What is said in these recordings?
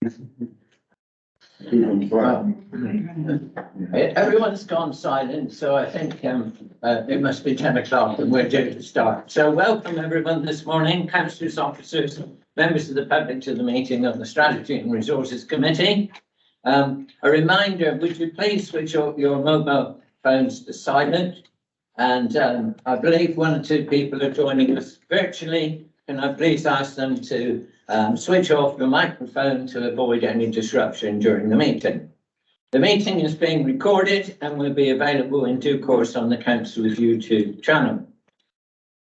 Well, everyone's gone silent, so I think it must be 10 o'clock and we're due to start. So welcome everyone this morning, councillors, officers, members of the public to the meeting of the Strategy and Resources Committee. A reminder, would you please switch off your mobile phones to silent? And I believe one or two people are joining us virtually. Can I please ask them to switch off your microphone to avoid any disruption during the meeting. The meeting is being recorded and will be available in due course on the Council's YouTube channel.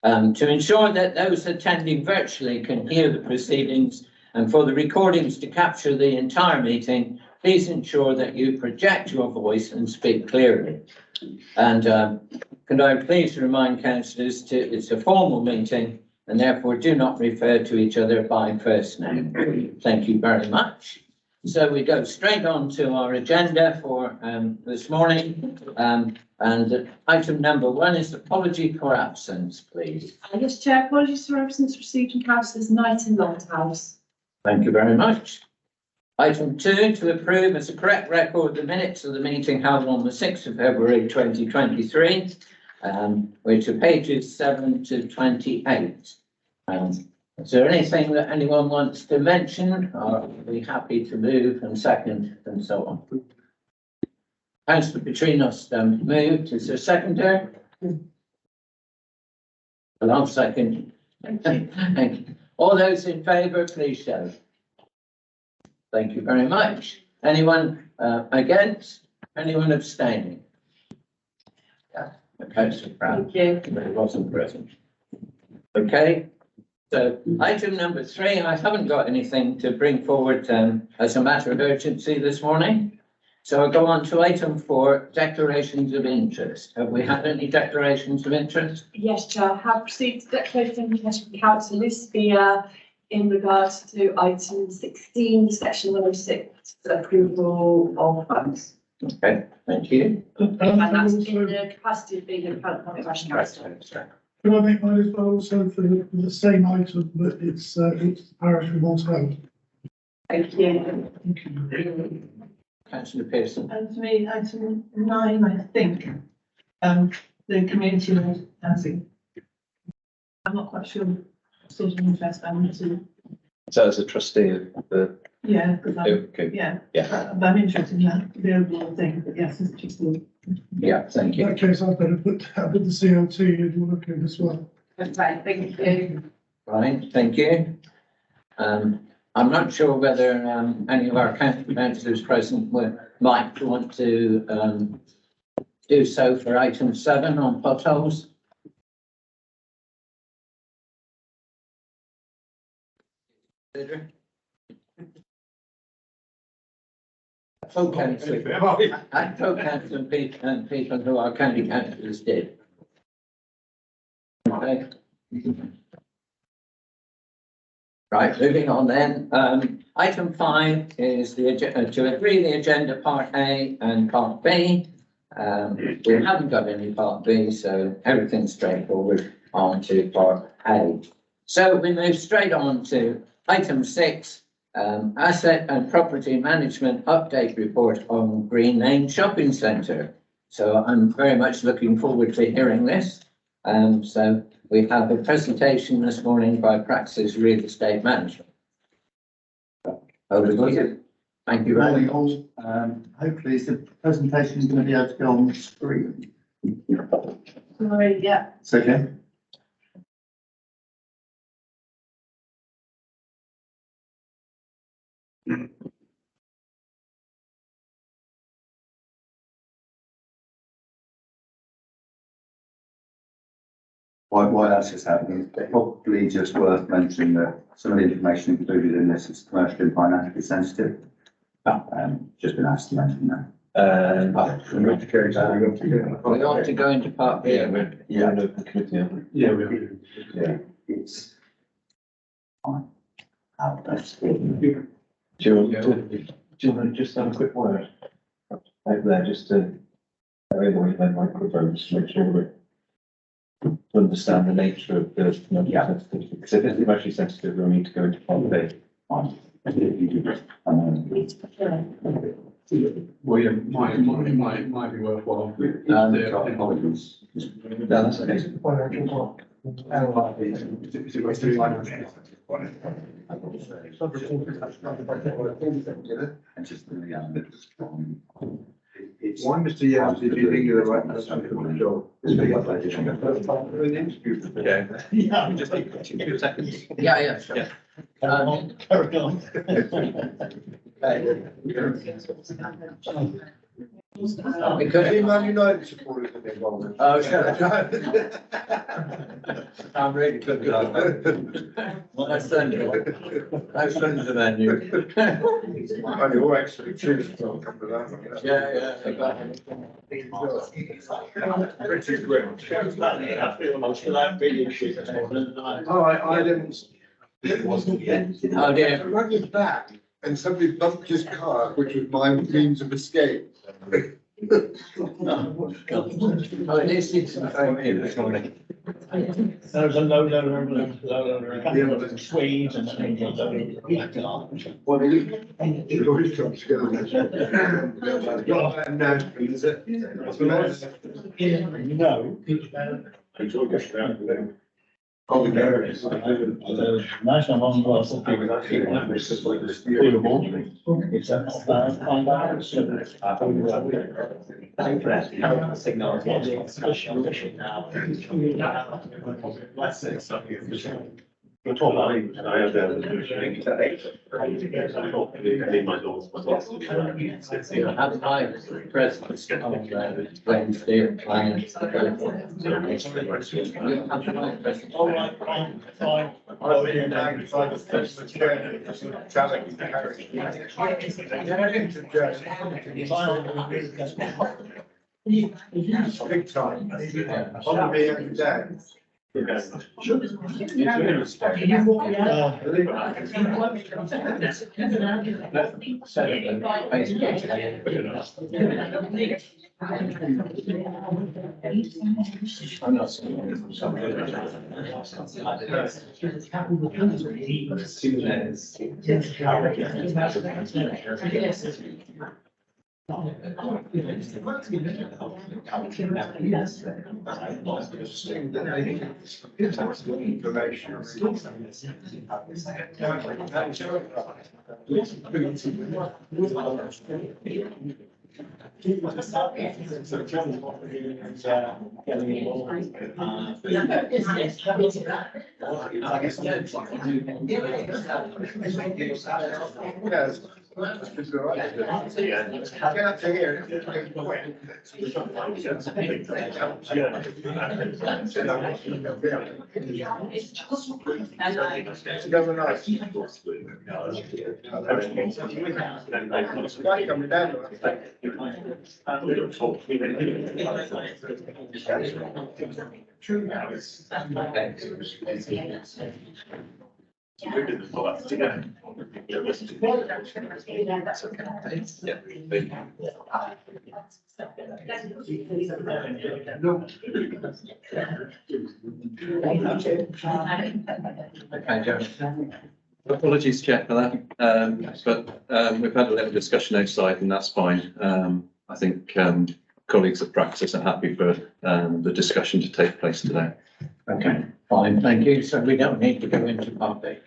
To ensure that those attending virtually can hear the proceedings and for the recordings to capture the entire meeting, please ensure that you project your voice and speak clearly. And can I please remind councillors it's a formal meeting and therefore do not refer to each other by first name. Thank you very much. So we go straight on to our agenda for this morning. And item number 1 is apology for absence, please. Yes, Chair, apologies for absence received from councillors Knight and Longhouse. Thank you very much. Item 2, to approve as a correct record the minutes of the meeting held on the 6th of February 2023, which are pages 7 to 28. Is there anything that anyone wants to mention, or are we happy to move and second and so on? Councillor Petrinos moved. Is there a seconder? Well, I'll second. Thank you. All those in favour, please show. Thank you very much. Anyone against? Anyone abstaining? Yeah, Councillor Brown. Thank you. But it wasn't present. Okay. So item number 3, I haven't got anything to bring forward as a matter of urgency this morning. So I'll go on to item 4, declarations of interest. Have we had any declarations of interest? Yes, Chair, I have received a declaration of interest from Councillor Lisbia in regards to item 16, section 106, approval of funds. Okay, thank you. And that's in the capacity of being a public council. Can I make mine as well, also for the same item, but it's parish of Walsall? Thank you. Thank you. Councillor Pearson. And for me, item 9, I think, the community led housing. I'm not quite sure what sort of interest I'm into. So as a trustee of the, Yeah, because okay, yeah, I'm interested in that, the overall thing, but yes, it's just the. Yeah, thank In you. that case, I'd better put the CLT and we'll look at as well. Okay, thank you. Right, thank you. I'm not sure whether any of our councillors present might want to do so for item 7 on potholes. I co-council and people who are county councillors did. Okay. Right, moving on then. Item 5 is the to agree the agenda part A and part B. We haven't got any part B, so everything's straightforward on to part A. So we move straight on to item 6, asset and property management update report on Green Lane Shopping Centre. So I'm very much looking forward to hearing this. So we have a presentation this morning by Praxis Real Estate Management. Over to you. Thank you very much. Morning all. Hopefully the presentation is going to be able to go on the screen. Sorry, yeah. It's okay. Why that's just happening, it's probably just worth mentioning that some of the information included in this is commercially and financially sensitive. Just been asked to mention that. We ought to go into part B. It's fine. That's do you want to just have a quick word over there, just to everybody their microphones, to make sure that to understand the nature of the sensitive, because if it's commercially sensitive, we'll need to go into part B. fine. Well, yeah, might be worthwhile. Apologies. No, that's okay. And just the, it's. One, Mr. Yes, did you think you're the right person for the job? Yeah, just take 2 seconds. Yeah, sure. Yeah. Carry on. Because, Man United supporters in involvement. oh, shut up. I'm really good at that. My son, my son's a Man U. And you're actually choosing to come to that. Yeah. Richard Grim. All right, items. It wasn't yet. Oh, dear. Running back and somebody bumped his car, which was my means of escape. Oh, it is, it's this morning. There was a low Swedes and It always comes together. Is it? no. Oh, there it is. National one was beautiful. It's We'll talk about it. Have my presence on Wednesday at clients. All right, fine. Oh, you magnify the first the chair, challenge the Harry. Big time. On me every day. I'm not saying. Yes. It's all right. Get up to here. Together nice. Right, coming down. Okay, Joe. Apologies, Chair, for that, but we've had a little discussion outside and that's fine. I think colleagues at Praxis are happy for the discussion to take place today. Okay, fine, thank you. So we don't need to go into public.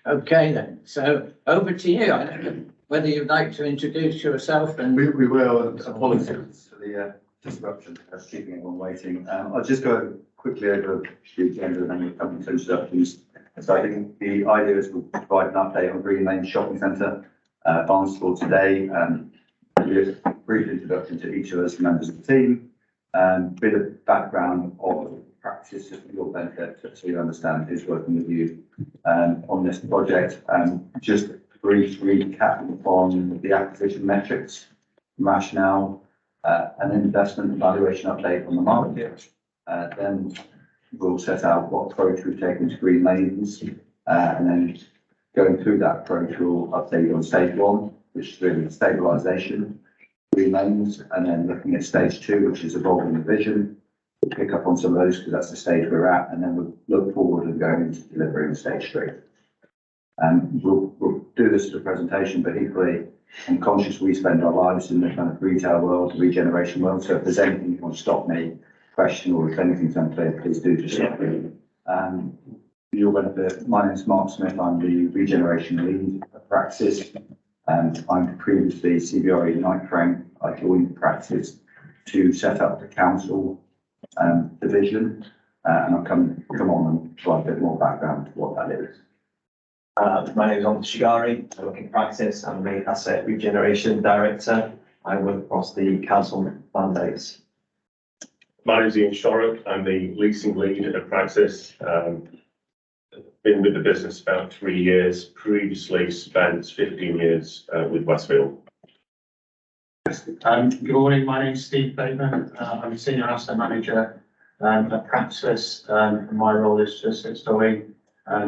Okay then, so over to you. I don't know whether you'd like to introduce yourself and. We will, apologies for the disruption, keeping everyone waiting. I'll just go quickly over the agenda and then we'll come to introductions. So I think the idea is we'll provide an update on Green Lane Shopping Centre, Barnstable today. With a brief introduction to each of us members of the team, bit of background of Praxis, just for your benefit, so you understand who's working with you on this project. Just a brief recap on the acquisition metrics, rationale, an investment evaluation update on the market. Then we'll set out what approach we've taken to Green Lanes, and then going through that approach, we'll update on stage 1, which is really stabilisation, Green Lanes, and then looking at stage 2, which is evolving the vision. We'll pick up on some of those because that's the stage we're at, and then we'll look forward and go into delivering stage 3. We'll do this as a presentation, but equally, I'm conscious we spend our lives in the kind of retail world, regeneration world. So if there's anything you want to stop me, question, or if anything's unclear, please do just stop me. For your benefit, my name is Mark Smith. I'm the regeneration lead at Praxis. I'm previously CBRE Night Frame. I joined Praxis to set up the council division, and I'll come on and provide a bit more background to what that is. My name is Om Shigari. I work in Praxis. I'm the Asset Regeneration Director. I work across the council mandates. My name is Ian Shorrock. I'm the leasing lead at Praxis. Been with the business about 3 years. Previously spent 15 years with Westfield. Good morning, my name is Steve Bateman. I'm a senior asset manager at Praxis. My role is to assist Owen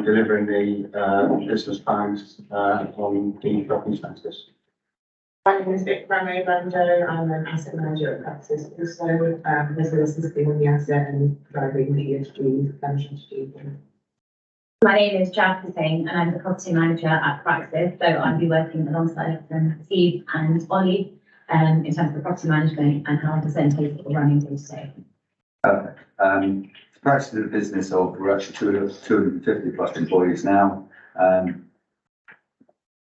delivering the business plans on the shopping centres. My name is Vikram Banjo. I'm an asset manager at Praxis. Also, as well as assisting on the asset and driving the ESG management strategy. My name is Jav Hussain and I'm the property manager at Praxis. So I'll be working alongside Steve and Ollie in terms of the property management and how the centres are running day to day. Perfect. Praxis is a business of, we're actually 250 plus employees now. I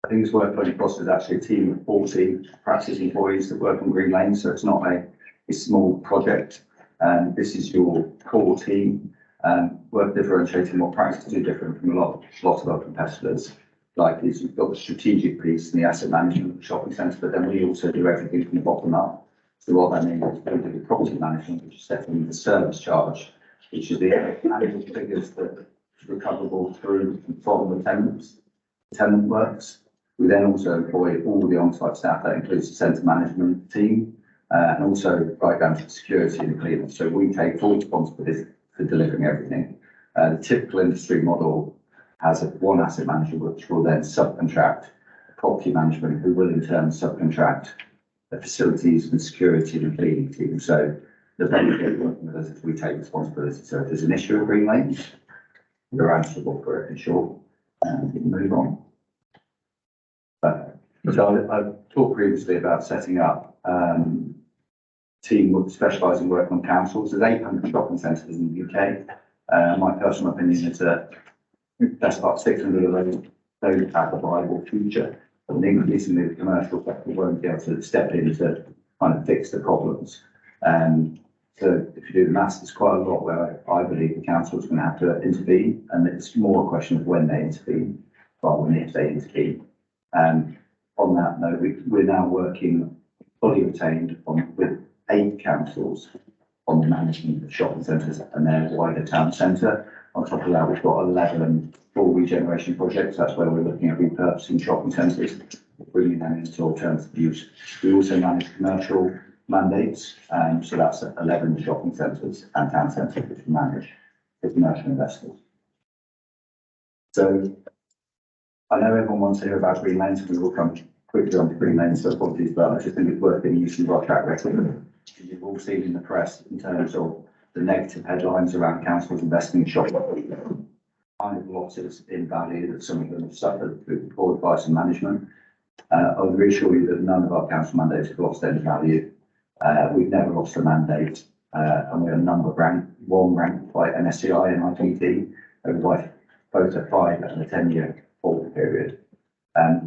think it's worth putting across there's actually a team of 40 Praxis employees that work on Green Lane, so it's not a small project. This is your core team. Worth differentiating what Praxis do different from a lot of our competitors. Like is you've got the strategic piece and the asset management of the shopping centre, but then we also do everything from the bottom up. So what that means is we do the property management, which is setting the service charge, which is the annual figures that is recoverable through and from the tenant works. We then also employ all the on-site staff. That includes the centre management team and also right down to security and cleaning. So we take full responsibility for delivering everything. The typical industry model has one asset manager, which will then subcontract property management, who will in turn subcontract the facilities and security and cleaning team. So the benefit of working with us is we take responsibility. So if there's an issue at Green Lane, we're answerable for it, in short, and we can move on. So I've talked previously about setting up team would specialise in work on councils. There's 800 shopping centres in the UK. My personal opinion is that best part 600 of those don't have a viable future. And increasingly the commercial sector won't be able to step in to kind of fix the problems. So if you do the maths, there's quite a lot where I believe the council is going to have to intervene, and it's more a question of when they intervene rather than if they intervene. On that note, we're now working fully retained with 8 councils on the management of shopping centres and their wider town centre. On top of that, we've got 11 full regeneration projects. That's where we're looking at repurposing shopping centres, bringing them into alternative use. We also manage commercial mandates, so that's 11 shopping centres and town centres which we manage for commercial investors. So I know everyone wants to hear about Green Lane, so we will come quickly on to Green Lane, so apologies, but I just think it's worth getting used to our track record. You've all seen in the press in terms of the negative headlines around councils investing in shopping. Kind of losses in value that some of them have suffered through poor advice and management. I would reassure you that none of our council mandates have lost any value. We've never lost a mandate, and we're ranked by MSCI and IPT over both a 5 and a 10-year hold period.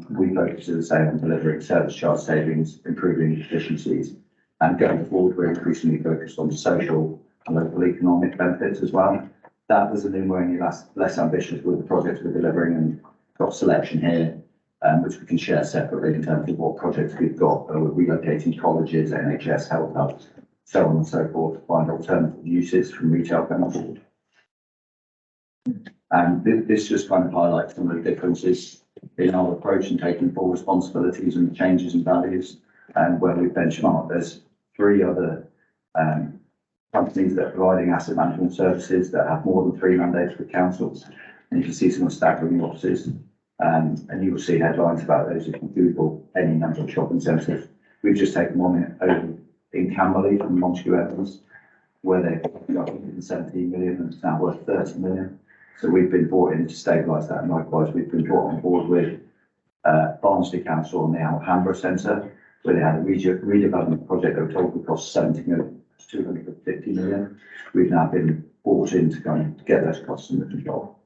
We focus, as I say, on delivering service charge savings, improving efficiencies, and going forward, we're increasingly focused on social and local economic benefits as well. That doesn't mean we're any less ambitious with the projects we're delivering, and got selection here, which we can share separately in terms of what projects we've got. We're relocating colleges, NHS, health hubs, so on and so forth, to find alternative uses from retail going forward. And this just kind of highlights some of the differences in our approach and taking full responsibilities and the changes in values. And where we benchmark, there's 3 other companies that are providing asset management services that have more than 3 mandates with councils. And you can see some staggering losses. And you will see headlines about those if you Google any number of shopping centres. We've just taken one over in Camberley from Montague Evans, where they've got 117 million and it's now worth 30 million. So we've been brought in to stabilise that, and likewise, we've been brought on board with Barnsley Council on the Alhambra Centre, where they had a redevelopment project that were told would cost 70 million, 250 million. We've now been brought in to go and get those costs under control.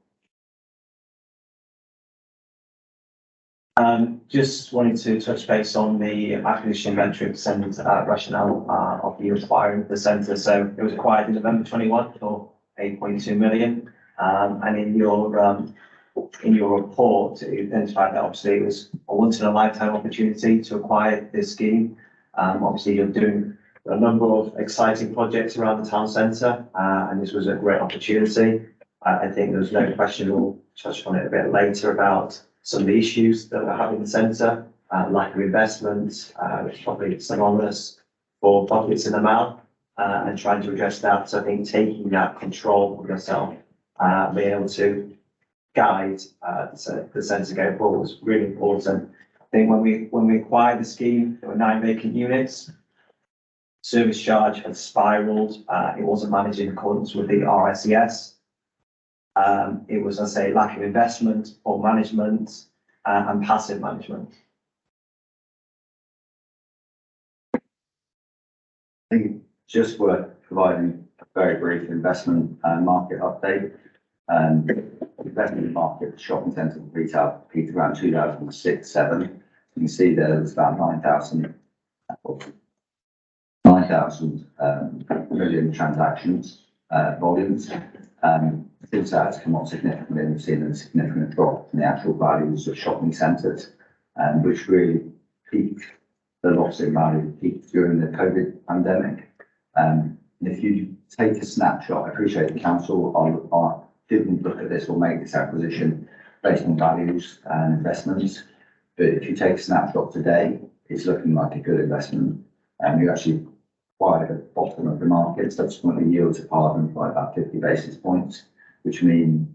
Just wanted to touch base on the acquisition metrics and rationale of you acquiring the centre. So it was acquired in November 21 for 8.2 million. And in your report, you identified that obviously it was a once in a lifetime opportunity to acquire this scheme. Obviously you're doing a number of exciting projects around the town centre, and this was a great opportunity. I think there's no question, we'll touch on it a bit later, about some of the issues that we have in the centre, lack of investment, which is probably synonymous for pockets in the mouth, and trying to address that. So I think taking that control of yourself, being able to guide the centre going forward was really important. I think when we acquired the scheme, there were 9 vacant units. Service charge had spiralled. It wasn't managed in accordance with the RICS. It was, I say, lack of investment, poor management, and passive management. I think just worth providing a very brief investment market update. Investment market, shopping centre and retail peaked around 2006-07. You can see there was about 9,000 million transactions, volumes. Since that has come off significantly, we've seen a significant drop in the actual values of shopping centres, which really peaked, the loss in value peaked during the COVID pandemic. And if you take a snapshot, I appreciate the council didn't look at this or make this acquisition based on values and investments, but if you take a snapshot today, it's looking like a good investment. And you actually acquired at the bottom of the market, subsequently yields have hardened by about 50 basis points, which mean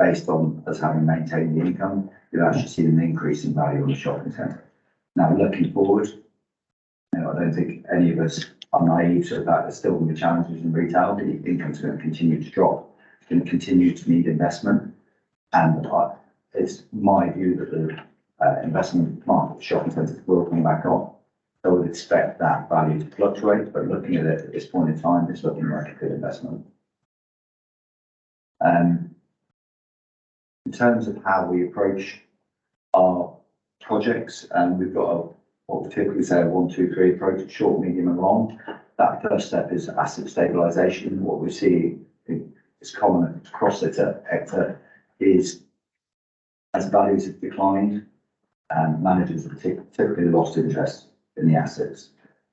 based on us having maintained the income, you've actually seen an increase in value on the shopping centre. Now, looking forward, I don't think any of us are naive to the fact there's still going to be challenges in retail. The income's going to continue to drop. It's going to continue to need investment. And it's my view that the investment market for shopping centres will come back on. So I would expect that value to fluctuate, but looking at it at this point in time, it's looking like a good investment. In terms of how we approach our projects, we've got what we typically say a 1, 2, 3 approach: short, medium, and long. That first step is asset stabilisation. What we see is common across the sector is as values have declined, managers have typically lost interest in the assets.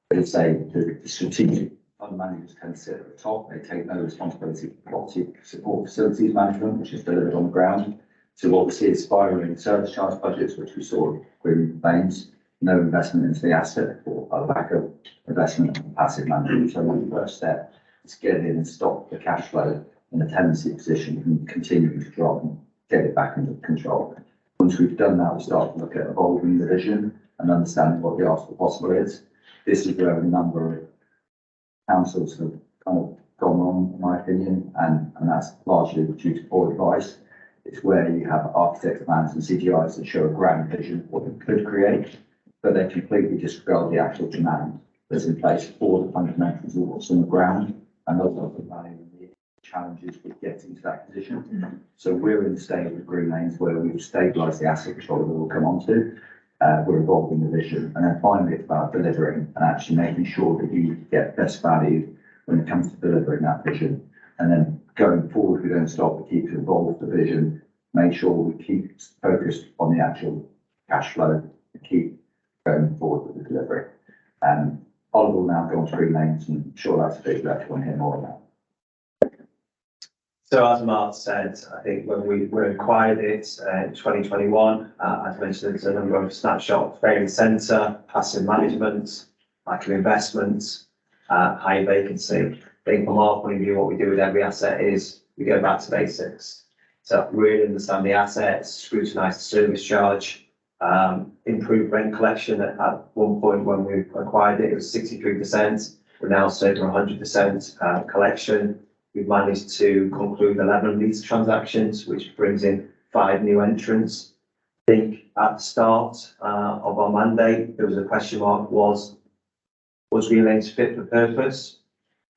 But it's the strategic fund managers tend to sit at the top. They take no responsibility for property support facilities management, which is delivered on the ground. So what we see is spiralling service charge budgets, which we saw in Green Lanes, no investment into the asset, or a lack of investment in passive management. So the first step is get in and stop the cash flow in a tenancy position from continuing to drop and get it back under control. Once we've done that, we start to look at evolving the vision and understanding what the art of the possible is. This is where a number of councils have kind of gone wrong, in my opinion, and that's largely due to poor advice. It's where you have architects, plans and CGIs that show a grand vision of what it could create, but they completely disregard the actual demand that's in place for the fundamentals of what's on the ground, and also the value and the challenges with getting to that position. So we're in the stage with Green Lanes where we've stabilised the asset control that we'll come on to. We're evolving the vision, and then finally it's about delivering and actually making sure that you get best value when it comes to delivering that vision. And then going forward, we don't stop, we keep to evolve the vision, make sure we keep focused on the actual cash flow, and keep going forward with the delivery. Oliver will now go on to Green Lanes, and I'm sure that's a bit that you want to hear more about. So as Mark said, I think when we acquired it in 2021, as mentioned, there's a number of snapshots: failing centre, passive management, lack of investment, high vacancy. I think from our point of view, what we do with every asset is we go back to basics. So really understand the assets, scrutinise the service charge, improve rent collection. At one point when we acquired it, it was 63%. We're now over 100% collection. we've managed to conclude 11 lease transactions, which brings in 5 new entrants. I think at the start of our mandate, there was a question mark, was Relays fit for purpose?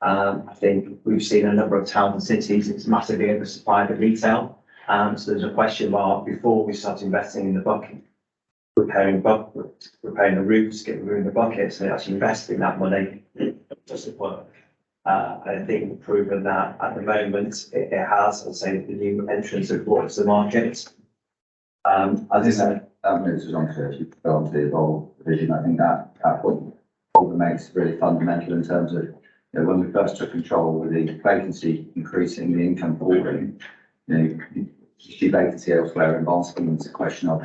I think we've seen a number of towns and cities, it's massively oversupplied of retail. So there's a question mark before we start investing in the bucket, repairing the roofs, removing the buckets, and actually investing that money. Does it work? I think we've proven that at the moment it has, I'd say the new entrants have brought to the market. As I said, This is on to the Evolve vision. I think that point makes really fundamental in terms of, when we first took control with the vacancy increasing, the income falling, you see vacancy elsewhere in Barnsley. It's a question of,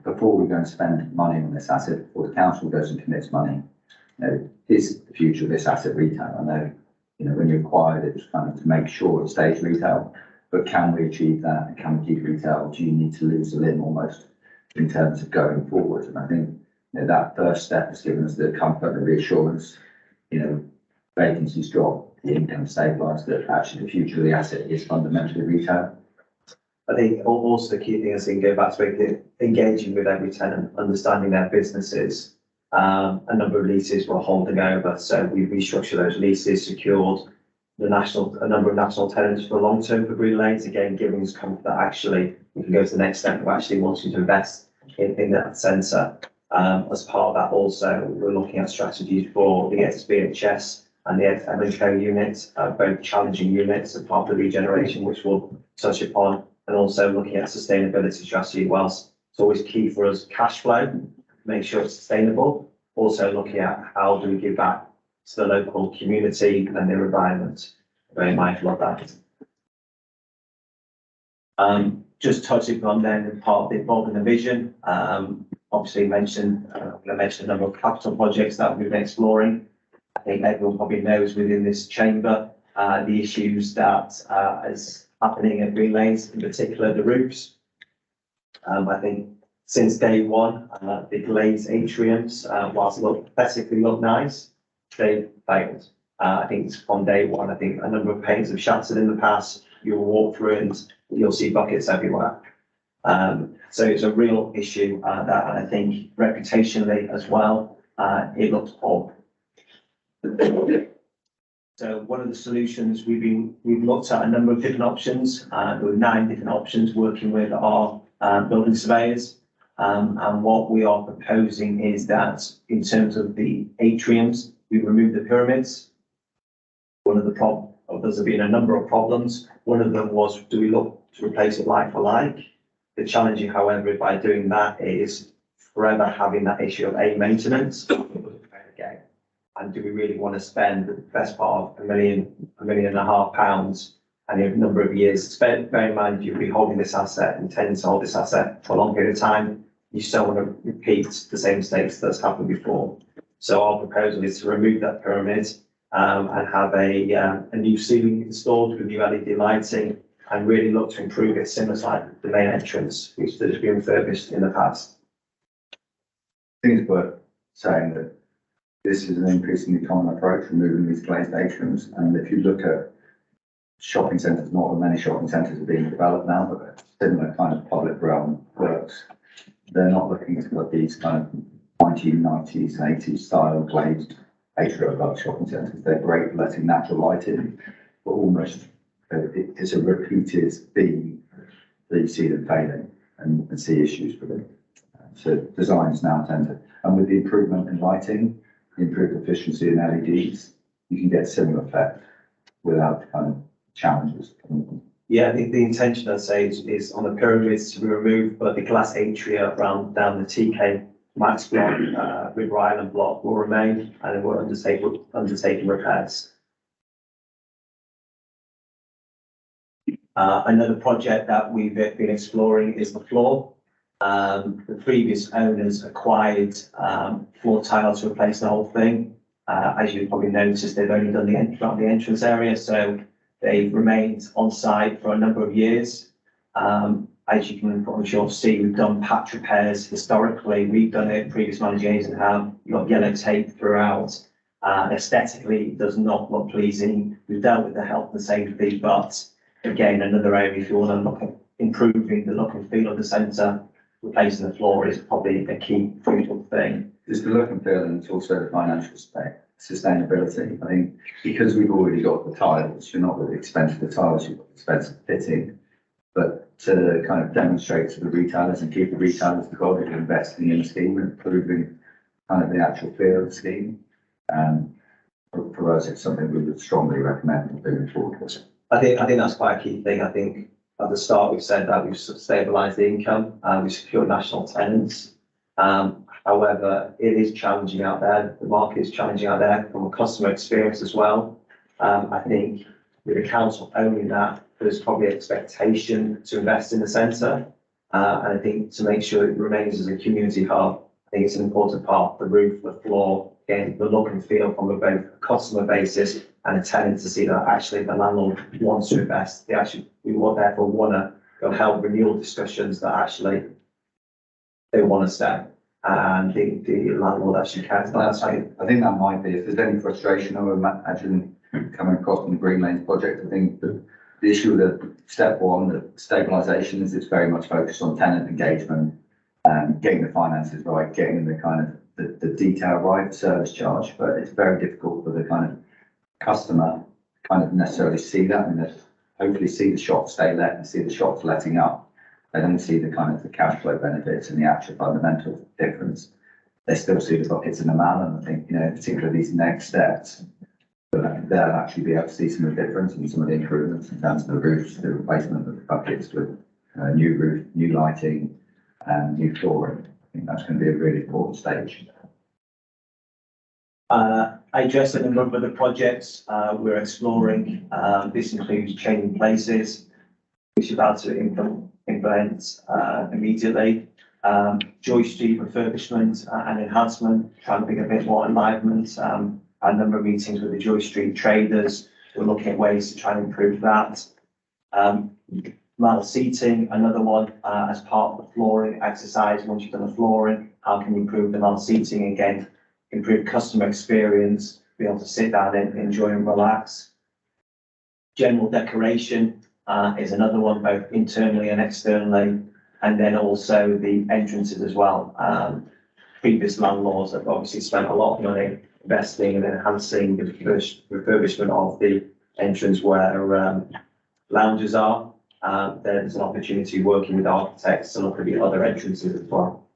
before we go and spend money on this asset, before the council goes and commits money, is the future of this asset retail? I know, when you acquired it, it was kind of to make sure it stays retail, but can we achieve that? And can we keep retail? Do you need to lose a limb almost in terms of going forward? And I think, that first step has given us the comfort and reassurance, vacancies drop, the income stabilised, that actually the future of the asset is fundamentally retail. I think also the key thing is to go back to engaging with every tenant, understanding their businesses. A number of leases were holding over, so we restructured those leases, secured a number of national tenants for long term for Green Lanes, again giving us comfort that actually we can go to the next step of actually wanting to invest in that centre. As part of that also, we're looking at strategies for the ex-BHS and the ex-MHO units, both challenging units as part of the regeneration, which we'll touch upon, and also looking at sustainability strategy. Whilst it's always key for us, cash flow, make sure it's sustainable, also looking at how do we give back to the local community and their environment. Very mindful of that. Just touching on then part of the Evolve in the vision. Obviously I mentioned a number of capital projects that we've been exploring. I think everyone probably knows within this chamber the issues that is happening at Green Lanes, in particular the roofs. I think since day one, the glazed atriums, whilst aesthetically look nice, they've failed. I think it's from day one. I think a number of panes have shattered in the past. You'll walk through and you'll see buckets everywhere. So it's a real issue that I think reputationally as well, it looks odd. So one of the solutions we've looked at a number of different options. There were 9 different options working with our building surveyors. And what we are proposing is that in terms of the atriums, we remove the pyramids. There's been a number of problems. One of them was, do we look to replace it like for like? The challenge, however, by doing that is forever having that issue of maintenance. Again, and do we really want to spend the best part of £1.5 million and a number of years? Bear in mind, you'll be holding this asset, intending to hold this asset for a long period of time. You still want to repeat the same mistakes that's happened before. So our proposal is to remove that pyramid and have a new ceiling installed with new LED lighting, and really look to improve it similar to like the main entrance, which has been refurbished in the past. I think it's worth saying that this is an increasingly common approach, removing these glazed atriums. And if you look at shopping centres, not that many shopping centres are being developed now, but similar kind of public realm works. They're not looking to put these kind of 1990s and 80s style glazed atrium above shopping centres. They're great for letting natural light in, but almost it's a repeated theme that you see them failing and see issues with it. So designs now tend to, and with the improvement in lighting, the improved efficiency in LEDs, you can get similar effect without kind of challenges. Yeah, the intention, I'd say, is on the pyramids to be removed, but the glass atria down the TK Max block, River Island block will remain, and then we're undertaking repairs. Another project that we've been exploring is the floor. The previous owners acquired floor tiles to replace the whole thing. As you probably noticed, they've only done the entrance area, so they've remained on site for a number of years. As you can, I'm sure, see, we've done patch repairs historically. We've done it, previous managers have. You've got yellow tape throughout. Aesthetically, it does not look pleasing. we've dealt with the health and safety, but again, another area, if you want to look at improving the look and feel of the centre, replacing the floor is probably a key crucial thing. It's the look and feel, and it's also the financial aspect, sustainability. I think because we've already got the tiles, you're not really expensive the tiles, you've got expensive fitting. But to kind of demonstrate to the retailers and keep the retailers the quality of investing in the scheme and improving kind of the actual feel of the scheme. For us, it's something we would strongly recommend moving forward. I think that's quite a key thing. I think at the start, we've said that we've stabilised the income and we've secured national tenants. However, it is challenging out there. The market is challenging out there from a customer experience as well. I think with the council owning that, there's probably expectation to invest in the centre. And I think to make sure it remains as a community hub, I think it's an important part, the roof, the floor, again, the look and feel from both a customer basis and a tenant to see that actually the landlord wants to invest. We therefore want to go help renewal discussions that actually they want to stay. And the landlord actually cares about that. I think that might be, if there's any frustration, I would imagine coming across from the Green Lanes project, I think the issue with the step one, the stabilisation, is it's very much focused on tenant engagement and getting the finances right, getting the kind of the detail right, service charge, but it's very difficult for the kind of customer to kind of necessarily see that and hopefully see the shop stay let and see the shops letting up. They don't see the kind of the cash flow benefits and the actual fundamental difference. They still see the buckets in the man, and I think, particularly these next steps, they'll actually be able to see some of the difference and some of the improvements in terms of the roofs, the replacement of the buckets with new roof, new lighting, and new flooring. I think that's going to be a really important stage. I addressed a number of the projects we're exploring. This includes changing places, which is about to implement immediately. Joy Street refurbishment and enhancement, trying to bring a bit more enlivenment. A number of meetings with the Joy Street traders. We're looking at ways to try and improve that. Metal seating, another one, as part of the flooring exercise. Once you've done the flooring, how can you improve the metal seating again? Improve customer experience, be able to sit down and enjoy and relax. General decoration is another one, both internally and externally, and then also the entrances as well. Previous landlords have obviously spent a lot of money investing and enhancing the refurbishment of the entrance where lounges are. There's an opportunity working with architects to look at the other entrances as well.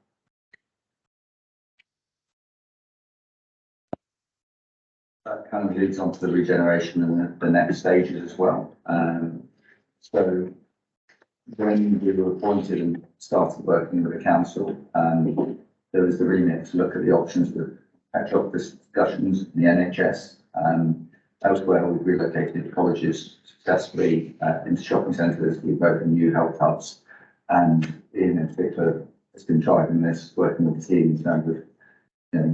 That kind of leads on to the regeneration and the next stages as well. So when we were appointed and started working with the council, there was the remit to look at the options with petrol discussions in the NHS. Elsewhere, we've relocated colleges successfully into shopping centres. We've opened new health hubs, and Ian in particular has been driving this, working with the team in terms of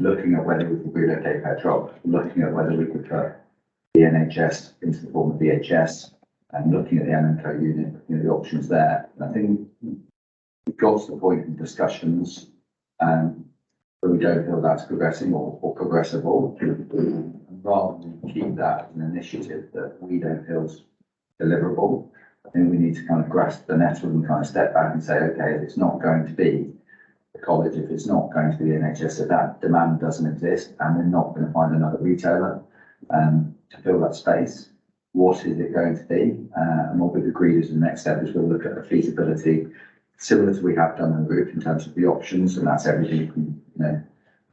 looking at whether we could relocate petrol, looking at whether we could put the NHS into the form of VHS, and looking at the MMCO unit, the options there. And I think we've got to the point in discussions where we don't feel that's progressing or progressible, rather than keep that as an initiative that we don't feel is deliverable. I think we need to kind of grasp the nettle and kind of step back and say, okay, if it's not going to be the college, if it's not going to be the NHS, if that demand doesn't exist and we're not going to find another retailer to fill that space, what is it going to be? And what we've agreed as the next step is we'll look at the feasibility, similar to we have done in the group in terms of the options, and that's everything from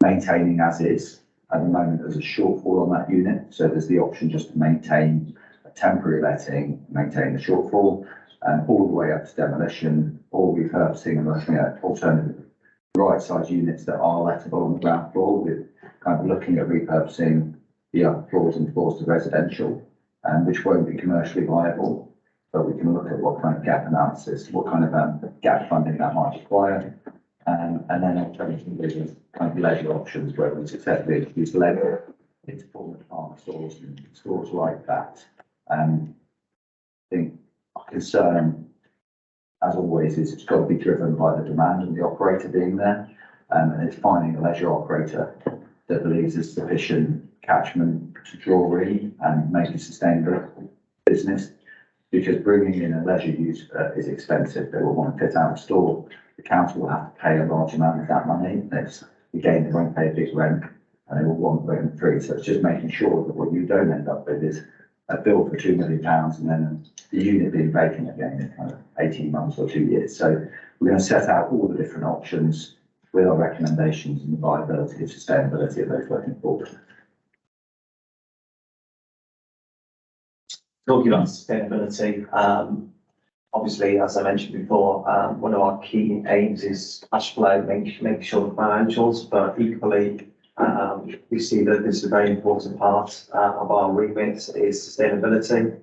maintaining as is. At the moment, there's a shortfall on that unit, so there's the option just to maintain a temporary letting, maintain the shortfall, all the way up to demolition, or repurposing and looking at alternative right size units that are lettable on the ground floor, with kind of looking at repurposing the upper floors and floors to residential, which won't be commercially viable, but we can look at what kind of gap analysis, what kind of gap funding that might require. And then alternatively, there's kind of leisure options where we successfully introduce leisure into former department stores and stores like that. I think our concern, as always, is it's got to be driven by the demand and the operator being there. And it's finding a leisure operator that believes there's sufficient catchment to draw in and make a sustainable business. Because bringing in a leisure use is expensive. They will want to fit out a store. The council will have to pay a large amount of that money. Again, they won't pay a big rent and they will want rent free. So it's just making sure that what you don't end up with is a bill for £2 million and then the unit being vacant again in kind of 18 months or 2 years. So we're going to set out all the different options with our recommendations and the viability and sustainability of those working forward. Talking about sustainability, obviously, as I mentioned before, one of our key aims is cash flow, making sure the financials, but equally, we see that this is a very important part of our remit is sustainability.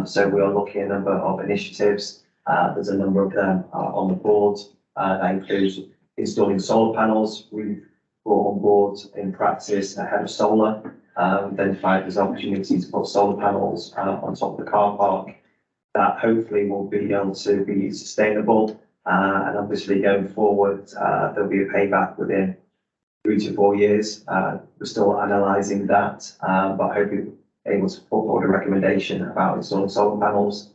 So we are looking at a number of initiatives. There's a number of them on the board. That includes installing solar panels. We've brought on board in practice a head of solar. Identified there's opportunities to put solar panels on top of the car park that hopefully will be able to be sustainable. And obviously going forward, there'll be a payback within 3 to 4 years. We're still analysing that, but hopefully able to put forward a recommendation about installing solar panels.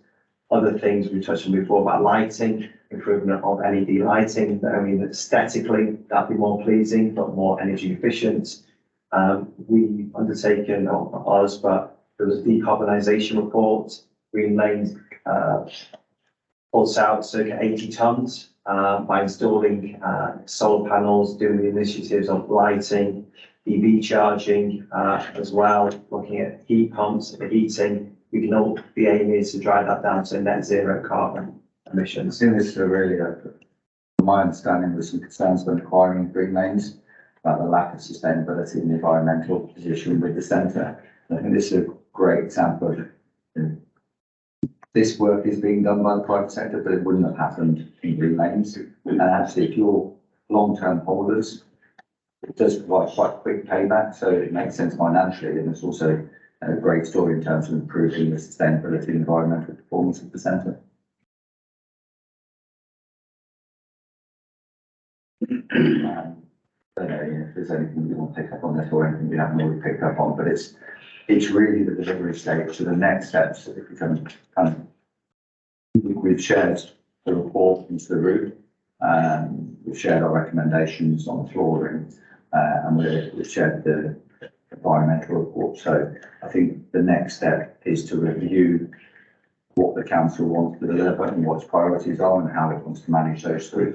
Other things we touched on before about lighting, improvement of LED lighting, that only aesthetically that'd be more pleasing, but more energy efficient. We undertaken, not us, but there was a decarbonisation report. Green Lane puts out circa 80 tonnes by installing solar panels, doing the initiatives of lighting, EV charging as well, looking at heat pumps for heating. We can all, the aim is to drive that down to net zero carbon emissions. I think this is a really, from my understanding, there's some concerns when acquiring Green Lanes about the lack of sustainability and environmental position with the centre. I think this is a great example of this work is being done by the private sector, but it wouldn't have happened in Green Lanes. And actually, if you're long-term holders, it does provide quite quick payback, so it makes sense financially, and it's also a great story in terms of improving the sustainability and environmental performance of the centre. I don't know if there's anything you want to pick up on this or anything you haven't already picked up on, but it's really the delivery stage. So the next steps, if we can we've shared the report into the room, we've shared our recommendations on the flooring, and we've shared the environmental report. So I think the next step is to review what the council wants to deliver and what its priorities are and how it wants to manage those through.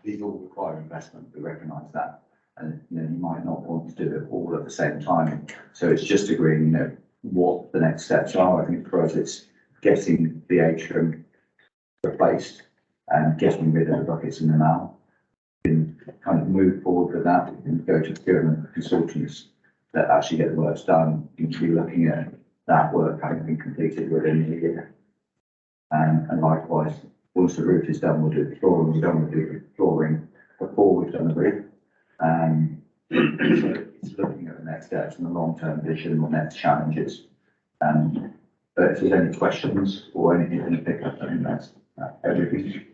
These all require investment, we recognise that. And you might not want to do it all at the same time. So it's just agreeing, what the next steps are. I think for us, it's getting the atrium replaced and getting rid of the buckets in the now. We can kind of move forward with that. We can go to procurement consultants that actually get the works done. You can be looking at that work having been completed within the year. And likewise, once the roof is done, we'll do the flooring. We're done with the flooring before we've done the roof. So it's looking at the next steps and the long-term vision, the next challenges. But if there's any questions or anything to pick up, I think that's everything.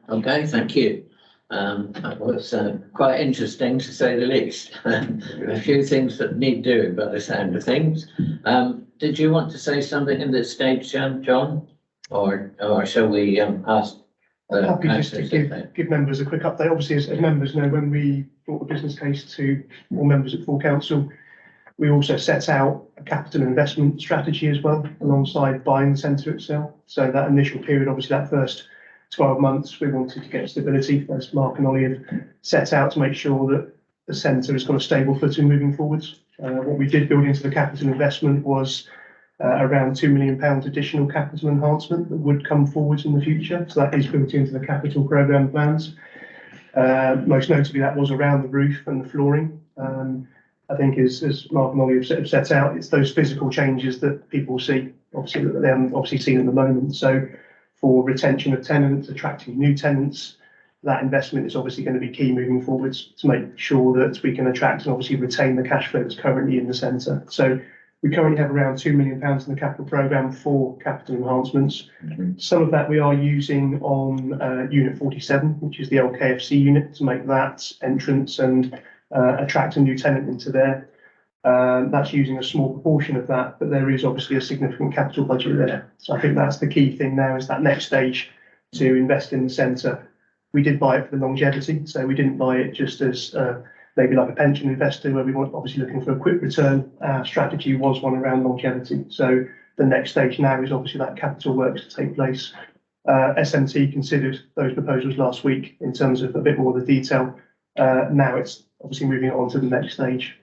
Okay, thank you. That was quite interesting to say the least. A few things that need doing by the sound of things. Did you want to say something in this stage, John? Or shall we ask? Happy just to give members a quick update. Obviously, as members know, when we brought the business case to all members at full council, we also set out a capital investment strategy as well, alongside buying the centre itself. So that initial period, obviously that first 12 months, we wanted to get stability, as Mark and Ollie have set out, to make sure that the centre has got a stable footing moving forwards. What we did build into the capital investment was around £2 million additional capital enhancement that would come forwards in the future. So that is built into the capital programme plans. Most notably, that was around the roof and the flooring. I think as Mark and Ollie have set out, it's those physical changes that people see, obviously, that they haven't obviously seen at the moment. So for retention of tenants, attracting new tenants, that investment is obviously going to be key moving forwards to make sure that we can attract and obviously retain the cash flow that's currently in the centre. So we currently have around £2 million in the capital programme for capital enhancements. Some of that we are using on Unit 47, which is the LKFC unit, to make that entrance and attract a new tenant into there. That's using a small proportion of that, but there is obviously a significant capital budget there. So I think that's the key thing now, is that next stage to invest in the centre. We did buy it for the longevity, so we didn't buy it just as maybe like a pension investor where we want obviously looking for a quick return. Our strategy was one around longevity. So the next stage now is obviously that capital works to take place. SMT considered those proposals last week in terms of a bit more of the detail. Now it's obviously moving on to the next stage.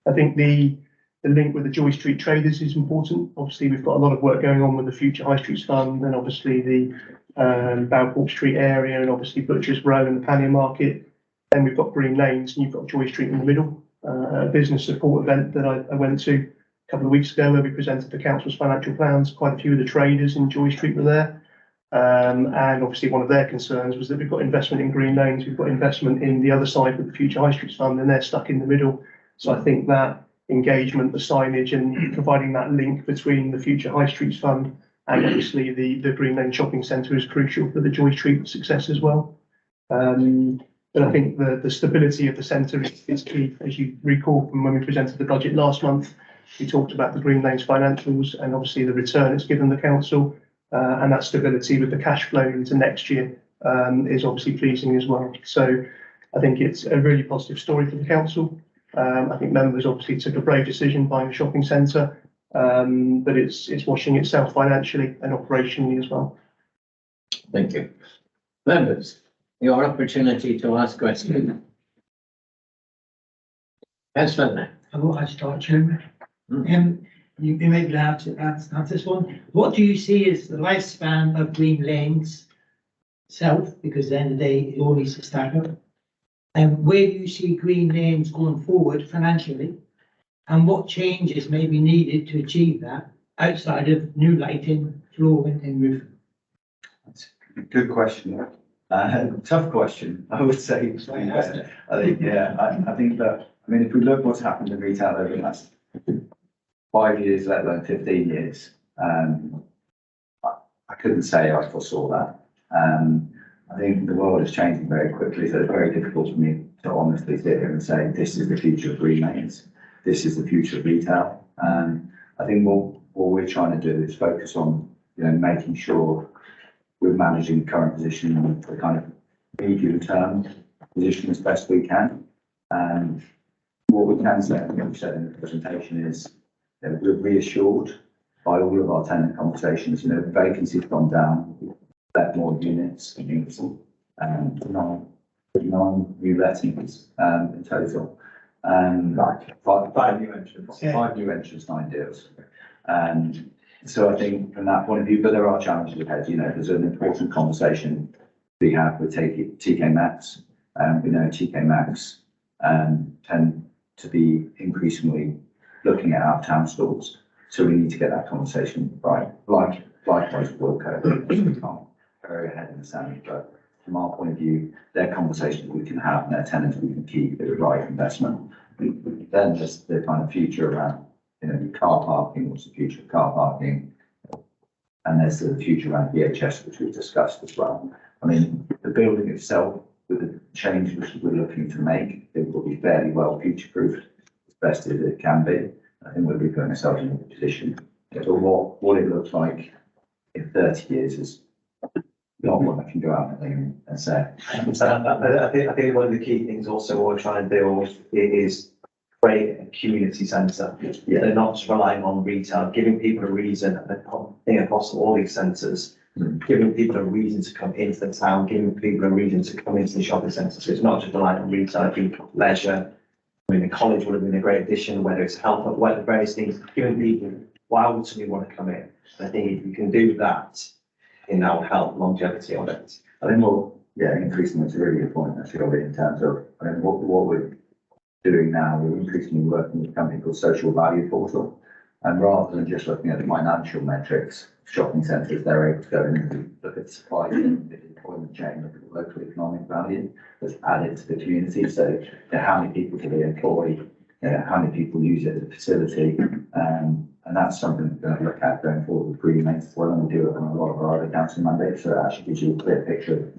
I think the link with the Joy Street traders is important. Obviously, we've got a lot of work going on with the Future High Streets Fund, and obviously the Bowerport Street area, and obviously Butchers Row and the Pannier Market. Then we've got Green Lanes, and you've got Joy Street in the middle. A business support event that I went to a couple of weeks ago, where we presented the council's financial plans. Quite a few of the traders in Joy Street were there. And obviously one of their concerns was that we've got investment in Green Lanes, we've got investment in the other side with the Future High Streets Fund, and they're stuck in the middle. So I think that engagement, the signage, and providing that link between the Future High Streets Fund and obviously the Green Lane Shopping Centre is crucial for the Joy Street success as well. But I think the stability of the centre is key. As you recall from when we presented the budget last month, we talked about the Green Lanes financials and obviously the return it's given the council, and that stability with the cash flow into next year is obviously pleasing as well. So I think it's a really positive story for the council. I think members obviously took a brave decision buying a shopping centre, but it's washing itself financially and operationally as well. Thank you. Members, your opportunity to ask questions. Councillor. I start, Chairman. You may be allowed to answer this one. What do you see as the lifespan of Green Lanes itself? Because at the end of the day, it all needs to stack up. And where do you see Green Lanes going forward financially? And what changes may be needed to achieve that outside of new lighting, flooring and roof? That's a good question. Tough question, I would say. I think that, I mean, if we look what's happened in retail over the last 5 years, let alone 15 years, I couldn't say I foresaw that. I think the world is changing very quickly, so it's very difficult for me to honestly sit here and say, this is the future of Green Lanes, this is the future of retail. I think what we're trying to do is focus on, making sure we're managing the current position and the kind of medium-term position as best we can. And what we can say, and what we said in the presentation, is that we're reassured by all of our tenant conversations. Vacancy's gone down, let more units, and nine new lettings in total. Five new entrants, 9 deals. So I think from that point of view, but there are challenges ahead. There's an important conversation we have with TK Maxx. We know TK Maxx tend to be increasingly looking at out-of-town stores. So we need to get that conversation right. Likewise, Wilko, very ahead in the sand, but from our point of view, their conversations we can have and their tenants we can keep at the right investment. Then there's the kind of future around, car parking, what's the future of car parking? And there's the future around VHS, which we've discussed as well. I mean, the building itself, with the change which we're looking to make, it will be fairly well future-proofed, as best as it can be. I think we'll be putting ourselves in a position. So what it looks like in 30 years is not what I can go out and say. I think one of the key things also what we're trying to do is create a community centre. Yeah. They're not just relying on retail, giving people a reason, I think across all these centres, giving people a reason to come into the town, giving people a reason to come into the shopping centre. So it's not just relying on retail, I think leisure. I mean, the college would have been a great addition, whether it's health or whether various things, giving people why would somebody want to come in. I think if you can do that, that will help longevity on it. I think increasing is a really good point, actually, in terms of what we're doing now. We're increasingly working with a company called Social Value Portal, and rather than just looking at the financial metrics, shopping centres, they're able to go in and look at the supply chain, the employment chain, look at the local economic value that's added to the community. So how many people do they employ? How many people use it as a facility? And that's something we're going to look at going forward with Green Lanes as well, and we do it on a lot of our other council mandates. So it actually gives you a clear picture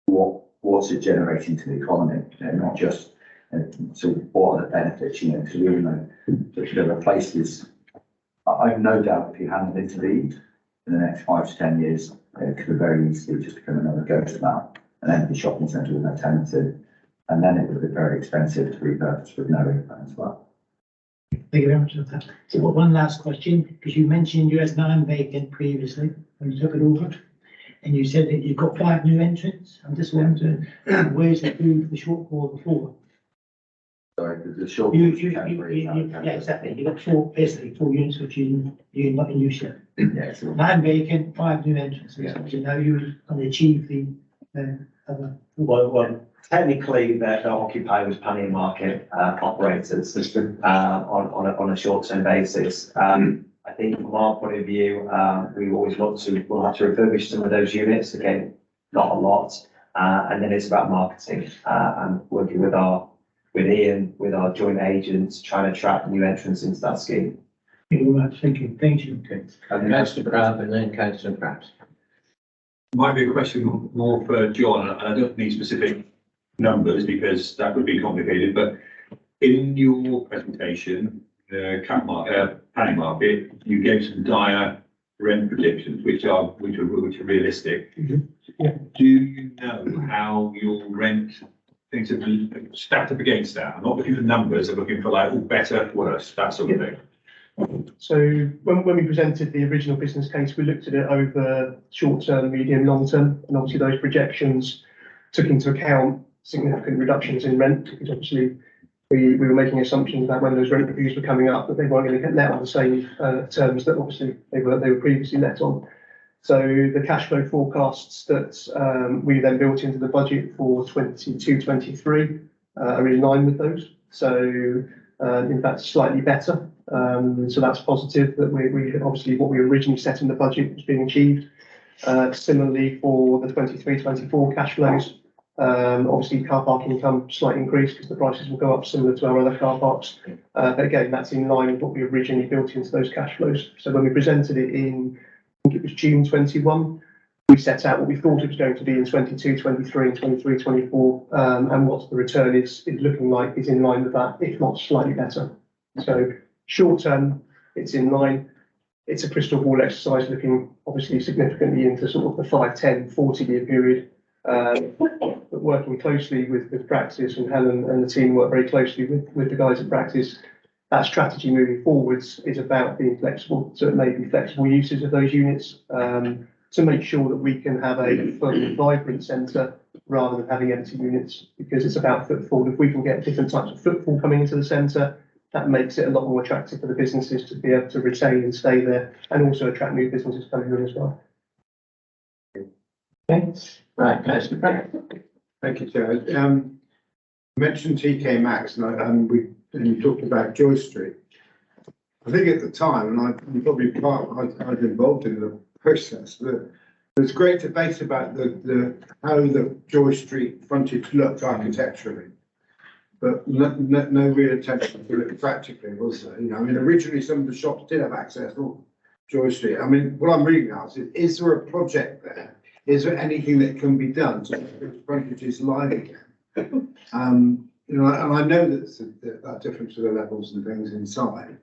of what's it generating to the economy, not just So what are the benefits, you know, because we all know that there are places, I've no doubt if you hadn't intervened in the next 5 to 10 years, it could very easily just become another ghost map, an empty shopping centre with no tenants in, and then it would be very expensive to repurpose with no impact as well. Thank you very much for that. So one last question, because you mentioned you had 9 vacant previously when you took it over. And you said that you've got 5 new entrants. I'm just wondering, where's the shortfall before? Sorry, the short. Yeah, exactly. You've got 4, basically 4 units which you're not in use yet. Yeah, so 9 vacant, 5 new entrants. Yeah. So now you're going to achieve the other. Well, technically, they're occupied with panning market operators on a short-term basis. I think from our point of view, we'll have to refurbish some of those units, again, not a lot. And then it's about marketing and working with Ian, with our joint agents, trying to attract new entrants into that scheme. Thank you very much. Thank you. Thank you. Okay. Councillor Crabb and then Councillor Pratt. Might be a question more for John, and I don't need specific numbers because that would be complicated, but in your presentation, the planning market, you gave some dire rent predictions, which are realistic. Yeah. Do you know how your rent things have been stacked up against that? I'm not looking for numbers, I'm looking for like, better, worse, that sort of thing. So when we presented the original business case, we looked at it over short term, medium, long term, and obviously those projections took into account significant reductions in rent, because obviously we were making assumptions that when those rent reviews were coming up, that they weren't going to get let on the same terms that obviously they were previously let on. So the cash flow forecasts that we then built into the budget for 22-23 are in line with those. So in fact, slightly better. So that's positive that we obviously what we originally set in the budget was being achieved. Similarly for the 23-24 cash flows, obviously car park income slightly increased because the prices will go up similar to our other car parks. But again, that's in line with what we originally built into those cash flows. So when we presented it in, I think it was June 21, we set out what we thought it was going to be in 22, 23 and 23, 24, and what the return is looking like is in line with that, if not slightly better. So short term, it's in line. It's a crystal ball exercise looking obviously significantly into sort of the 5, 10, 40-year period. But working closely with Praxis, and Helen and the team work very closely with the guys at Praxis. That strategy moving forwards is about being flexible. So it may be flexible uses of those units to make sure that we can have a fully vibrant centre rather than having empty units, because it's about footfall. If we can get different types of footfall coming into the centre, that makes it a lot more attractive for the businesses to be able to retain and stay there, and also attract new businesses coming in as well. Thanks. Right, Councillor Pratt. Thank you, Chair. You mentioned TK Maxx and you talked about Joy Street. I think at the time, and I'm probably I was involved in the process, that there's great debate about how the Joy Street frontage looked architecturally, but no real attention to it practically, was there? You know, I mean, originally some of the shops did have access to Joy Street. I mean, what I'm reading now is there a project there? Is there anything that can be done to make the frontages live again? You know, and I know that difference to the levels and things inside,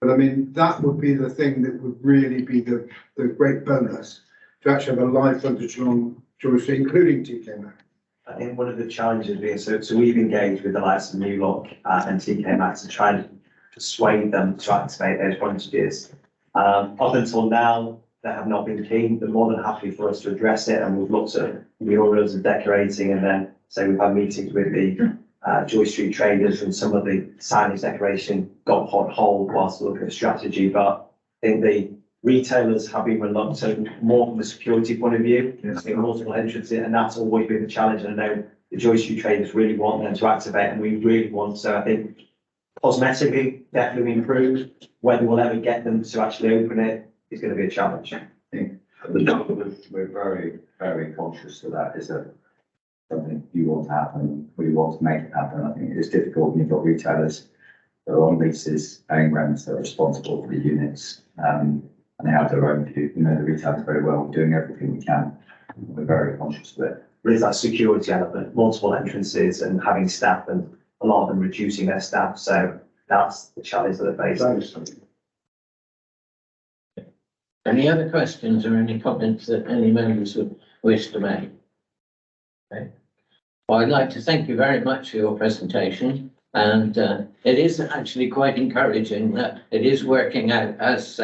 but I mean, that would be the thing that would really be the great bonus, to actually have a live frontage along Joy Street, including TK Maxx. I think one of the challenges being, so we've engaged with the likes of New Look and TK Maxx to try and persuade them to activate those frontages. Up until now, they have not been keen. They're more than happy for us to address it, and we've looked at murals and decorating, and then say we've had meetings with the Joy Street traders, and some of the signage decoration got put on hold whilst we look at the strategy. But I think the retailers have been reluctant, more from a security point of view. There's been multiple entrances, and that's always been the challenge. And I know the Joy Street traders really want them to activate, and we really want. So I think cosmetically, definitely improve. Whether we'll ever get them to actually open it is going to be a challenge. I think we're very, very conscious of that. Is something you want to happen, we want to make it happen. I think it's difficult when you've got retailers that are on leases, paying rents, that are responsible for the units, and they have their own view. You know the retailers very well, we're doing everything we can. We're very conscious of it. There's that security element, multiple entrances, and having staff, and a lot of them reducing their staff, so that's the challenge that they're facing. Any other questions or any comments that any members would wish to make? Okay. Well, I'd like to thank you very much for your presentation, and it is actually quite encouraging that it is working out as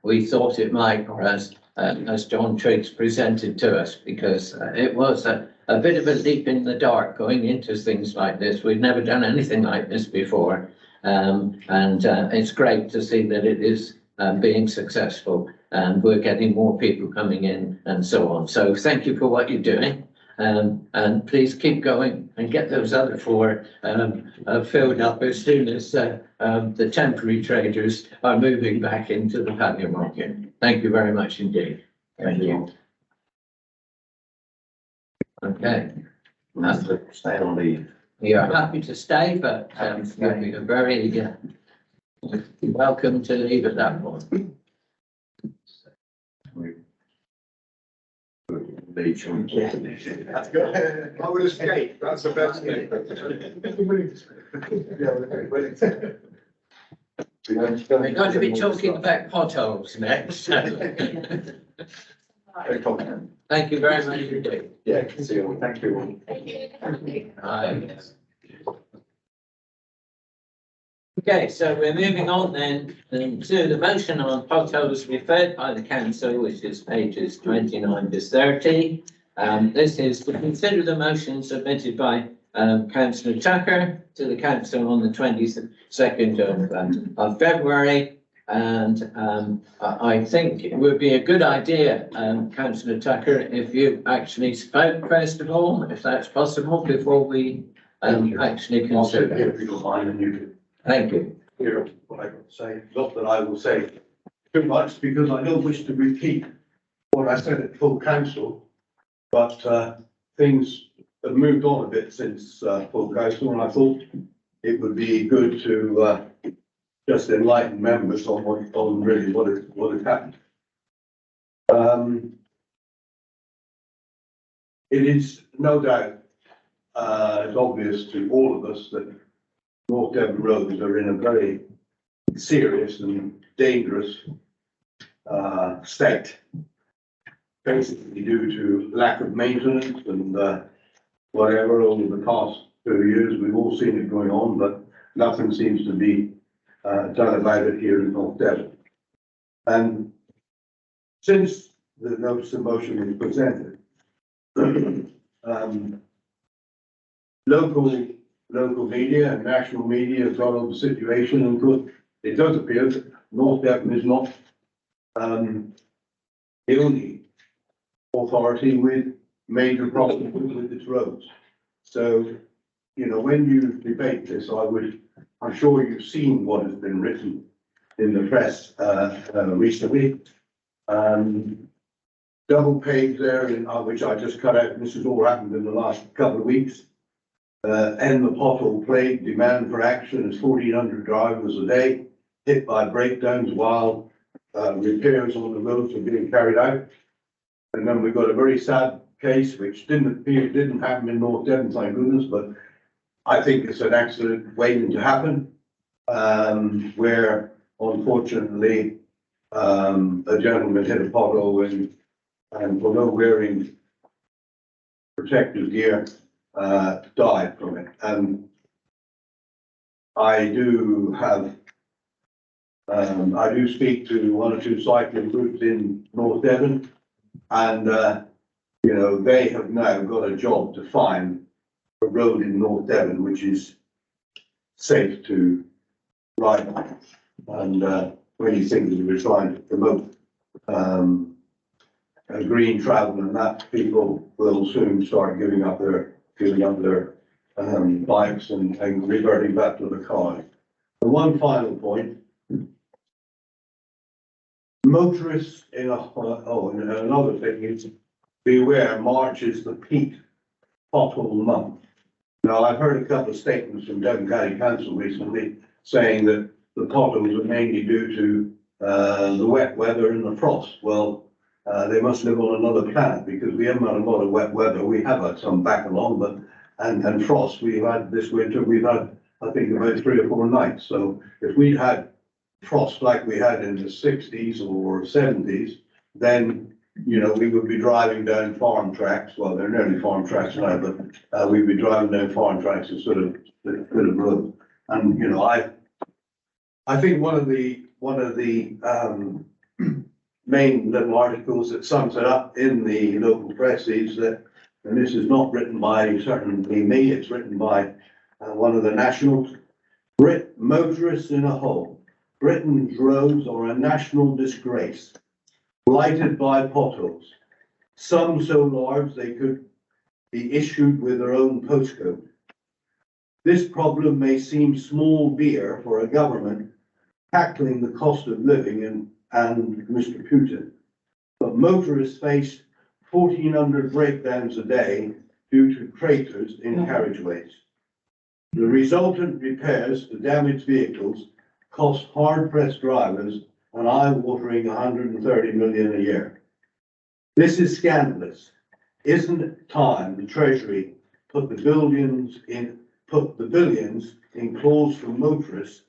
we thought it might, or as John Triggs presented to us, because it was a bit of a leap in the dark going into things like this. We've never done anything like this before, and it's great to see that it is being successful, and we're getting more people coming in and so on. So thank you for what you're doing. And please keep going and get those other 4 filled up as soon as the temporary traders are moving back into the patio market. Thank you very much indeed. Thank you. Okay. Stay on leave. We are happy to stay, but you're very welcome to leave at that point. That's good. I would escape, that's the best thing. We're going to be talking about potholes next. Thank you very much indeed. Yeah, see you. Thank you. Okay, so we're moving on then to the motion on potholes referred by the council, which is pages 29 to 30. This is to consider the motion submitted by Councillor Tucker to the council on the 22nd of February. And I think it would be a good idea, Councillor Tucker, if you actually spoke first of all, if that's possible, before we actually consider. If you don't mind, and you can Thank you. hear what I got to say. Not that I will say too much, because I don't wish to repeat what I said at full council. But things have moved on a bit since full council, and I thought it would be good to just enlighten members on what has happened. It is no doubt it's obvious to all of us that North Devon roads are in a very serious and dangerous state, basically due to lack of maintenance and whatever over the past 2 years. We've all seen it going on, but nothing seems to be done about it here in North Devon. And since the notice of motion was presented, local media and national media have got on the situation, and it does appear that North Devon is not the only authority with major problems with its roads. So, you know, when you debate this, I'm sure you've seen what has been written in the press recently. Double page there, which I just cut out. This has all happened in the last couple of weeks. End the pothole plague, demand for action as 1,400 drivers a day hit by breakdowns while repairs on the roads are being carried out. And then we've got a very sad case which didn't happen in North Devon, thank goodness, but I think it's an accident waiting to happen, where unfortunately a gentleman hit a pothole and although wearing protective gear, died from it. And I do speak to 1 or 2 cycling groups in North Devon, and you know, they have now got a job to find a road in North Devon which is safe to ride on. And when you think that we're trying to promote green travel and that, people will soon start giving up their bikes and reverting back to the car. And one final point. Motorists and another thing is, beware, March is the peak pothole month. Now, I've heard a couple of statements from Devon County Council recently saying that the potholes are mainly due to the wet weather and the frost. Well, they must live on another planet, because we haven't had a lot of wet weather. We have had some back along, but and frost. We've had this winter. We've had I think, about 3 or 4 nights. So if we'd had frost like we had in the 60s or 70s, then, you know, we would be driving down farm tracks. Well, they're nearly farm tracks now, but we'd be driving down farm tracks instead of road. And, you know, I think one of the main little articles that sums it up in the local press is that, and this is not written by certainly me, it's written by one of the nationals, motorists in a hole. Britain's roads are a national disgrace, blighted by potholes. Some so large they could be issued with their own postcode. This problem may seem small beer for a government tackling the cost of living and Mr. Putin, but motorists face 1,400 breakdowns a day due to craters in carriageways. The resultant repairs to damaged vehicles cost hard-pressed drivers an eye-watering 130 million a year. This is scandalous. Isn't it time the Treasury put the billions in clause for motorists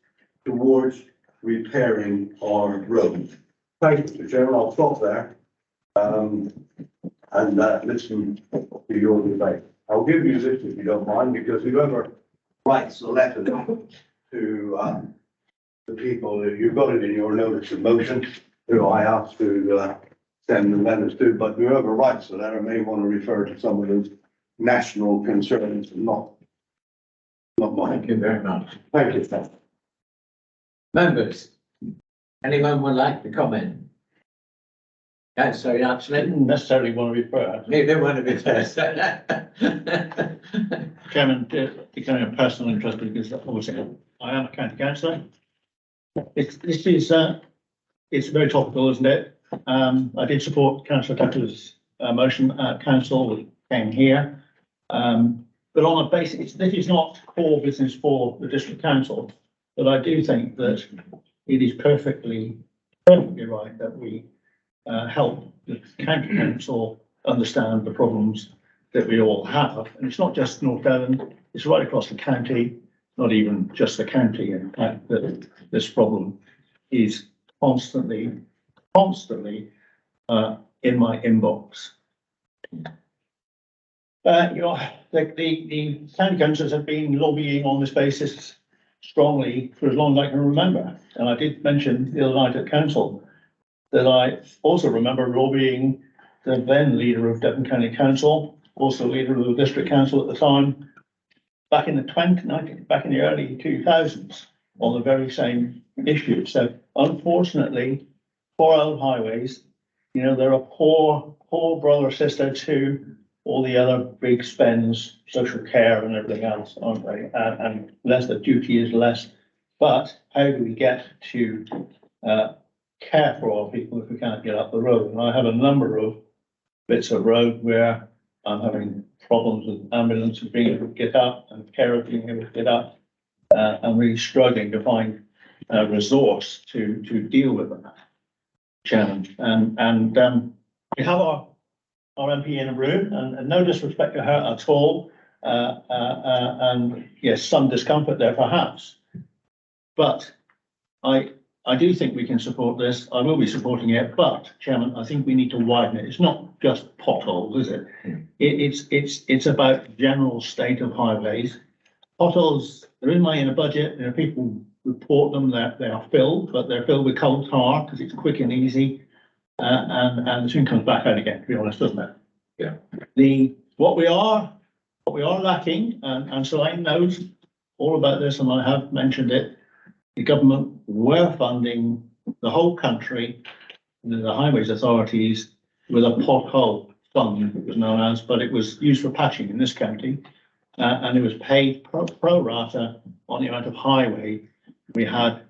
towards repairing our roads? Thank you, Mr. Chairman. I'll stop there and listen to your debate. I'll give you this if you don't mind, because whoever writes the letter to the people, you've got it in your notice of motion, who I asked to send the letters to, but whoever writes the letter may want to refer to some of those national concerns and not mine. Thank you very much. Thank you, sir. Members, anyone would like to comment? Sorry, actually, Didn't necessarily want to refer. you don't want to be first. Chairman, becoming a personal interest because obviously I am a county councillor. It's very topical, isn't it? I did support Councillor Tucker's motion at council, which came here. But on a basis, this is not core business for the district council, but I do think that it is perfectly right that we help the county council understand the problems that we all have. And it's not just North Devon, it's right across the county, not even just the county. In fact, that this problem is constantly in my inbox. The county councils have been lobbying on this basis strongly for as long as I can remember. And I did mention the other night at council that I also remember lobbying the then leader of Devon County Council, also leader of the district council at the time, back in the early 2000s on the very same issue. So unfortunately, poor old highways, you know, they're a poor brother or sister to all the other big spends, social care and everything else, aren't they? And less, the duty is less. But how do we get to care for our people if we can't get up the road? And I have a number of bits of road where I'm having problems with ambulances being able to get up and carers being able to get up. I'm really struggling to find a resource to deal with that challenge. And we have our MP in a room, and no disrespect to her at all. And yes, some discomfort there perhaps. But I do think we can support this. I will be supporting it, but Chairman, I think we need to widen it. It's not just potholes, is it? It's about general state of highways. Potholes, there is money in the budget. You know, people report them that they are filled, but they're filled with coal tar because it's quick and easy. And soon comes back out again, to be honest, doesn't it? Yeah. What we are lacking, and Selene knows all about this, and I have mentioned it. The government were funding the whole country, the highways authorities, with a pothole fund, it was known as, but it was used for patching in this county, and it was paid pro rata on the amount of highway we had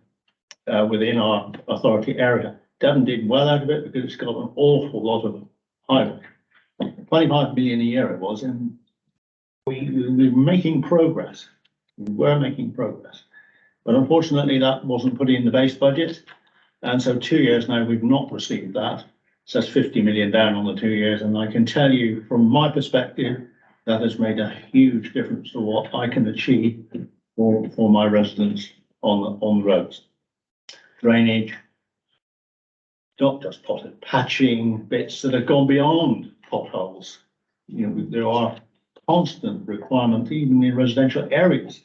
within our authority area. Devon did well out of it because it's got an awful lot of highway. 25 million a year it was, and we were making progress. We were making progress. But unfortunately, that wasn't put in the base budget. And so 2 years now, we've not received that. So that's 50 million down on the 2 years. And I can tell you from my perspective, that has made a huge difference to what I can achieve for my residents on the roads. Drainage, not just potted patching, bits that have gone beyond potholes. You know, there are constant requirements, even in residential areas,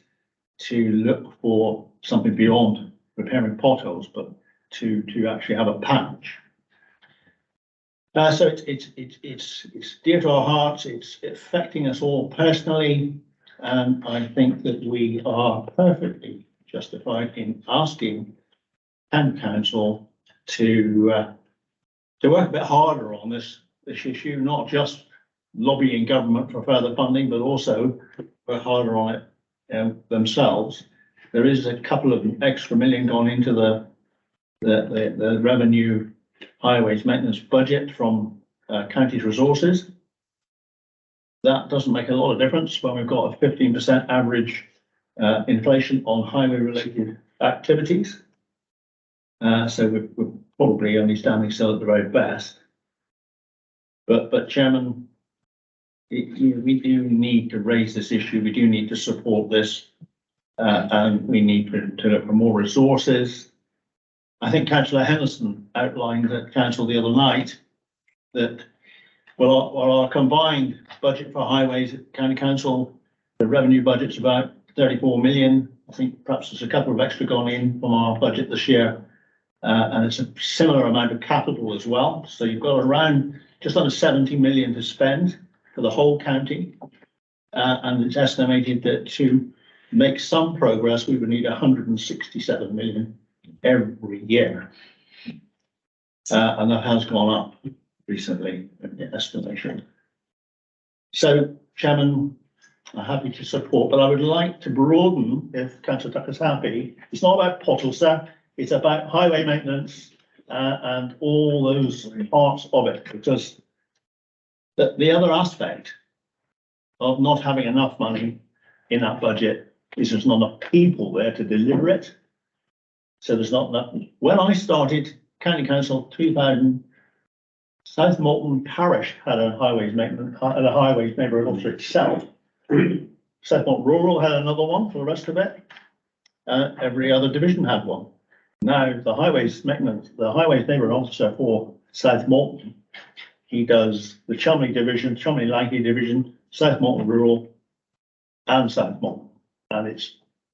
to look for something beyond repairing potholes, but to actually have a patch. So it's dear to our hearts. It's affecting us all personally, and I think that we are perfectly justified in asking Camp Council to work a bit harder on this issue, not just lobbying government for further funding, but also work harder on it themselves. There is a couple of extra million gone into the revenue highways maintenance budget from county's resources. That doesn't make a lot of difference when we've got a 15% average inflation on highway related activities. So we're probably only standing still at the very best. But Chairman, we do need to raise this issue. We do need to support this, and we need to look for more resources. I think Councillor Henderson outlined at council the other night that our combined budget for highways at County Council, the revenue budget's about 34 million. I think perhaps there's a couple of extra gone in from our budget this year, and it's a similar amount of capital as well. So you've got around just under 70 million to spend for the whole county, and it's estimated that to make some progress, we would need 167 million every year, and that has gone up recently in the estimation. So, Chairman, I'm happy to support, but I would like to broaden, if Councillor Tucker's happy. It's not about potholes, sir. It's about highway maintenance and all those parts of it, because the other aspect of not having enough money in that budget is there's not enough people there to deliver it. So there's not enough. When I started County Council 2000, South Molton Parish had a highways maintenance, had a highways neighbourhood officer itself. South Molton Rural had another one for the rest of it. Every other division had one. Now the highways maintenance, the highways neighbourhood officer for South Molton, he does the Cholmondeley division, Cholmondeley Langley division, South Molton Rural, and South Molton, and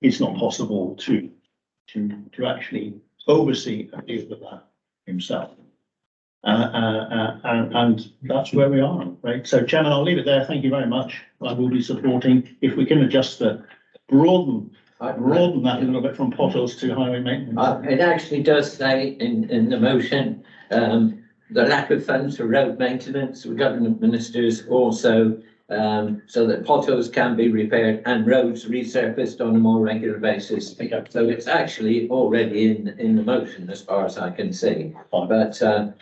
it's not possible to actually oversee and deal with that himself. And that's where we are, right? So, Chairman, I'll leave it there. Thank you very much. I will be supporting, if we can adjust broaden that a little bit from potholes to highway maintenance. It actually does say in the motion, the lack of funds for road maintenance. The government ministers also so that potholes can be repaired and roads resurfaced on a more regular basis. So it's actually already in the motion as far as I can see. But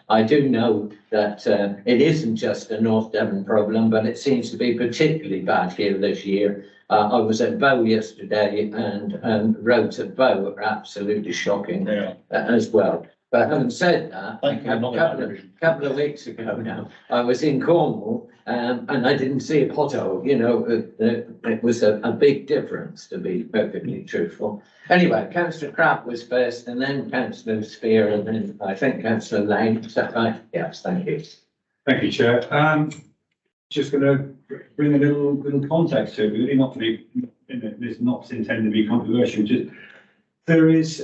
I do know that it isn't just a North Devon problem, but it seems to be particularly bad here this year. I was at Bow yesterday, and roads at Bow are absolutely shocking as well. But having said that, a couple of weeks ago now, I was in Cornwall, and I didn't see a pothole. You know, it was a big difference, to be perfectly truthful. Anyway, Councillor Crabb was first, and then Councillor Spear, and then I think Councillor Lane. Is that right? Yes, thank you. Thank you, Chair. Just going to bring a little context to it, really not to be, it's not intended to be controversial. Just there has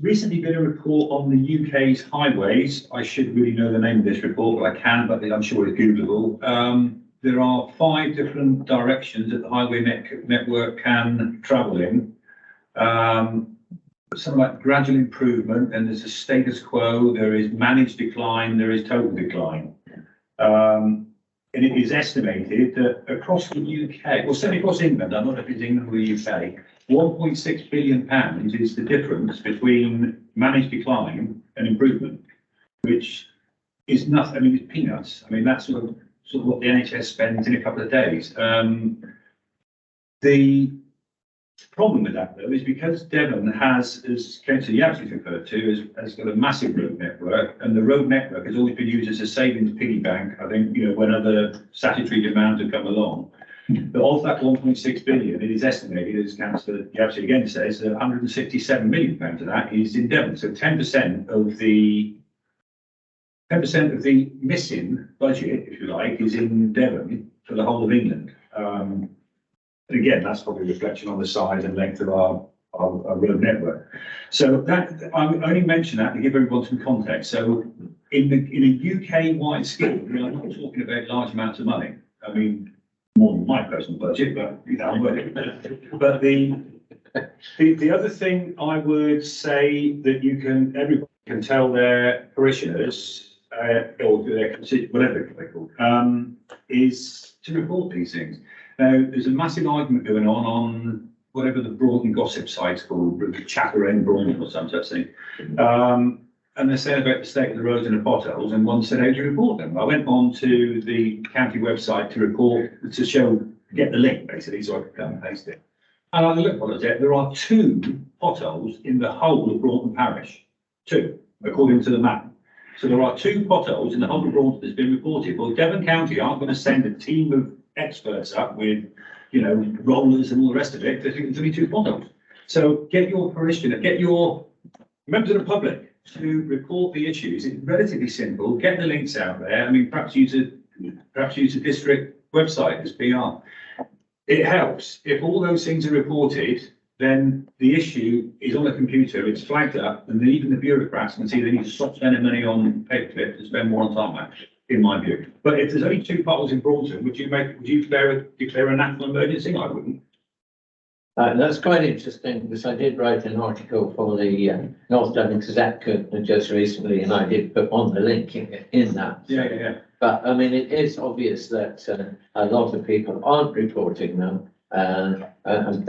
recently been a report on the UK's highways. I should really know the name of this report, but I can, but I'm sure it's Googleable. There are 5 different directions that the highway network can travel in. Something like gradual improvement, and there's a status quo, there is managed decline, there is total decline. And it is estimated that across the UK, well, certainly across England, I don't know if it's England or the UK, £1.6 billion is the difference between managed decline and improvement, which is nothing. I mean, it's peanuts. I mean, that's sort of what the NHS spends in a couple of days. The problem with that, though, is because Devon has, as Councillor Yapsley referred to, has got a massive road network, and the road network has always been used as a savings piggy bank. I think, you know, when other statutory demands have come along, But of that 1.6 billion, it is estimated, as Councillor Yabsley again says, that 167 million pounds of that is in Devon. So 10% of the missing budget, if you like, is in Devon for the whole of England. And again, that's probably a reflection on the size and length of our road network. So that I only mention that to give everyone some context. So in a UK-wide scheme, we are not talking about large amounts of money. I mean, more than my personal budget, but you know, but the other thing I would say that everyone can tell their parishioners or their whatever they're called, is to report these things. Now, there's a massive argument going on whatever the Broughton gossip site's called, Chatter End Broughton or some such thing. And they're saying about the state of the roads and the potholes, and one said, how do you report them? I went on to the county website to get the link basically, so I could come and paste it. And I looked on it, there are 2 potholes in the whole of Broughton Parish. 2, according to the map. So there are 2 potholes in the whole of Broughton that's been reported. Well, Devon County aren't going to send a team of experts up with, you know, rollers and all the rest of it. There's only 2 potholes. So get your parishioner, get your members of the public to report the issues. It's relatively simple. Get the links out there. I mean, perhaps use a district website as PR. It helps. If all those things are reported, then the issue is on the computer, it's flagged up, and then even the bureaucrats can see they need to stop spending money on paperclip and spend more on tarmac, in my view. But if there's only 2 potholes in Broughton, would you declare a national emergency? I wouldn't. That's quite interesting because I did write an article for the North Devon Gazette just recently, and I did put on the link in that. Yeah. But I mean, it is obvious that a lot of people aren't reporting them, and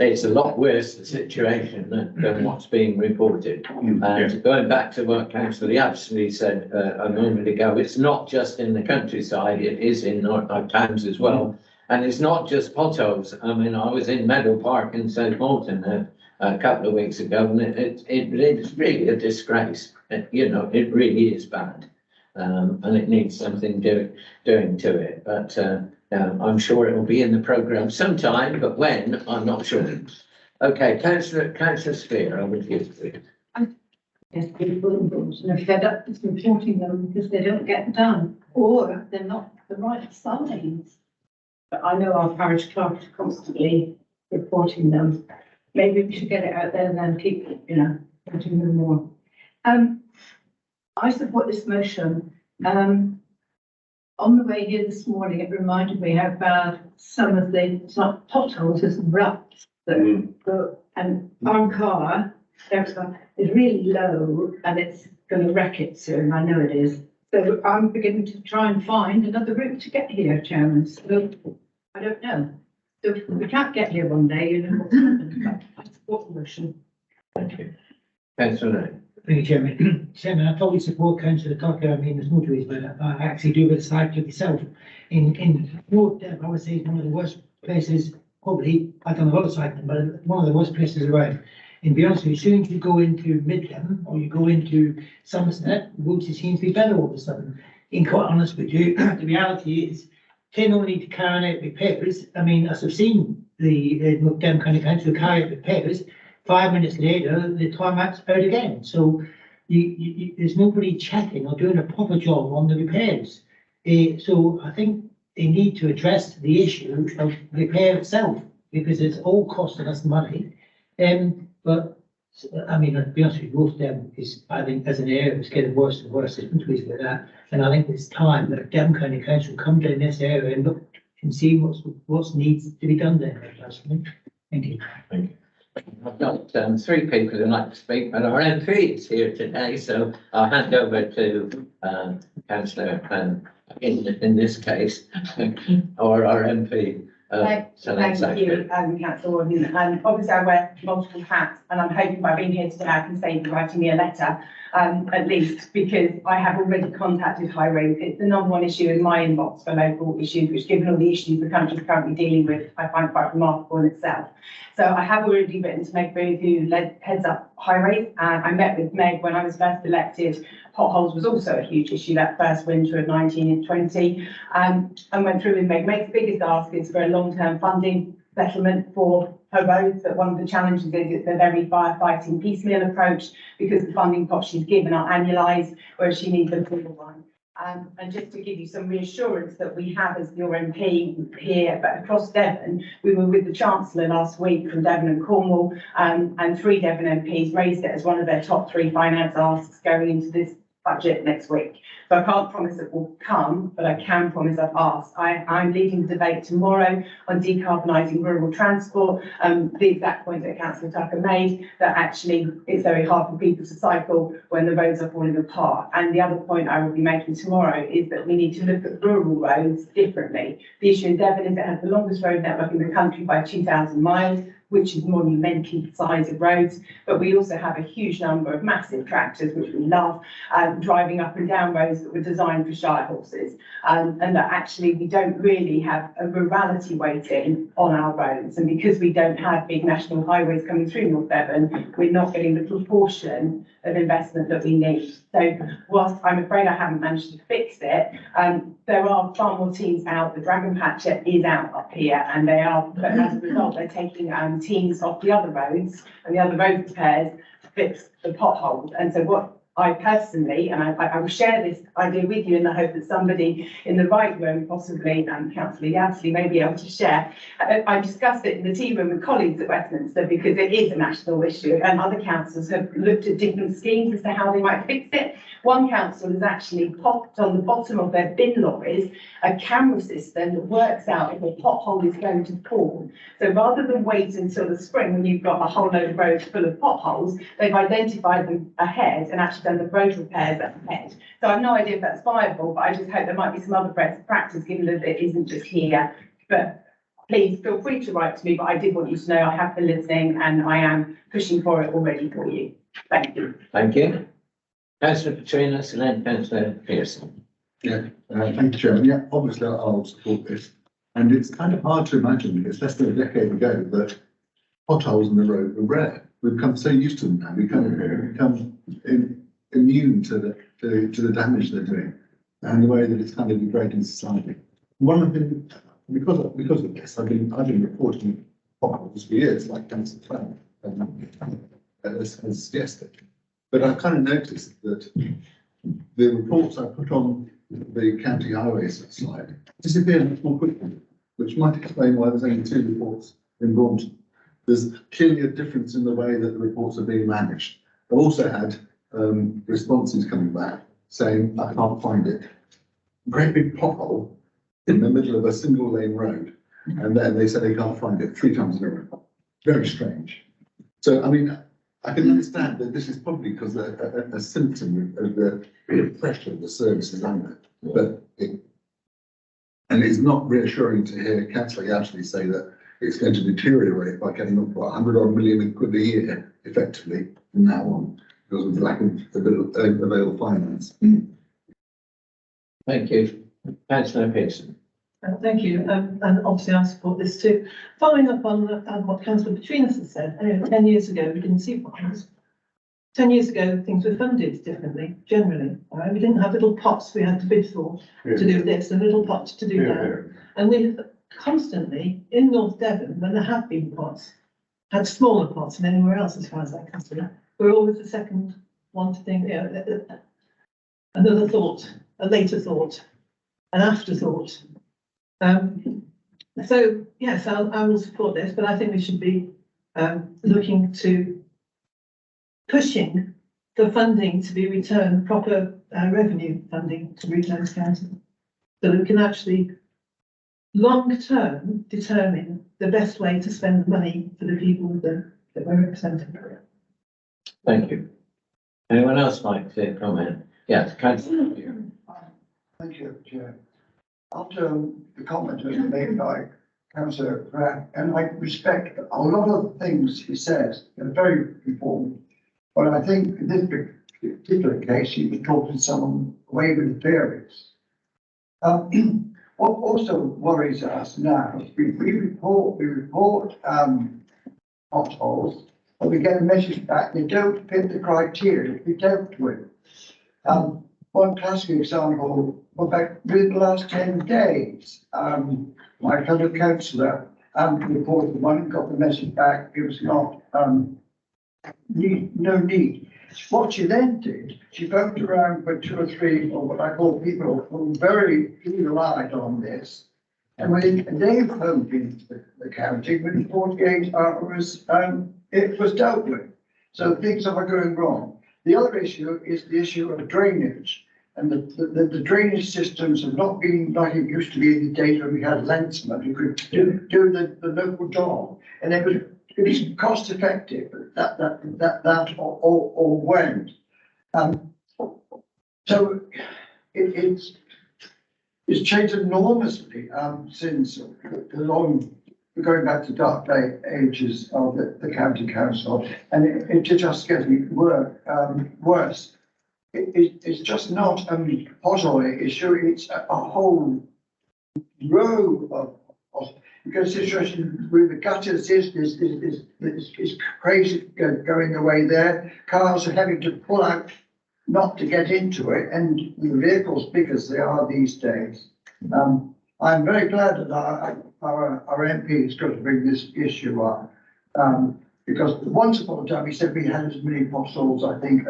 it's a lot worse the situation than what's being reported. And going back to what Councillor Yabsley said a moment ago, it's not just in the countryside; it is in our towns as well. And it's not just potholes. I mean, I was in Meadow Park in St. Morton a couple of weeks ago, and it's really a disgrace. You know, it really is bad. And it needs something doing to it. But I'm sure it will be in the programme sometime, but when, I'm not sure. Okay, Councillor Spear, I would give it. Yes, people in Broughton are fed up with reporting them because they don't get done, or they're not the right size. But I know our parish clerk is constantly reporting them. Maybe we should get it out there and then keep, you know, putting them more. I support this motion. On the way here this morning, it reminded me how bad some of the, it's not potholes, it's ruts that go, and our car is really low and it's going to wreck it soon. I know it is. So I'm beginning to try and find another route to get here, Chairman. So I don't know. So if we can't get here one day, you know what's happened. But I support the motion. Thank you. Councillor. Thank you, Chairman. Chairman, I totally support Councillor Tucker. I mean, there's no ways, but I actually do with the side to myself. In North Devon, I would say it's one of the worst places, probably, I've done a lot of cycling, but one of the worst places around. And to be honest with you, as soon as you go into Midland or you go into Somerset, the roads seems to be better all of a sudden. In quite honest with you, the reality is, they don't need to carry out repairs. I mean, as I've seen the Devon County Council carry out repairs, 5 minutes later, the tarmac's out again. So there's nobody checking or doing a proper job on the repairs. So I think they need to address the issue of repair itself because it's all costing us money. But I mean, to be honest with you, North Devon is, I think, as an area, it's getting worse and worse. There's no tweets with that. And I think it's time that Devon County Council come down this area and look and see what needs to be done there. Personally. Thank you. Thank you. I've got 3 people who'd like to speak, but our MP is here today, so I'll hand over to Councillor in this case, or our MP. Thank you, Councillor Warden. And obviously I wear multiple hats, and I'm hoping by being here today I can save you writing me a letter. at least, because I have already contacted Highways. It's the number one issue in my inbox for local issues, which given all the issues the country is currently dealing with, I find quite remarkable in itself. So I have already written to Meg Booth, who heads up Highways, and I met with Meg when I was first elected. Potholes was also a huge issue that first winter of 19 and 20, and went through with Meg. Meg's biggest ask is for a long-term funding settlement for her roads, that one of the challenges is it's a very firefighting piecemeal approach because the funding pots she's given are annualised, whereas she needs a full one. And just to give you some reassurance that we have as your MP here, but across Devon, we were with the Chancellor last week from Devon and Cornwall, and 3 Devon MPs raised it as one of their top 3 finance asks going into this budget next week. So I can't promise it will come, but I can promise I've asked. I'm leading the debate tomorrow on decarbonising rural transport. The exact point that Councillor Tucker made, that actually it's very hard for people to cycle when the roads are falling apart. And the other point I will be making tomorrow is that we need to look at rural roads differently. The issue in Devon is it has the longest road network in the country by 2,000 miles. Which is monumental size of roads, but we also have a huge number of massive tractors, which we love, driving up and down roads that were designed for shire horses, and that actually we don't really have a rurality weighting on our roads, and because we don't have big national highways coming through North Devon, we're not getting the proportion of investment that we need. So whilst I'm afraid I haven't managed to fix it, there are far more teams out. The Dragon Patcher is out up here, and they are, but as a result, they're taking teams off the other roads and the other road repairs to fix the potholes. And so what I personally, and I will share this idea with you in the hope that somebody in the right room, possibly Councillor Yardley, may be able to share. I discussed it in the tea room with colleagues at Westminster because it is a national issue, and other councils have looked at different schemes as to how they might fix it. One council has actually popped on the bottom of their bin lorries a camera system that works out if a pothole is going to fall. So rather than wait until the spring when you've got a whole load of roads full of potholes, they've identified them ahead and actually done the road repairs ahead. So I've no idea if that's viable, but I just hope there might be some other best practice given that it isn't just here. But please feel free to write to me, but I did want you to know I have been listening and I am pushing for it already for you. Thank you. Thank you. Councillor Petrinas and then Councillor Pearson. Yeah, thank you, Chairman. Yeah, obviously I'll support this. And it's kind of hard to imagine, it's less than a decade ago, that potholes in the road were rare. We've become so used to them now, we become immune to the damage they're doing and the way that it's kind of degrading society. One of the, because of this, I've been reporting potholes for years, like Councillor Clem has suggested. But I've kind of noticed that the reports I put on the county highways slide disappear much more quickly, which might explain why there's only 2 reports in Braunton. There's clearly a difference in the way that the reports are being managed. I've also had responses coming back saying, I can't find it. Great big pothole in the middle of a single lane road. And then they say they can't find it 3 times in a row. Very strange. So, I mean, I can understand that this is probably because a symptom of the pressure of the services under, but it's not reassuring to hear Councillor Yardley say that it's going to deteriorate by getting up to 100 million quid a year, effectively, from now on, because of the lack of available finance. Thank you. Councillor Pearson. Thank you, and obviously I support this too. Following up on what Councillor Petrinas has said, 10 years ago we didn't see potholes. 10 years ago things were funded differently, generally. Right? We didn't have little pots we had to bid for to do this and little pots to do that. And we have constantly, in North Devon, when there have been pots, had smaller pots than anywhere else as far as I can see. We're always the second one to think, another thought, a later thought, an afterthought. So yes, I will support this, but I think we should be looking to pushing for funding to be returned, proper revenue funding to return to council, so that we can actually long-term determine the best way to spend the money for the people that we're representing. Thank you. Anyone else like to comment? Yes, Councillor. Thank you, Chair. After the comment was made by Councillor Pratt, and I respect a lot of things he says, they're very important, but I think in this particular case, he was talking to someone away with various. What also worries us now is we report potholes, and we get a message back, they don't fit the criteria to be dealt with. One classic example, within the last 10 days, my fellow councillor reported one and got the message back, it was not, no need. What she then did, she phoned around with 2 or 3, or what I call people who very relied on this. And when they phoned into the county, within 48 hours, it was dealt with. So things are going wrong. The other issue is the issue of drainage. And the drainage systems have not been like it used to be in the days when we had landsmen who could do the local job. And it was cost effective, that or when. So it's changed enormously since the long, going back to dark ages of the county council, and it's just getting worse. It's just not a pothole issue, it's a whole row of because the situation with the gutters is crazy going away there. Cars are having to pull out not to get into it, and the vehicles big as they are these days. I'm very glad that our MP is going to bring this issue up. Because once upon a time, he said we had as many potholes, I think,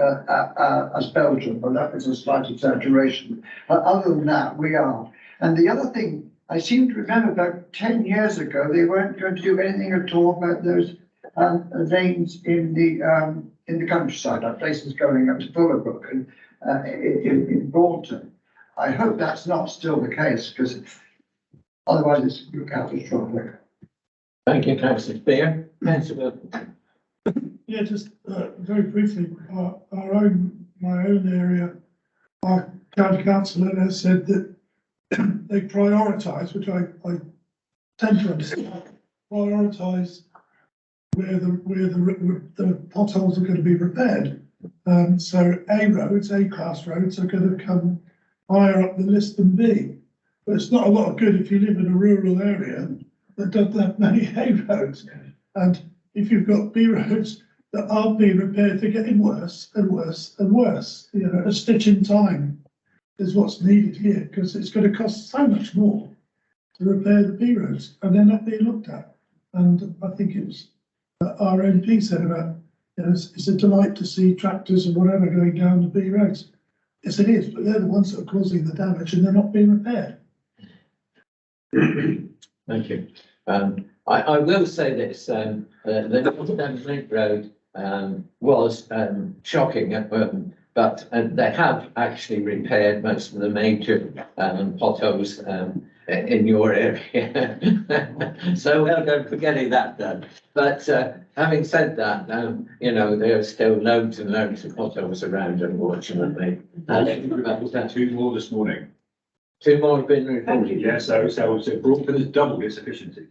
as Belgium, but that was a slight exaggeration. Other than that, we are. And the other thing, I seem to remember about 10 years ago, they weren't going to do anything at all about those lanes in the countryside, like places going up to Bullerbrook and in Bolton. I hope that's not still the case, because otherwise it's catastrophic. Thank you, Councillor Spear. Councillor Wilson. Yeah, just very briefly, my own area, our county councillor has said that they prioritise, which I tend to understand, prioritise where the potholes are going to be repaired. So A-class roads are going to come higher up the list than B. But it's not a lot of good if you live in a rural area that doesn't have many A roads. And if you've got B roads that aren't being repaired, they're getting worse and worse and worse. You know, a stitch in time is what's needed here, because it's going to cost so much more to repair the B roads, and they're not being looked at. And I think it was our MP said about, you know, it's a delight to see tractors and whatever going down the B roads. Yes, it is, but they're the ones that are causing the damage, and they're not being repaired. Thank you. I will say this, the North Link Road was shocking, but they have actually repaired most of the major potholes in your area. So well done for getting that done. But having said that, you know, there are still loads and loads of potholes around, unfortunately. That 2 more this morning. 2 more have been reported. Yeah, so Broadford has doubled its efficiency.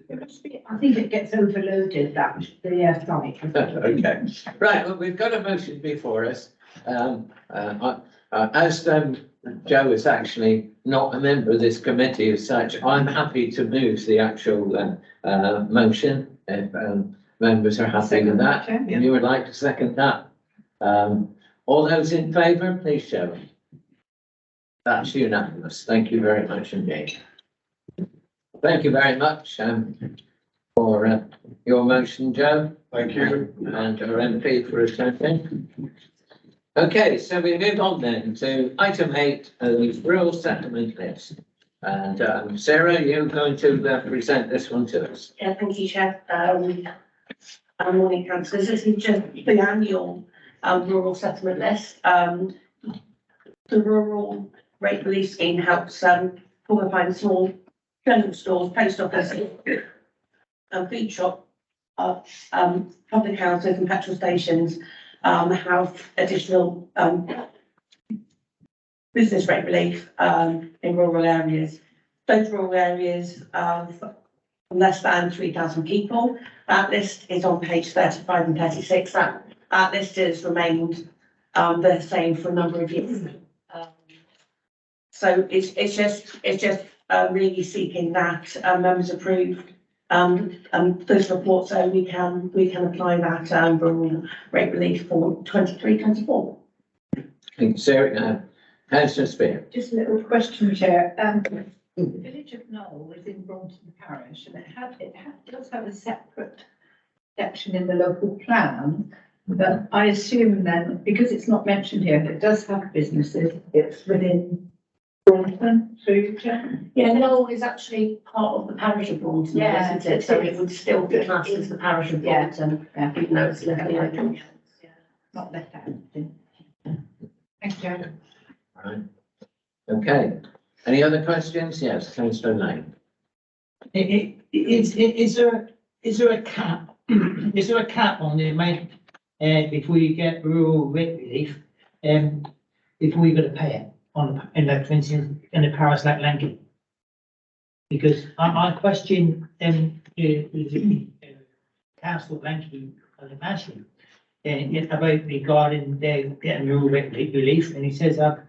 I think it gets overloaded, that, the site. Okay, right, well, we've got a motion before us. As Joe is actually not a member of this committee as such, I'm happy to move the actual motion if members are happy with that. And you would like to second that? All those in favour, please show. That's unanimous. Thank you very much indeed. Thank you very much for your motion, Joe. Thank you. And our MP for attending. Okay, so we move on then to item 8, the rural settlement list. And Sarah, you're going to present this one to us. Yeah, thank you, Chair. Morning, councillors. This is just the annual rural settlement list. The rural rate relief scheme helps qualifying small general stores, post office, food shop, public houses and petrol stations have additional business rate relief in rural areas. Those rural areas of less than 3,000 people. That list is on page 35 and 36. That list has remained they're saying for a number of years. So it's just really seeking that members approve those reports, so we can apply that rural rate relief for 23-24. Thank you, Sarah. Councillor Spear. Just a little question, Chair. The village of Knoll is in Brompton Parish, and it does have a separate section in the local plan. But I assume then, because it's not mentioned here, but it does have businesses, it's within Brompton, through Chair? Yeah, Knoll is actually part of the parish of Brompton, Yeah, isn't it? So it would still be classed as the parish of Brompton, even though it's left out. Not left out. Thank you, Chair. Right. Okay. Any other questions? Yes, Councillor Lane. Is there a cap? Is there a cap on the amount, before you get rural rate relief, before you got to pay it on, in like, for instance, in a parish like Langley? Because I question, Council Langley, I imagine, about regarding their getting rural rate relief, and he says, I'm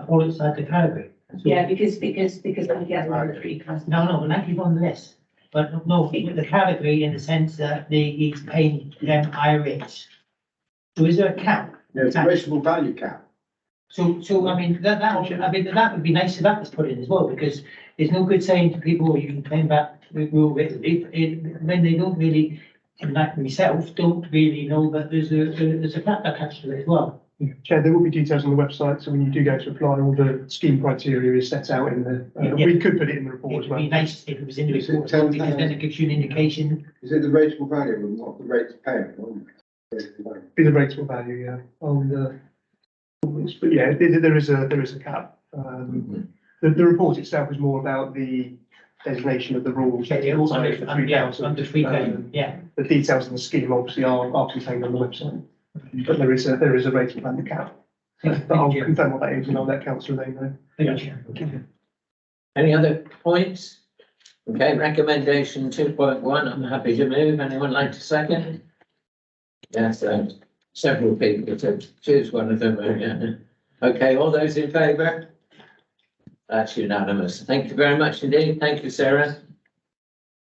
all outside the category. Yeah, because of the other three classes. No, Langley's on the list, but no, the category in the sense that he's paying them higher rates. So is there a cap? Yeah, it's a racial value cap. So I mean, that would be nice if that was put in as well, because it's no good saying to people, you can claim back rural rate relief, when they don't really, like myself, don't really know that there's a cap attached to it as well. Chair, there will be details on the website, so when you do go to apply, all the scheme criteria is set out in the, we could put it in the report as well. It'd be nice if it was in the report, because then it gives you an indication. Is it the rateable value and not the rate of payment? Be the rateable value, yeah, on the, but yeah, there is a cap. The report itself is more about the designation of the rural. Under 3,000, yeah. The details of the scheme obviously are contained on the website, but there is a rateable value cap. But I'll confirm what that is and I'll let councillor know. Any other points? Okay, recommendation 2.1, I'm happy to move. Anyone like to second? Yes, several people to choose one of them. Yeah. Okay, all those in favour? That's unanimous. Thank you very much indeed. Thank you, Sarah.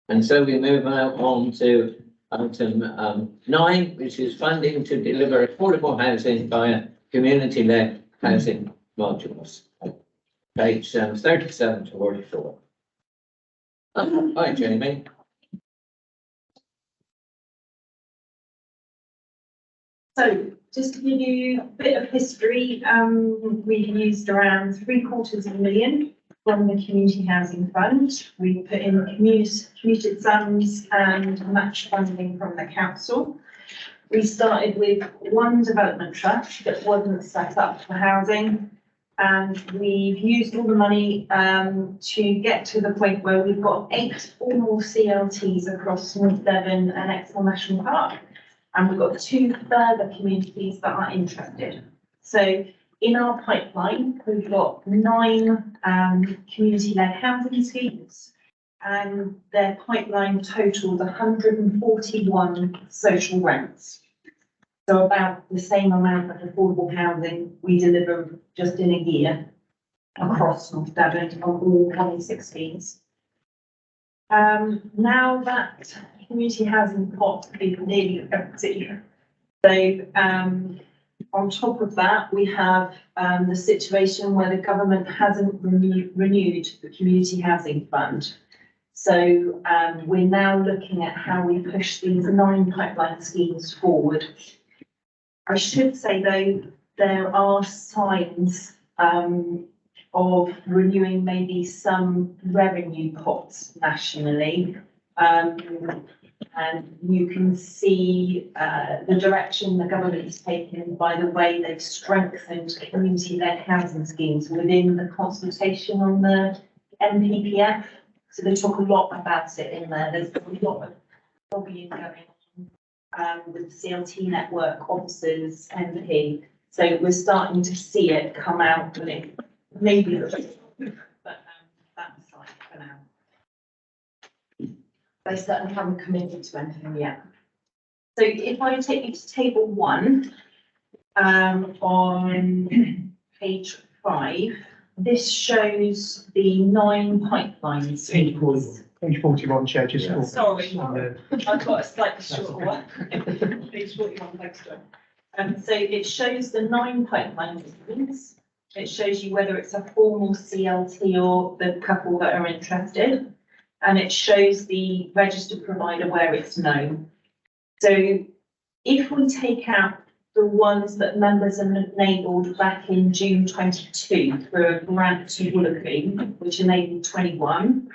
And so we move on to item 9, which is funding to deliver affordable housing via community-led housing modules. Page 37 to 44. Hi, Jamie. So just to give you a bit of history, we've used around £750,000 from the Community Housing Fund. We put in commuted sums and match funding from the council. We started with one development trust that wasn't set up for housing, and we've used all the money to get to the point where we've got 8 formal CLTs across North Devon and Exmoor National Park. And we've got 2 further communities that are interested. So in our pipeline, we've got 9 community-led housing schemes, and their pipeline totaled 141 social rents. So about the same amount of affordable housing we deliver just in a year across North Devon on all 26 schemes. Now that community housing pot is nearly empty. So on top of that, we have the situation where the government hasn't renewed the community housing fund. So we're now looking at how we push these 9 pipeline schemes forward. I should say though, there are signs of renewing maybe some revenue pots nationally. And you can see the direction the government is taking by the way they've strengthened community-led housing schemes within the consultation on the NPPF. So they talk a lot about it in there. There's a lot of lobbying going on with the CLT network officers, MP. So we're starting to see it come out, and it maybe, but that's like for now. They certainly haven't committed to anything yet. So if I take you to table 1, on page 5, this shows the 9 pipeline schemes. Page 41, Chair, just for. Sorry, on I've got a slightly shorter one. Page 41, thanks, John. So it shows the 9 pipeline schemes. It shows you whether it's a formal CLT or the couple that are interested. And it shows the registered provider where it's known. So if we take out the ones that members enabled back in June 22 through a grant to Woolacombe, which enabled 21,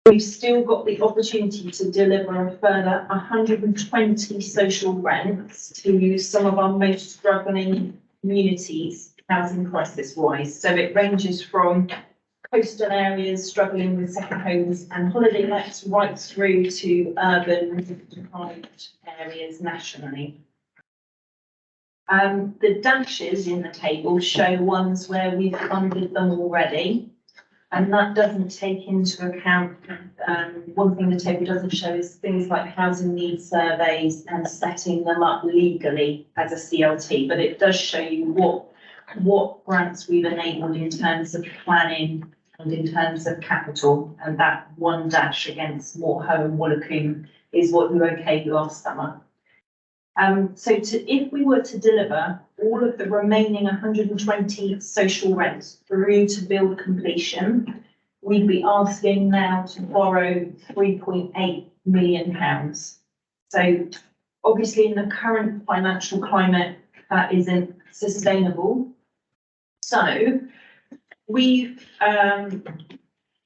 we've still got the opportunity to deliver a further 120 social rents to some of our most struggling communities, housing crisis wise. So it ranges from coastal areas struggling with second homes and holiday lets right through to urban deprived areas nationally. The dashes in the table show ones where we've funded them already. And that doesn't take into account, one thing the table doesn't show is things like housing needs surveys and setting them up legally as a CLT, but it does show you what grants we've enabled in terms of planning and in terms of capital, and that one dash against Moorhoe and Woolacombe is what we okayed last summer. So if we were to deliver all of the remaining 120 social rents through to build completion, we'd be asking now to borrow £3.8 million. So obviously in the current financial climate, that isn't sustainable. So we've,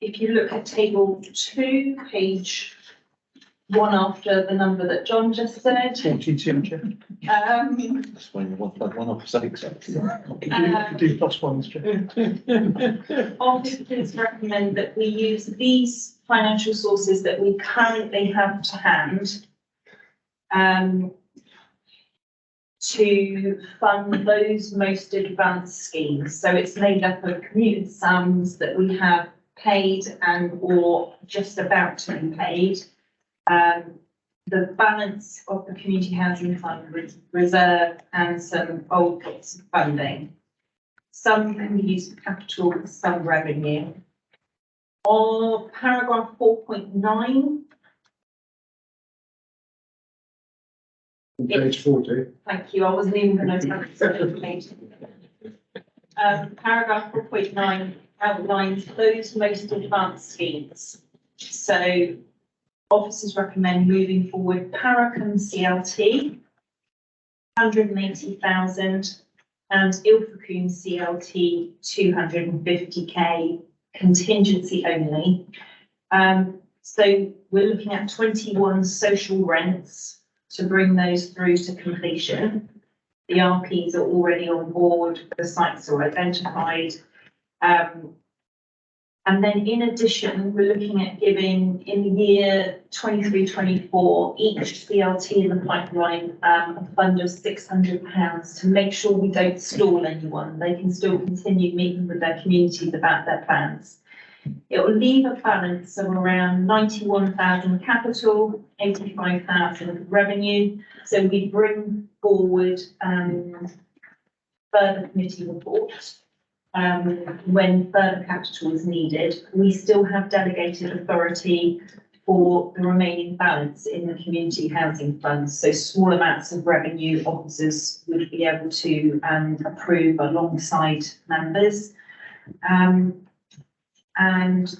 if you look at table 2, page 1 after the number that John just said. 42, Chair. That's when you want that one off 6. Could do +1s, Chair. Officers recommend that we use these financial sources that we currently have to hand to fund those most advanced schemes. So it's made up of commuted sums that we have paid and or just about to be paid. The balance of the community housing fund reserve and some old bits of funding. Some can be used for capital, some revenue. Or paragraph 4.9. Page 40. Thank you, I wasn't even going to. Paragraph 4.9 outlines those most advanced schemes. So officers recommend moving forward Paracombe CLT, 180,000, and Ilfracombe CLT, 250k, contingency only. So we're looking at 21 social rents to bring those through to completion. The RPs are already on board, the sites are identified. And then in addition, we're looking at giving in the year 23-24 each CLT in the pipeline a fund of £600 to make sure we don't stall anyone. They can still continue meeting with their communities about their plans. It will leave a balance of around 91,000 capital, 85,000 revenue. So we bring forward further committee reports. When further capital is needed, we still have delegated authority for the remaining balance in the community housing funds. So small amounts of revenue officers would be able to approve alongside members. And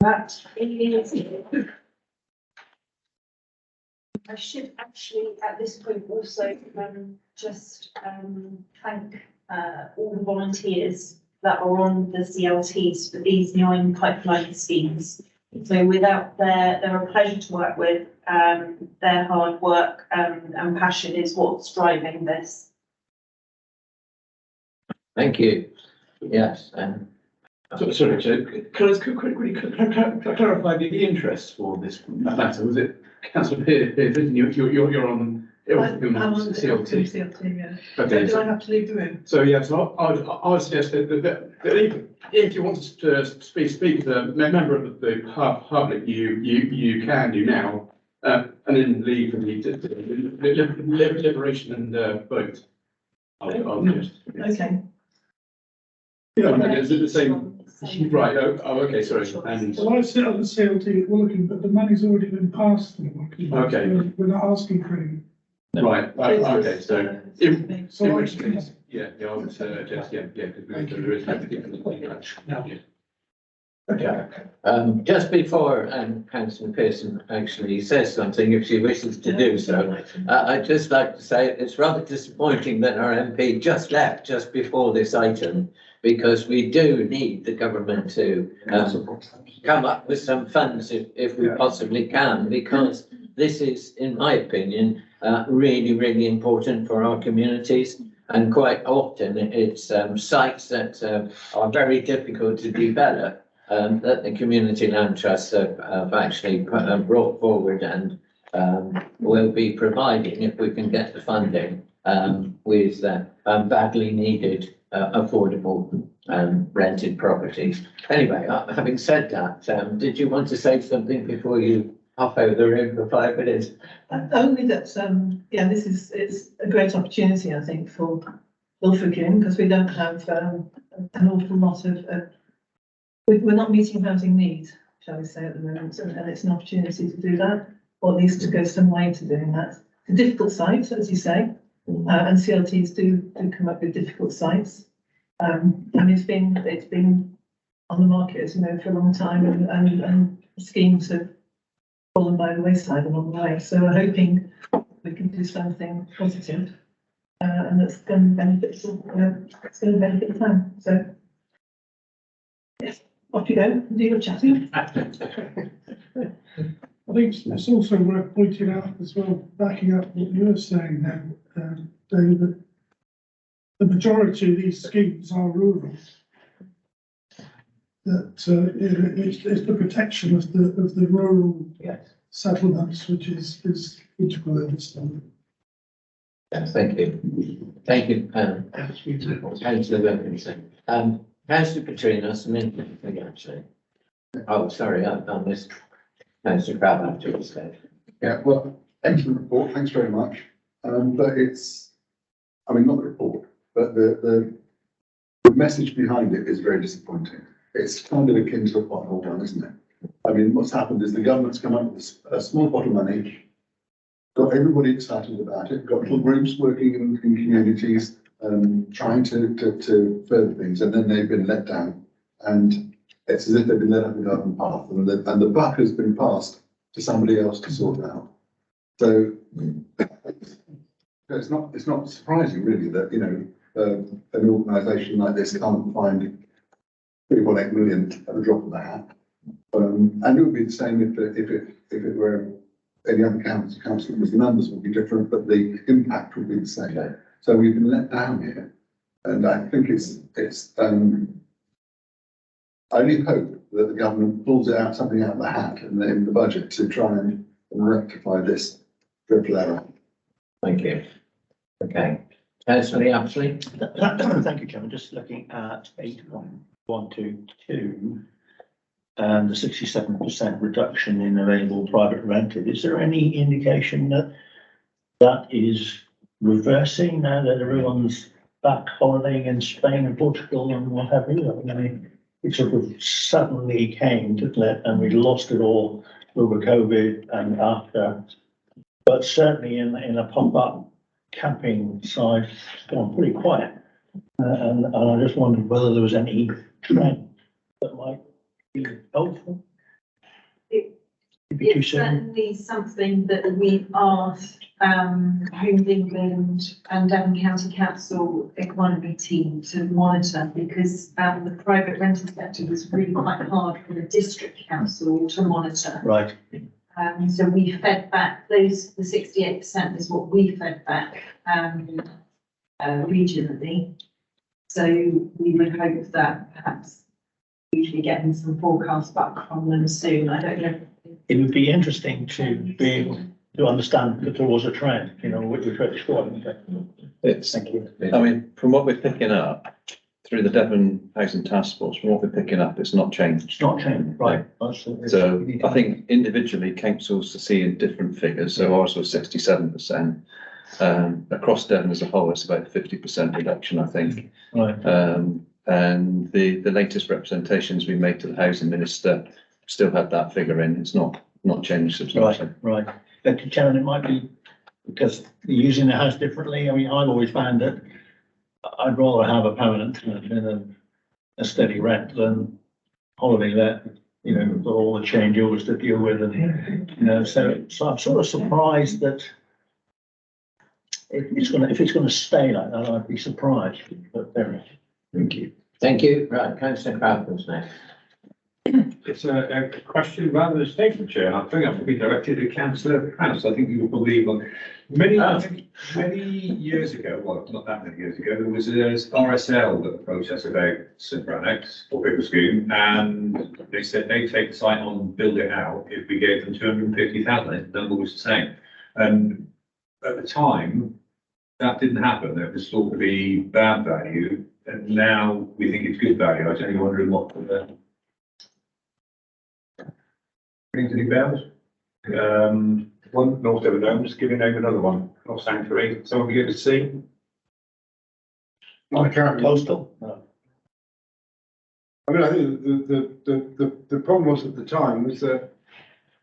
that is it. I should actually at this point also just thank all the volunteers that are on the CLTs for these 9 pipeline schemes. So without they're a pleasure to work with. Their hard work and passion is what's driving this. Thank you. Yes. Sorry, Joe, can I quickly clarify the interest for this matter? Was it Councillor Pearce, you're on I'm on the CLT? CLT, yeah. Okay, So do I have to leave the room? So yeah, so I would suggest that if you want to speak to a member of the public, you can do now, and then leave for the deliberation and vote. I'll just. Okay. Yeah, okay, is it the same? Right, okay, sorry, and, Well, I sit on the CLT at Woking, but the money's already been passed to Woking. Okay. We're not asking for any. right, okay, so, in So which case, yeah, I would suggest, yeah, because there is no particular. Okay. Just before, Councillor Pearson actually says something, if she wishes to do so, I'd just like to say it's rather disappointing that our MP just left just before this item, because we do need the government to come up with some funds if we possibly can, because this is, in my opinion, really, really important for our communities. And quite often it's sites that are very difficult to develop that the community land trusts have actually brought forward and will be providing, if we can get the funding, with badly needed affordable rented properties. Anyway, having said that, did you want to say something before you hop over the room for 5 minutes? Only that, yeah, it's a great opportunity, I think, for Ilfracombe, because we don't have an awful lot of, we're not meeting housing needs, shall we say, at the moment, and it's an opportunity to do that, or at least to go some way to doing that. It's a difficult site, as you say, and CLTs do come up with difficult sites. And it's been on the market, as you know, for a long time, and schemes have fallen by the wayside along the way. So we're hoping we can do something positive, and that's going to benefit, it's going to benefit the town. So yes, off you go, do your chatting. I think it's also worth pointing out as well, backing up what you were saying now, David, that the majority of these schemes are rural. That it's the protection of the rural settlements, which is integral in this thing. Yes, thank you. Thank you, Councillor Wilkinson. Councillor Petrinos, and then actually. Oh, sorry, I missed Councillor Crabbe after you said. Yeah, well, excellent report, thanks very much. But it's, I mean, not the report, but the message behind it is very disappointing. It's kind of akin to a pothole one, isn't it? I mean, what's happened is the government's come up with a small pot of money, got everybody excited about it, got little groups working in communities, trying to further things, and then they've been let down. And it's as if they've been led up the garden path, and the buck has been passed to somebody else to sort out. So it's not surprising really that, you know, an organisation like this can't find 3.8 million at the drop of the hat. And it would be the same if it were any other council, because the numbers would be different, but the impact would be the same. Okay. So we've been let down here, and I think it's I only hope that the government pulls something out of the hat in the budget to try and rectify this dreadful error. Thank you. Okay. Councillor Apsley. Thank you, Chairman. Just looking at 8.122 and the 67% reduction in available private rented. Is there any indication that that is reversing now that everyone's back holidaying in Spain and Portugal and what have you? I mean, it sort of suddenly came, didn't it? And we lost it all over COVID and after. But certainly in a pop-up camping side, it's gone pretty quiet. And I just wondered whether there was any trend that might be helpful. It's certainly something that we asked Homes England and Devon County Council economy team to monitor, because the private rental sector was really quite hard for the district council to monitor. Right. So we fed back the 68% is what we fed back regionally. So we would hope that perhaps we should be getting some forecasts back from them soon. I don't know. It would be interesting to be able to understand that there was a trend, you know, which was going. Thank you. I mean, from what we're picking up through the Devon Housing Task Force, from what we're picking up, it's not changed. It's not changed, right? So I think individually councils are seeing different figures. So ours was 67%. Across Devon as a whole, it's about 50% reduction, I think. Right. And the latest representations we made to the housing minister still had that figure in. It's not changed substantially. Right. Chairman, it might be because you're using the house differently. I mean, I've always found that I'd rather have a permanent tenant in a steady rent than holiday let, you know, with all the changeovers to deal with, and you know, so I'm sort of surprised that if it's gonna stay like that, I'd be surprised. But there, thank you. Thank you. Right, Councillor Croughton's next. It's a question rather than a statement, Chair, and I think that would be directed to Councillor Prance. I think you will believe on many years ago, well, not that many years ago, there was RSL that processed about St. Brannox or Bickerscombe, and they said they'd take the site on and build it out if we gave them 250,000. The number was the same. And at the time, that didn't happen. It was thought to be bad value, and now we think it's good value. I was only wondering what rings any bells? One North Devon Homes, giving name another one, North Sanctuary. Someone be able to see? I can't. Postal? No. I mean, I think the problem was at the time was that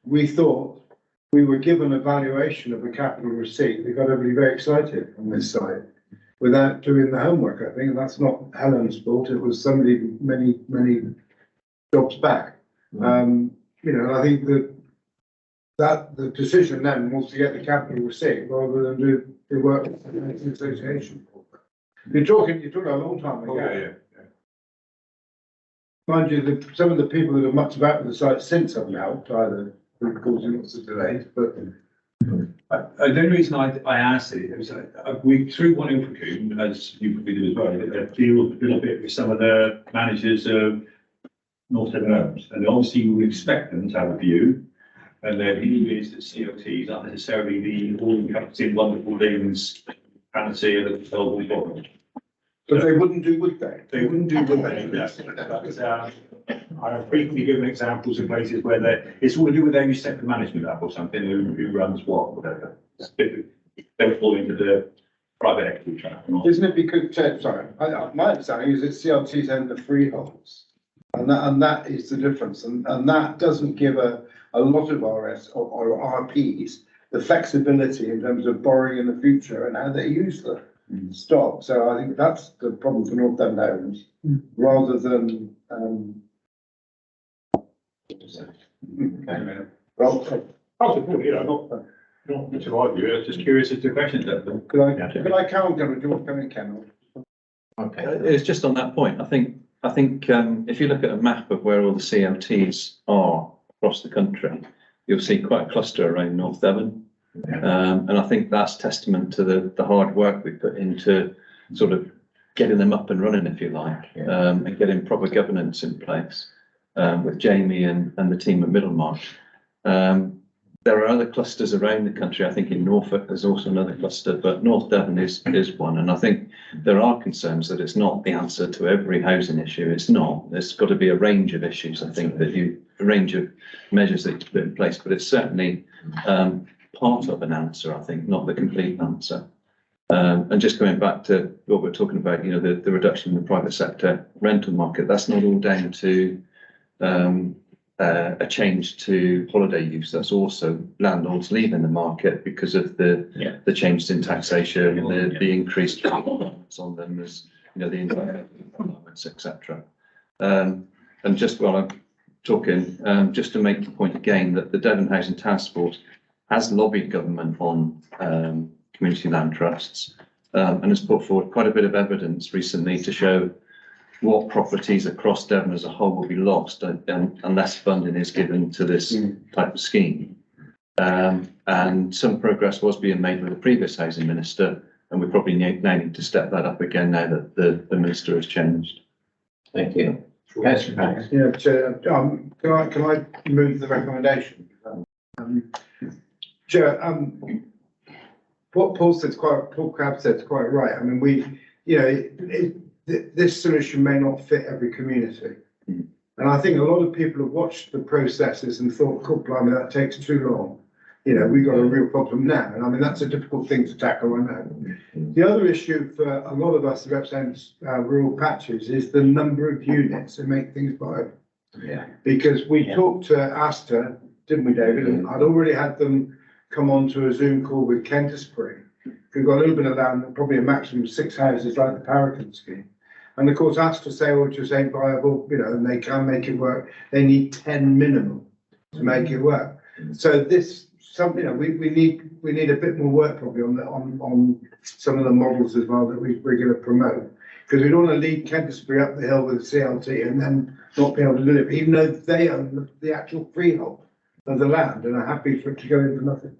we thought we were given a valuation of a capital receipt. We got everybody very excited on this side without doing the homework, I think. And that's not Helen's fault. It was somebody many jobs back. You know, I think that the decision then was to get the capital receipt rather than do the work with the association. You're talking a long time ago. Oh, yeah. Mind you, some of the people that have mucked about with the site since have helped, either causing lots of delays, but. The only reason I asked it was we threw one in for Coombe, as you probably did as well, deal a little bit with some of the managers of North Devon Homes, and obviously you would expect them to have a view, and their view is that CLTs aren't necessarily the all-encompassing wonderful things, panacea that was held before. But they wouldn't do, would they? They wouldn't do, would they? But, I have frequently given examples of places where it's all to do with their separate management up or something, who runs what, whatever. They fall into the private equity trap. Isn't it because, sorry, my understanding is that CLTs own the freeholds. And that is the difference. And that doesn't give a lot of RS or RPs the flexibility in terms of borrowing in the future and how they use the stock. So I think that's the problem for North Devon Homes, rather than Well, not to argue, I was just curious as to questions. Could I count, do you want to come in, Ken? Okay, it's just on that point. I think if you look at a map of where all the CLTs are across the country, you'll see quite a cluster around North Devon. And I think that's testament to the hard work we put into sort of getting them up and running, if you like, and getting proper governance in place with Jamie and the team at Middlemarch. There are other clusters around the country. I think in Norfolk there's also another cluster, but North Devon is one. And I think there are concerns that it's not the answer to every housing issue. It's not. There's got to be a range of issues, I think, a range of measures that you put in place, but it's certainly part of an answer, I think, not the complete answer. And just going back to what we're talking about, you know, the reduction in the private sector rental market, that's not all down to a change to holiday use. That's also landlords leaving the market because of the changes in taxation, the increased on them, as you know, the environments, etc. And just while I'm talking, just to make the point again that the Devon Housing Task Force has lobbied government on community land trusts and has put forward quite a bit of evidence recently to show what properties across Devon as a whole will be lost unless funding is given to this type of scheme. And some progress was being made with the previous housing minister, and we probably now need to step that up again now that the minister has changed. Thank you. Yes, yeah, Chair, can I move the recommendation? Chair, what Paul Crabb said is quite right. I mean, this solution may not fit every community. And I think a lot of people have watched the processes and thought, cool, blimey, that takes too long. you know, we've got a real problem now. And I mean, that's a difficult thing to tackle, I know. The other issue for a lot of us that represent rural patches is the number of units that make things viable. Yeah. Because we talked to Astor, didn't we, David? And I'd already had them come on to a Zoom call with Kentisbury. We've got a little bit of land, probably a maximum of 6 houses like the Paragon scheme. And of course, Astor say, well, just ain't viable, you know, and they can't make it work. They need 10 minimum to make it work. So this, you know, we need a bit more work probably on some of the models as well that we're going to promote. Because we don't want to lead Kentisbury up the hill with the CLT and then not be able to deliver, even though they own the actual freehold of the land and are happy for it to go in for nothing.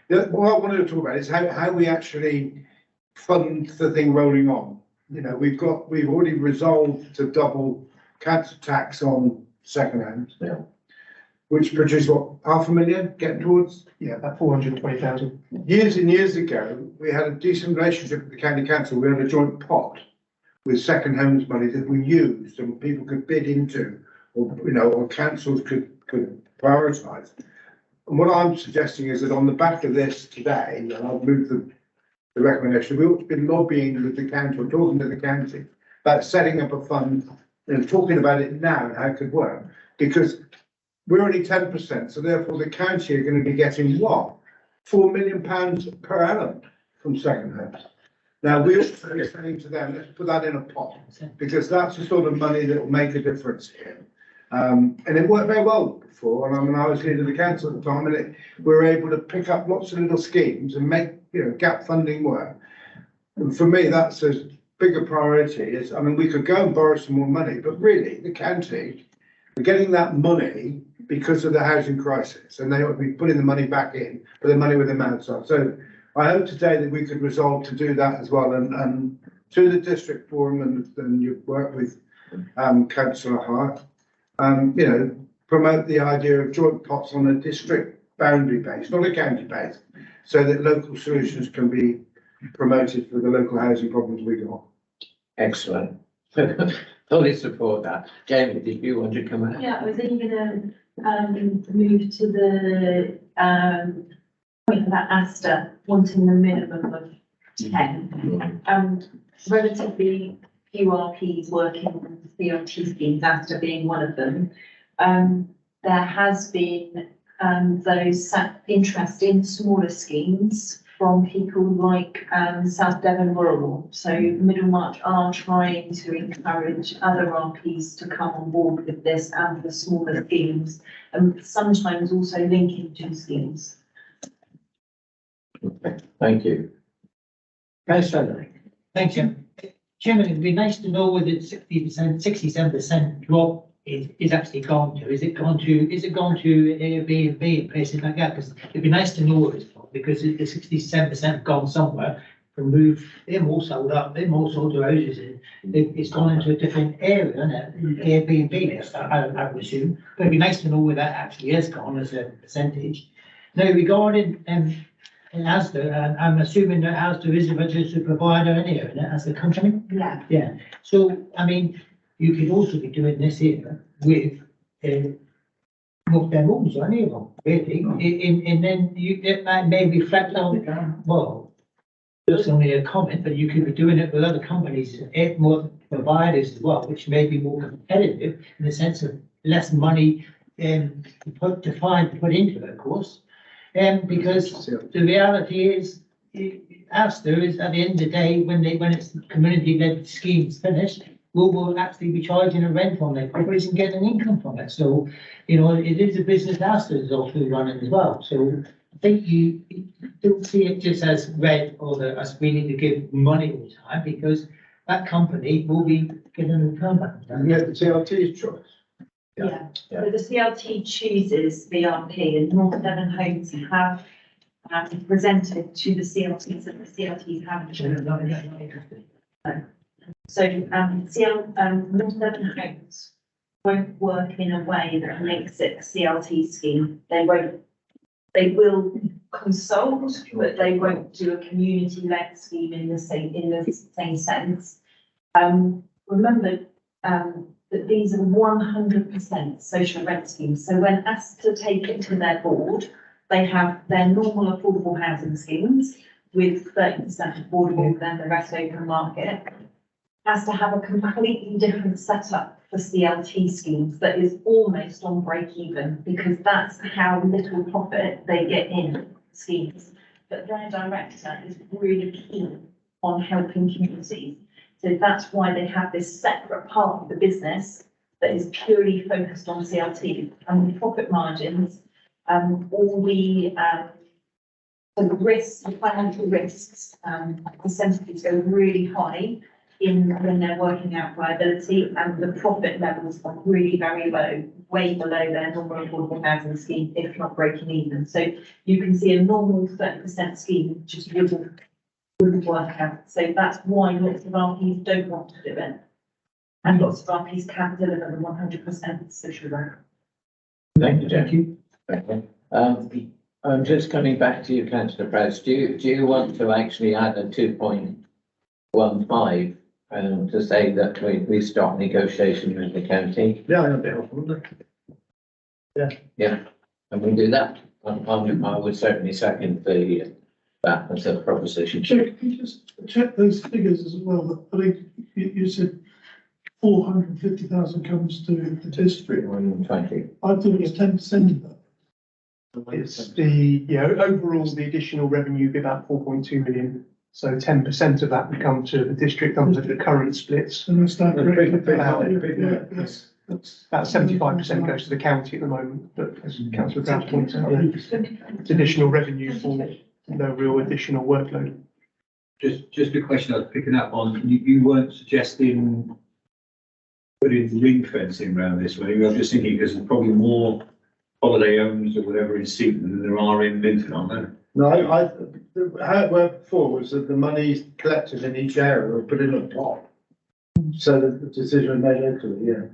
What I wanted to talk about is how we actually fund the thing rolling on. You know, we've already resolved to double council tax on second hand, which produced what, 500,000, getting towards? Yeah, about 420,000. Years and years ago, we had a decent relationship with the county council. We had a joint pot with second homes money that we used and people could bid into, or, you know, or councils could prioritise. And what I'm suggesting is that on the back of this today, and I'll move the recommendation, we ought to be lobbying with the county or talking to the county about setting up a fund and talking about it now and how it could work. Because we're only 10%, so therefore the county are going to be getting what? £4 million per annum from second homes. Now, we're saying to them, let's put that in a pot, because that's the sort of money that will make a difference here. And it worked very well before, and I mean, I was leader of the council at the time, and we were able to pick up lots of little schemes and make, you know, gap funding work. And for me, that's a bigger priority. Is, I mean, we could go and borrow some more money, but really, the county are getting that money because of the housing crisis, and they ought to be putting the money back in, but the money with them outside. So I hope today that we could resolve to do that as well, and through the district forum, and you work with Councillor Hart, you know, promote the idea of joint pots on a district boundary base, not a county base, so that local solutions can be promoted for the local housing problems we got. Excellent. Fully support that. Jamie, did you want to come out? Yeah, I was even gonna move to the point about Astor wanting the minimum of 10. Relatively few RPs working on CLT schemes, Astor being one of them. There has been those interest in smaller schemes from people like South Devon Rural. So Middlemarch are trying to encourage other RPs to come on board with this and the smaller schemes, and sometimes also linking two schemes. Thank you. Councillor. Thank you. Chairman, it'd be nice to know whether 60%, 67% drop is actually gone to. Is it gone to Airbnb and places like that? Because it'd be nice to know where it's gone, because the 67% gone somewhere and moved, they've all sold up, they've all sold their houses in. It's gone into a different area, isn't it? Airbnb list, I would assume. But it'd be nice to know where that actually is gone as a percentage. Now, regarding Asda, I'm assuming that Asda is a registered provider anyhow, isn't it, as a company? Yeah. Yeah. So, I mean, you could also be doing this here with North Devon Homes or any of them, really. And then it might maybe reflect on, well, that's only a comment, but you could be doing it with other companies, more providers as well, which may be more competitive in the sense of less money to put into it, of course. Because the reality is, Asda is at the end of the day, when it's community-led schemes finished, we will actually be charging a rent on their properties and getting income from it. So, you know, it is a business Asda is also running as well. So I think you don't see it just as red or as we need to give money all the time, because that company will be getting a return back. And yet the CLT's choice. Yeah. So the CLT chooses the RP, and North Devon Homes have presented to the CLTs, and the CLTs haven't chosen. So North Devon Homes won't work in a way that makes it a CLT scheme. They will consult, but they won't do a community-led scheme in the same sense. Remember that these are 100% social rent schemes. So when asked to take it to their board, They have their normal affordable housing schemes with 30% affordable, then the rest open market. Has to have a completely different setup for CLT schemes that is almost on break even, because that's how little profit they get in schemes. But their director is really keen on helping communities. So that's why they have this separate part of the business that is purely focused on CLT, and the profit margins, all the risks, the financial risks, percentages go really high when they're working out viability, and the profit levels are really very low, way below their normal affordable housing scheme, if not breaking even. So you can see a normal 30% scheme just wouldn't work out. So that's why lots of RPs don't want to do it. And lots of RPs can't deliver the 100% social work. Thank you, Jackie. I'm just coming back to you, Councillor Prowse. Do you want to actually add a 2.15 to say that we start negotiation with the county? Yeah, that'd be helpful, wouldn't it? Yeah. Yeah, and we do that. I would certainly second that as a proposition. Chair, can you just check those figures as well? I think you said 450,000 comes to the district. 120. I thought it was 10% of that. It's overall, the additional revenue would be about 4.2 million. So 10% of that would come to the district under the current splits. And that's that correct? About 75% goes to the county at the moment, but as Councillor Prowse points out, it's additional revenue for no real additional workload. Just a question I was picking up on, you weren't suggesting putting ring fencing around this way. I'm just thinking because there's probably more holiday homes or whatever in Seaton than there are in Linton, aren't there? No, how it worked before was that the money collected in each area were put in a pot. So that the decision was made locally, yeah.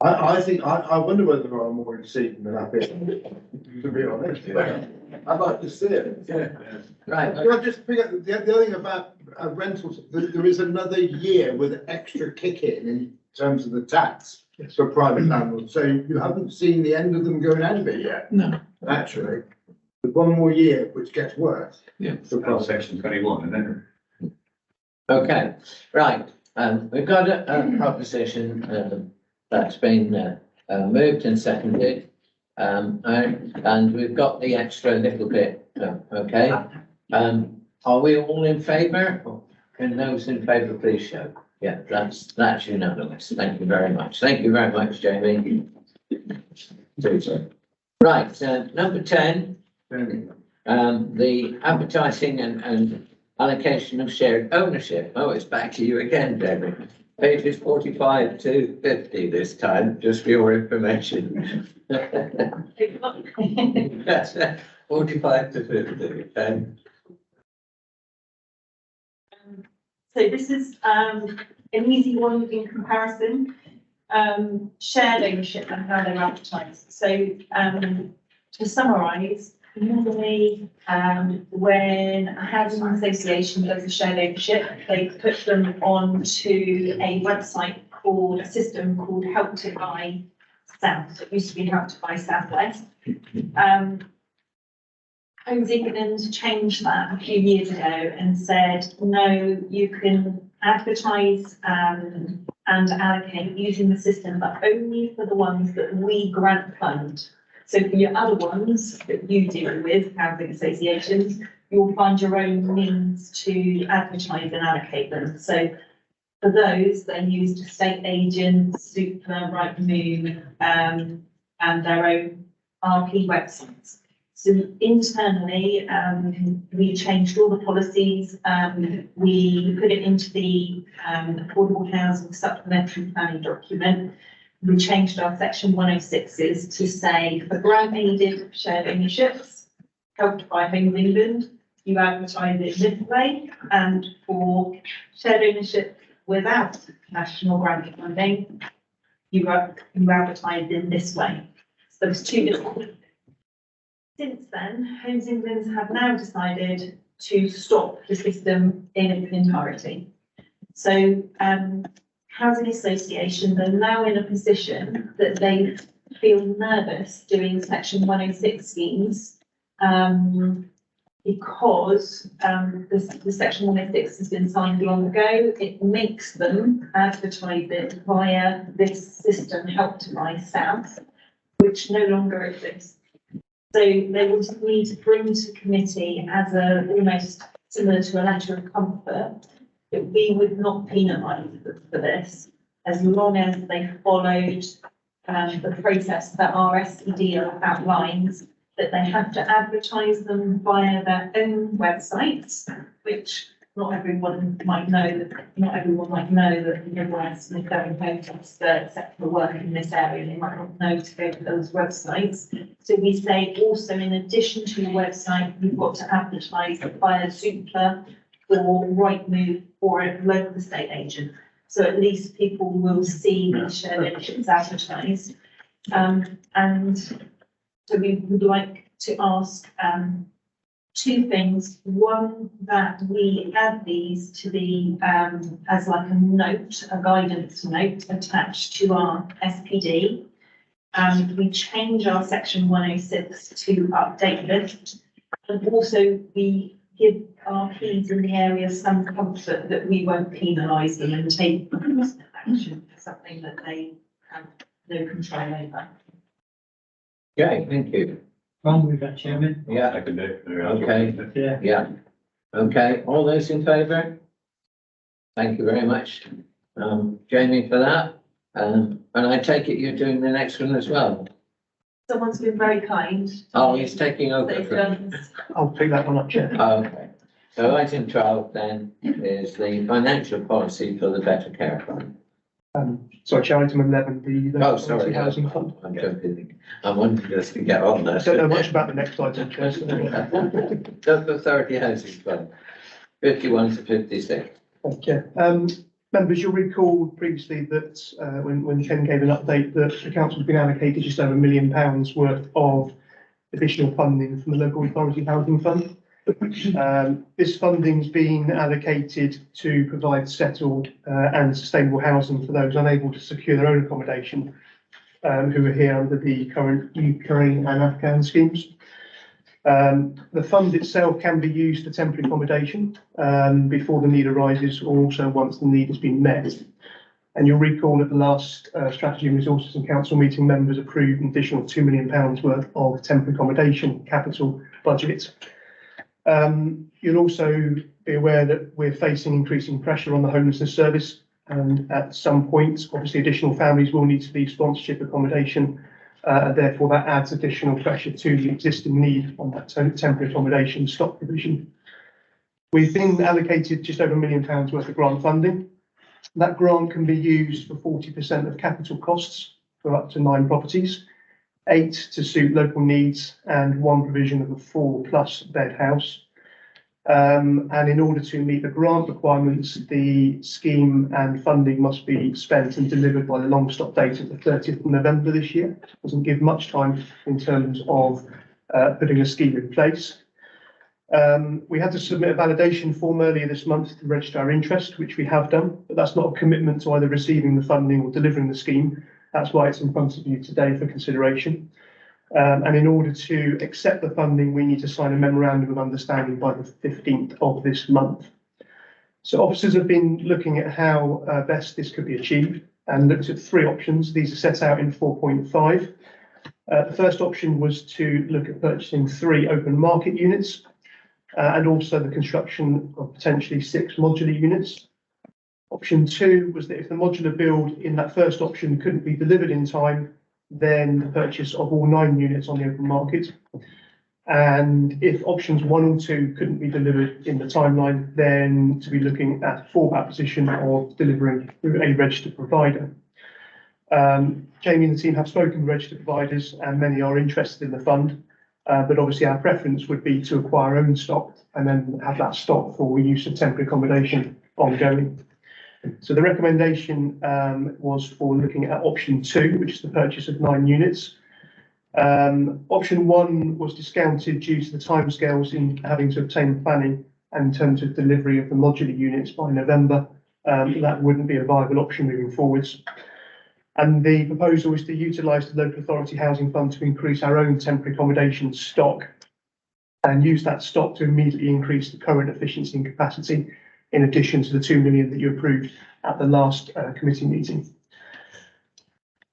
I think, I wonder whether there are more in Seaton than up here, to be honest. Yeah. I'd like to see it, yeah. Right. Can I just pick up the other thing about rentals, there is another year with extra kick in terms of the tax for private landlords. So you haven't seen the end of them going out of it yet. No. Actually, with one more year, which gets worse. Yeah. Section 21, and then. Okay, right. We've got a proposition that's been moved and seconded. And we've got the extra little bit, okay? Are we all in favour? Can those in favour please show? Yeah, that's unanimous. Thank you very much. Thank you very much, Jamie. Right, number 10, the advertising and allocation of shared ownership. Oh, it's back to you again, Jamie. Pages 45 to 50 this time, just for your information. 45 to 50, So this is an easy one in comparison. Shared ownership and how they're advertised. So to summarise, normally when a housing association does a shared ownership, they put them onto a website called, a system called Help to Buy South. It used to be Help to Buy Southwest. Homes England changed that a few years ago and said, no, you can advertise and allocate using the system, but only for the ones that we grant fund. So for your other ones that you deal with, housing associations, you'll find your own means to advertise and allocate them. So for those, they used estate agents, Super, Rightmove, and their own RP websites. So internally, we changed all the policies. We put it into the affordable housing supplementary planning document. We changed our section 106s to say for grant aided shared ownerships helped by Homes England, you advertise it this way, and for shared ownership without national grant funding, you advertise in this way. So there's two different. Since then, Homes England have now decided to stop the system in its entirety. So housing associations are now in a position that they feel nervous doing section 106 schemes Because the section 106 has been signed long ago, it makes them advertise it via this system, Help to Buy South, which no longer exists. So they would need to bring to committee as a almost similar to a letter of comfort that we would not penalise them for this as long as they followed the process that our SED outlines, that they have to advertise them via their own websites, which not everyone might know that the Midwest and going home to except for work in this area, they might not know to go to those websites. So we say also, in addition to your website, you've got to advertise via Zoopla or Rightmove or a local estate agent. So at least people will see and show that it's advertised. And so we would like to ask two things. One, that we add these to the, as like a note, a guidance note attached to our SPD. We change our section 106 to update list. And also we give our Ps in the area some comfort that we won't penalise them and take action for something that they have no control over. Okay, thank you. Wrong with that, Chairman. Yeah, I can do. okay, yeah. Okay, all those in favour? Thank you very much, Jamie, for that. And I take it you're doing the next one as well? Someone's been very kind. Oh, he's taking over. They've done I'll pick that one up, Chair. Okay, so item 12 then is the financial policy for the Better Care Fund. Sorry, Chair, item 11, the Oh, sorry. housing fund. I'm jumping. I wanted us to get on there. I don't know much about the next item, Chair. So, Local Authority Housing Fund, 51 to 56. okay. Members, you'll recall previously that when Ken gave an update that the council's been allocated just over £1 million worth of additional funding from the Local Authority Housing Fund. This funding's been allocated to provide settled and sustainable housing for those unable to secure their own accommodation who are here under the current Ukraine and Afghan schemes. The fund itself can be used for temporary accommodation before the need arises, or also once the need has been met. And you'll recall at the last Strategy and Resources and Council meeting, members approved an additional £2 million worth of temporary accommodation capital budget. You'll also be aware that we're facing increasing pressure on the homelessness service, and at some point, obviously, additional families will need to leave sponsorship accommodation. Therefore, that adds additional pressure to the existing need on that temporary accommodation stock provision. We've been allocated just over £1 million worth of grant funding. That grant can be used for 40% of capital costs for up to 9 properties, 8 to suit local needs, and 1 provision of a 4+ bed house. And in order to meet the grant requirements, the scheme and funding must be spent and delivered by the long stop date of the 30th of November this year. Doesn't give much time in terms of putting a scheme in place. We had to submit a validation form earlier this month to register our interest, which we have done, but that's not a commitment to either receiving the funding or delivering the scheme. That's why it's in front of you today for consideration. And in order to accept the funding, we need to sign a memorandum of understanding by the 15th of this month. So officers have been looking at how best this could be achieved and looked at 3 options. These are set out in 4.5. The first option was to look at purchasing 3 open market units and also the construction of potentially 6 modular units. Option 2 was that if the modular build in that first option couldn't be delivered in time, then the purchase of all 9 units on the open market. And if options 1 or 2 couldn't be delivered in the timeline, then to be looking at fallback position of delivering through a registered provider. Jamie and the team have spoken to registered providers, and many are interested in the fund. But obviously our preference would be to acquire our own stock and then have that stock for use of temporary accommodation ongoing. So the recommendation was for looking at option 2, which is the purchase of 9 units. Option 1 was discounted due to the timescales in having to obtain planning and in terms of delivery of the modular units by November. That wouldn't be a viable option moving forwards. And the proposal is to utilise the Local Authority Housing Fund to increase our own temporary accommodation stock. and use that stock to immediately increase the current efficiency and capacity, in addition to the 2 million that you approved at the last committee meeting.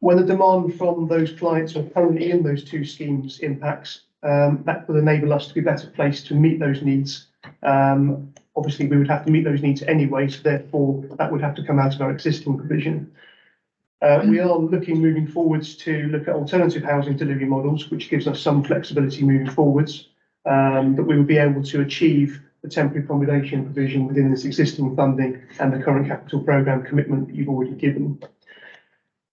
When the demand from those clients who are currently in those two schemes impacts, that will enable us to be better placed to meet those needs. Obviously, we would have to meet those needs anyway, so therefore that would have to come out of our existing provision. We are looking moving forwards to look at alternative housing delivery models, which gives us some flexibility moving forwards, that we will be able to achieve the temporary accommodation provision within this existing funding and the current capital programme commitment that you've already given.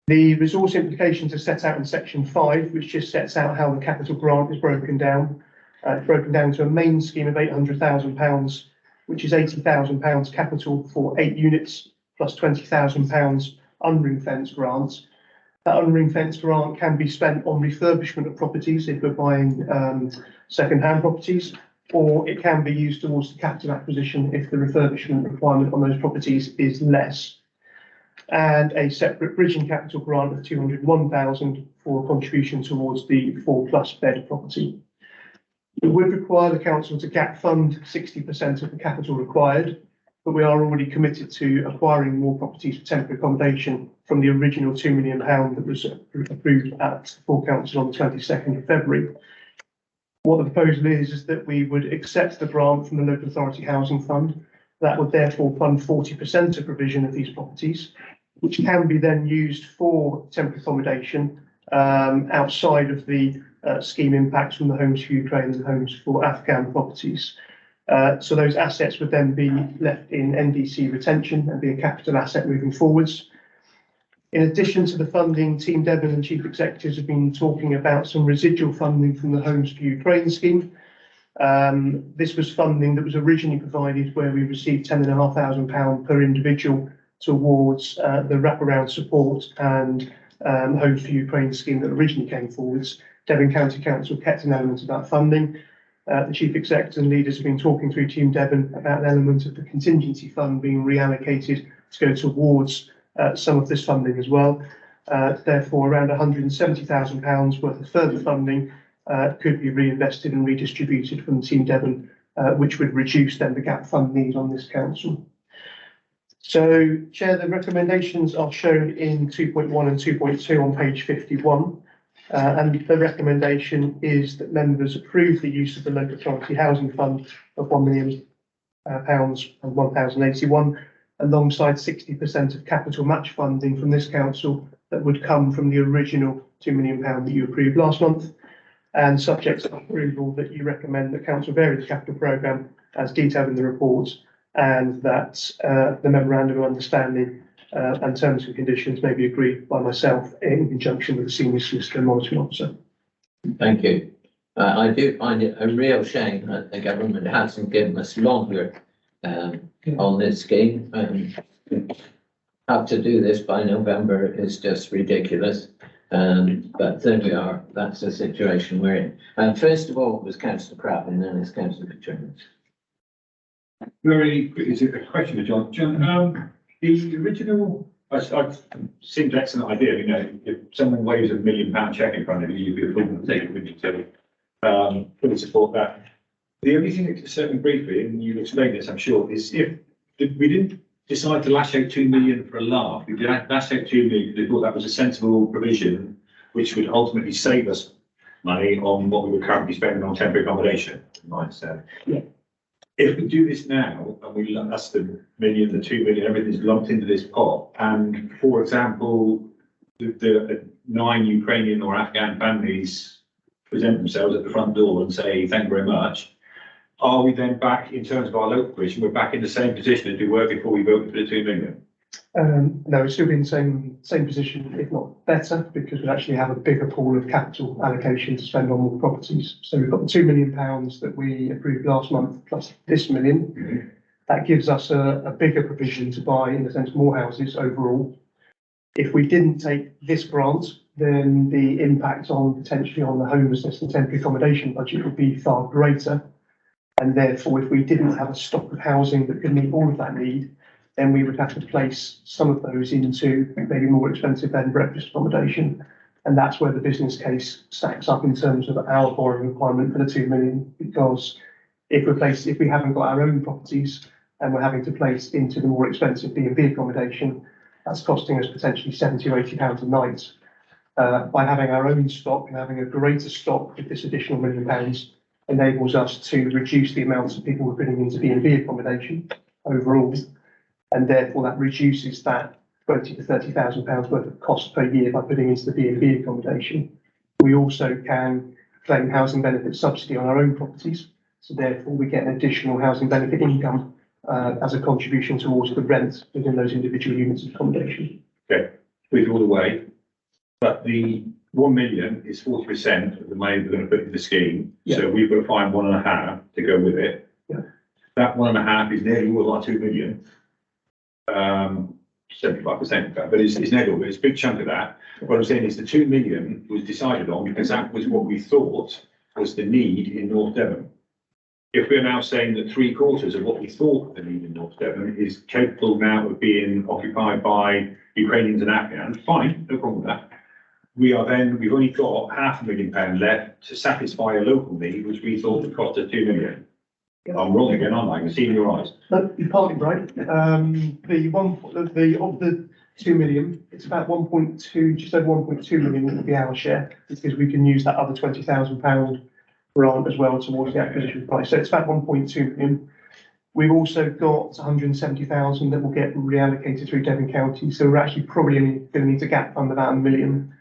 The resource implications are set out in section 5, which just sets out how the capital grant is broken down. It's broken down to a main scheme of £800,000, which is £80,000 capital for 8 units, plus £20,000 unring-fenced grants. That unring-fenced grant can be spent on refurbishment of properties if we're buying second-hand properties, or it can be used towards the capital acquisition if the refurbishment requirement on those properties is less. And a separate bridging capital grant of 201,000 for a contribution towards the 4+ bed property. It would require the council to gap fund 60% of the capital required, but we are already committed to acquiring more properties for temporary accommodation from the original £2 million that was approved at full council on the 22nd of February. What the proposal is that we would accept the grant from the Local Authority Housing Fund. That would therefore fund 40% of provision of these properties, which can be then used for temporary accommodation outside of the scheme impacts from the Homes for Ukraine and Homes for Afghan properties. So those assets would then be left in NDC retention and be a capital asset moving forwards. In addition to the funding, Team Devon and Chief Executives have been talking about some residual funding from the Homes for Ukraine scheme. This was funding that was originally provided where we received £10,500 per individual towards the wraparound support and Homes for Ukraine scheme that originally came forwards. Devon County Council kept an element of that funding. The Chief Executive and leaders have been talking through Team Devon about an element of the contingency fund being reallocated to go towards some of this funding as well. Therefore, around £170,000 worth of further funding could be reinvested and redistributed from Team Devon, which would reduce then the gap fund need on this council. So, Chair, the recommendations are shown in 2.1 and 2.2 on page 51. And the recommendation is that members approve the use of the Local Authority Housing Fund of £1 million and 1,081, alongside 60% of capital match funding from this council that would come from the original £2 million that you approved last month, and subject to approval that you recommend that council vary the capital programme as detailed in the report, and that the memorandum of understanding and terms and conditions may be agreed by myself in conjunction with the senior solicitor and monitoring officer. Thank you. I do find it a real shame that the government hasn't given us longer on this scheme. Have to do this by November is just ridiculous. But there we are. That's the situation we're in. First of all, it was Councillor Pratt, and then it's Councillor Fitzgerald. Very quick, it's a question for John. John, the original, I seemed an excellent idea, you know, if someone waves a £1 million cheque in front of you, you'd be a fool to take it with you to fully support that. The only thing that concerned me briefly, and you explained this, I'm sure, is if we didn't decide to lash out 2 million for a laugh, we did lash out 2 million because we thought that was a sensible provision, which would ultimately save us money on what we were currently spending on temporary accommodation, I understand. Yeah. If we do this now, and we that's the million, the 2 million, everything's lumped into this pot, and for example, the 9 Ukrainian or Afghan families present themselves at the front door and say, thank you very much, are we then back, in terms of our local position, we're back in the same position as we were before we voted for the 2 million? No, we're still in the same position, if not better, because we actually have a bigger pool of capital allocation to spend on more properties. So we've got the £2 million that we approved last month, plus this million. Mm-hmm. That gives us a bigger provision to buy, in a sense, more houses overall. If we didn't take this grant, then the impact on potentially on the homelessness and temporary accommodation budget would be far greater. And therefore, if we didn't have a stock of housing that could meet all of that need, then we would have to place some of those into maybe more expensive bed and breakfast accommodation. And that's where the business case stacks up in terms of our borrowing requirement for the 2 million, because if we haven't got our own properties and we're having to place into the more expensive B&B accommodation, that's costing us potentially £70 or £80 a night. By having our own stock and having a greater stock with this additional £1 million enables us to reduce the amounts of people we're putting into B&B accommodation overall, and therefore that reduces that £20,000 to £30,000 worth of cost per year by putting into the B&B accommodation. We also can claim housing benefit subsidy on our own properties, so therefore we get an additional housing benefit income as a contribution towards the rent within those individual units of accommodation. Okay, with all the way, but the 1 million is 40% of the money we're going to put into the scheme. Yeah. So we've got to find 1.5 to go with it. Yeah. That 1.5 is nearly all our 2 million. 75% of that, but it's negligible. It's a big chunk of that. What I'm saying is the 2 million was decided on because that was what we thought was the need in North Devon. If we're now saying that 3/4 of what we thought the need in North Devon is capable now of being occupied by Ukrainians and Afghans, fine, no problem with that. We've only got £500,000 left to satisfy a local need, which we thought would cost us 2 million. I'm wrong again, aren't I? I can see in your eyes. No, you're partly right. Of the 2 million, it's about 1.2, just over 1.2 million will be our share, because we can use that other £20,000 grant as well towards the acquisition price. So it's about 1.2 million. We've also got 170,000 that will get reallocated through Devon County. So we're actually probably going to need to gap fund about £1 million.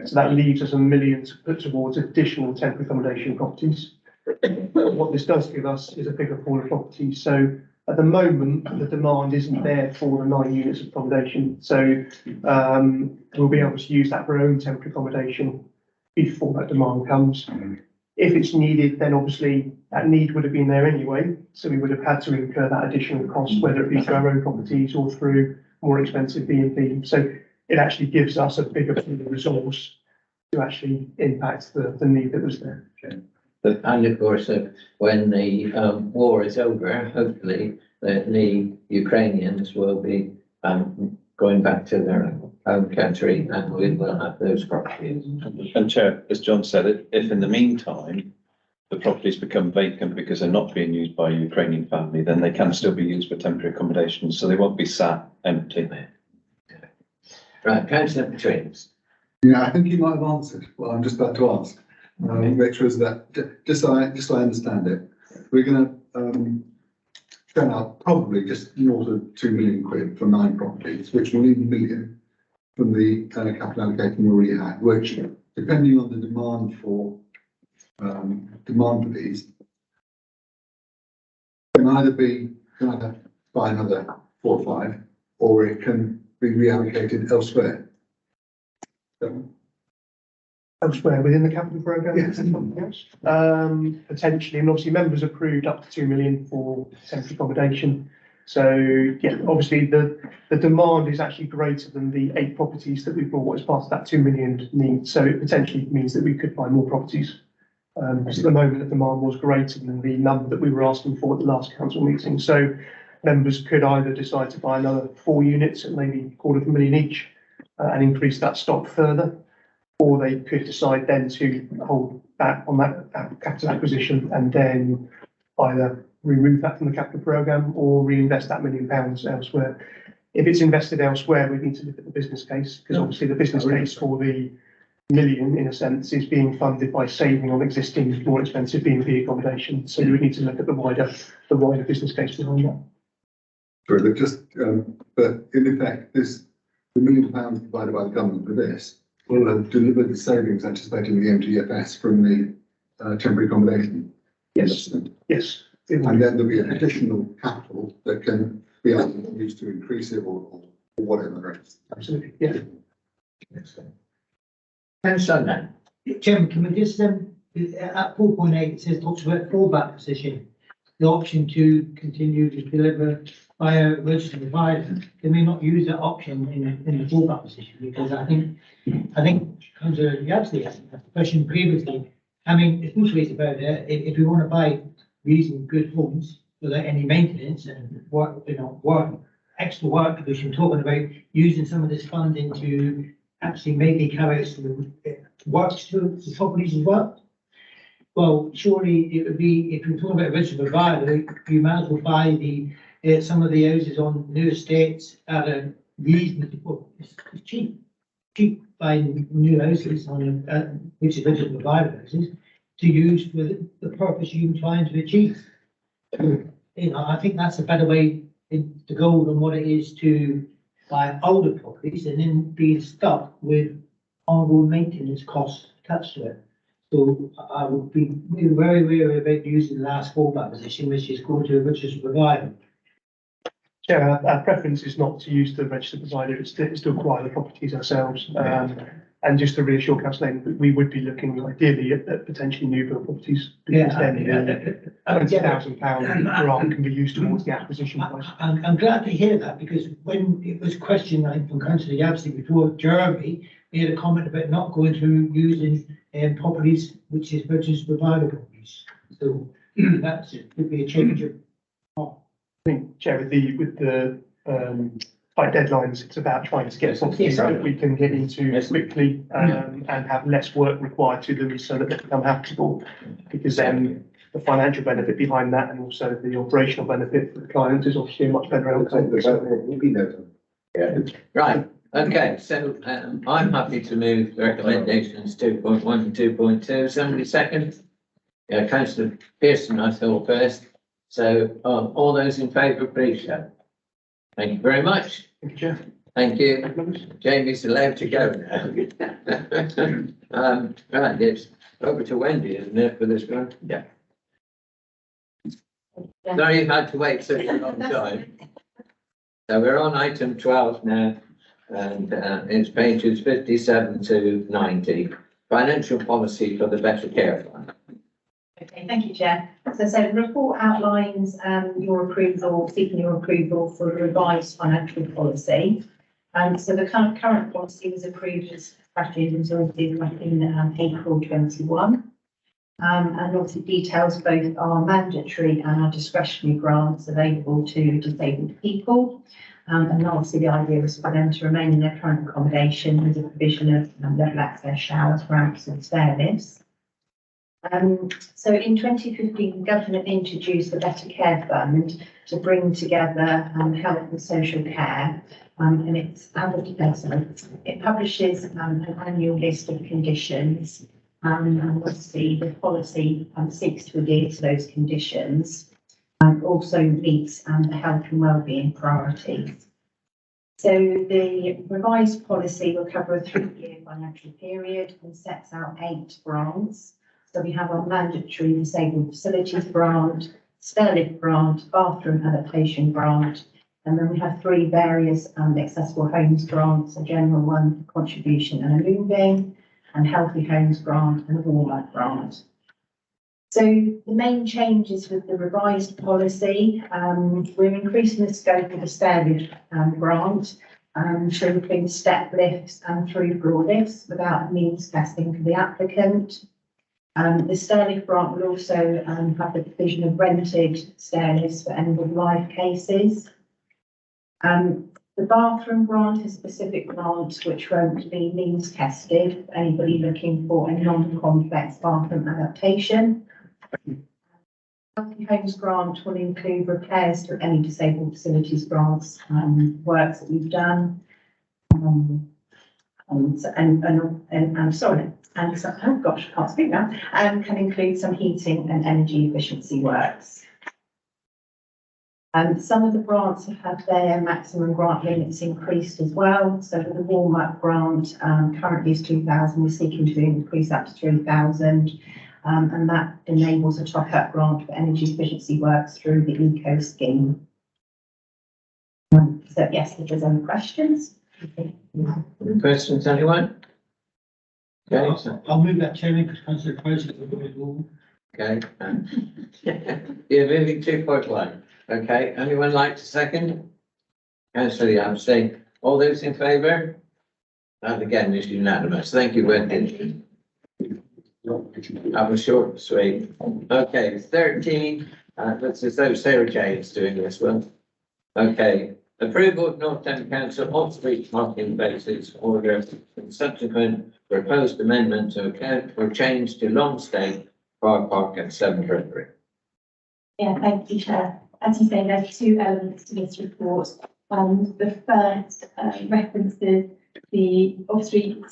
So that leaves us £1 million to put towards additional temporary accommodation properties. What this does give us is a bigger pool of properties. So at the moment, the demand isn't there for the 9 units of accommodation. So we'll be able to use that for our own temporary accommodation before that demand comes. If it's needed, then obviously that need would have been there anyway. So we would have had to incur that additional cost, whether it be through our own properties or through more expensive B&B. So it actually gives us a bigger pool of resource to actually impact the need that was there. Okay. And of course, when the war is over, hopefully the Ukrainians will be going back to their home country and we will have those properties. And Chair, as John said, if in the meantime the properties become vacant because they're not being used by a Ukrainian family, then they can still be used for temporary accommodation, so they won't be sat empty. Right, Councillor Petreens. Yeah, I think you might have answered what I'm just about to ask, which was that, just so I understand it, we're going to turn out probably just north of 2 million quid for 9 properties, which will leave £1 million from the capital allocation we already had, which, depending on the demand for these, can either buy another 4 or 5, or it can be reallocated elsewhere. Elsewhere within the capital programme? Yes. Potentially, and obviously members approved up to 2 million for temporary accommodation. So yeah, obviously the demand is actually greater than the 8 properties that we bought as part of that 2 million need. So it potentially means that we could buy more properties. Because at the moment the demand was greater than the number that we were asking for at the last council meeting. So members could either decide to buy another 4 units at maybe £250,000 each and increase that stock further, or they could decide then to hold back on that capital acquisition and then either remove that from the capital programme or reinvest that £1 million elsewhere. If it's invested elsewhere, we need to look at the business case, because obviously the business case for the million, in a sense, is being funded by saving on existing more expensive B&B accommodation. So we need to look at the wider business case behind that. Sorry, but but in effect, the £1 million provided by the government for this will have delivered the savings anticipated in the MTFS from the temporary accommodation. Yes. Yes. And then there'll be additional capital that can be used to increase it or whatever. Absolutely. Yeah. Chairman, can we just at 4.8 it says talks about fallback position, the option to continue to deliver via registered provider. Can we not use that option in the fallback position? Because I think Councillor Yabsley asked the question previously. I mean, it's two ways about it. If we want to buy reasonably good homes without any maintenance and extra work, because you're talking about using some of this funding to actually making carrots works to the properties as well. Well, surely it would be, if you're talking about a registered provider, you might as well buy some of the houses on new estates at a reasonable, well, it's cheap buying new houses on which is registered provider houses to use for the purpose you're trying to achieve. You know, I think that's a better way to go than what it is to buy older properties and then be stuck with ongoing maintenance costs attached to it. So I would be very wary about using the last fallback position, which is going to a registered provider. Chair, our preference is not to use the registered provider, it's to acquire the properties ourselves. And just to reassure Councillor Lane, that we would be looking ideally at potentially new build properties. Because then £20,000 grant can be used towards the acquisition price. I'm glad to hear that, because when it was questioned, I think, from Councillor Yabsley before, Jeremy made a comment about not going through using properties which is registered provider properties. So that would be a change of. I think, Chair, with the tight deadlines, it's about trying to get properties that we can get into quickly and have less work required to them so that they become habitable. Because then the financial benefit behind that and also the operational benefit for the client is obviously a much better outcome. Yeah. Right, okay, so I'm happy to move recommendations 2.1 and 2.2. Somebody second? Yeah, Councillor Pearson, I thought first. So all those in favour, please show. Thank you very much. Thank you, Chair. Thank you. Jamie's allowed to go now. Right, it's over to Wendy, isn't it, for this one? Yeah. Sorry you've had to wait such a long time. So we're on item 12 now, and it's pages 57 to 90. Financial policy for the Better Care Fund. Okay, thank you, Chair. So the report outlines seeking your approval for the revised financial policy. So the current policy was approved as strategy and resources back in April 21. And obviously details both our mandatory and our discretionary grants available to disabled people. And obviously the idea is for them to remain in their current accommodation with the provision of level access showers, ramps and stair lifts. So in 2015, the government introduced the Better Care Fund to bring together health and social care, and it publishes an annual list of conditions, and obviously the policy seeks to adhere to those conditions and also meets the health and wellbeing priorities. So the revised policy will cover a 3-year financial period and sets out 8 grants. So we have our mandatory disabled facilities grant, stair lift grant, bathroom adaptation grant, and then we have 3 various accessible homes grants, a general one contribution and a moving, and healthy homes grant and a warm-up grant. So the main changes with the revised policy, we're increasing the scope of the stair lift grant to include step lifts and through floor lifts without means testing for the applicant. The stair lift grant will also have the provision of rented stair lifts for end of life cases. The bathroom grant is a specific grant which won't be means tested for anybody looking for a non-complex bathroom adaptation. Healthy Homes grant will include repairs to any disabled facilities grants works that we've done. Oh gosh, I can't speak now, can include some heating and energy efficiency works. Some of the grants have had their maximum grant limits increased as well. So for the warm-up grant, currently is 2,000, we're seeking to increase that to 3,000. And that enables a top-up grant for energy efficiency works through the ECO scheme. So yes, if there's any questions. Any questions, anyone? Okay, so, I'll move that, Chairman, because Councillor Price has got it all. okay. You're moving 2.1. Okay, anyone like to second? Councillor Yabsley, all those in favour? That again is unanimous. Thank you, Wendy. That was short and sweet. Okay, 13. Looks as though Sarah J is doing this one. Okay, Approval of North Devon Council off-street parking places order and subsequent proposed amendment to account for change to Longstay Car Park at 7 Bredbury. Yeah, thank you, Chair. As you say, there's two elements to this report. The first references the off-street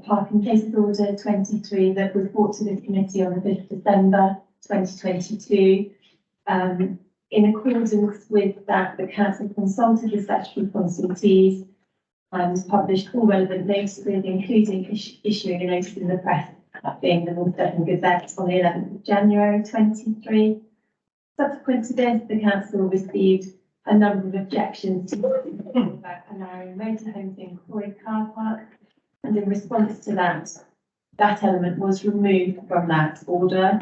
parking places order 23 that was brought to the committee on the 5th of December 2022. In accordance with that, the council consulted the statutory consultees and published all relevant notices, including issuing a notice in the press, that being the North Devon Gazette on the 11th of January 23. Subsequent to this, the council received a number of objections to about allowing motorhomes in Croyd car park, and in response to that, that element was removed from that order.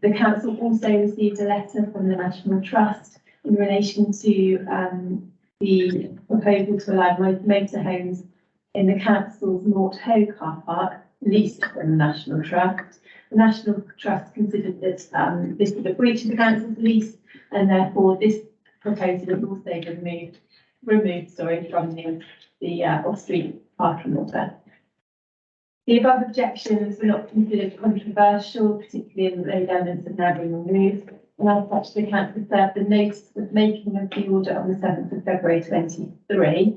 The council also received a letter from the National Trust in relation to the proposal to allow motorhomes in the council's Mort Ho car park, leased from the National Trust. The National Trust considered that this was a breach of the council's lease, and therefore this proposal is also removed from the off-street parking order. The above objections were not considered controversial, particularly in those elements have now been removed, and as such the council served the notice of making of the order on the 7th of February 23,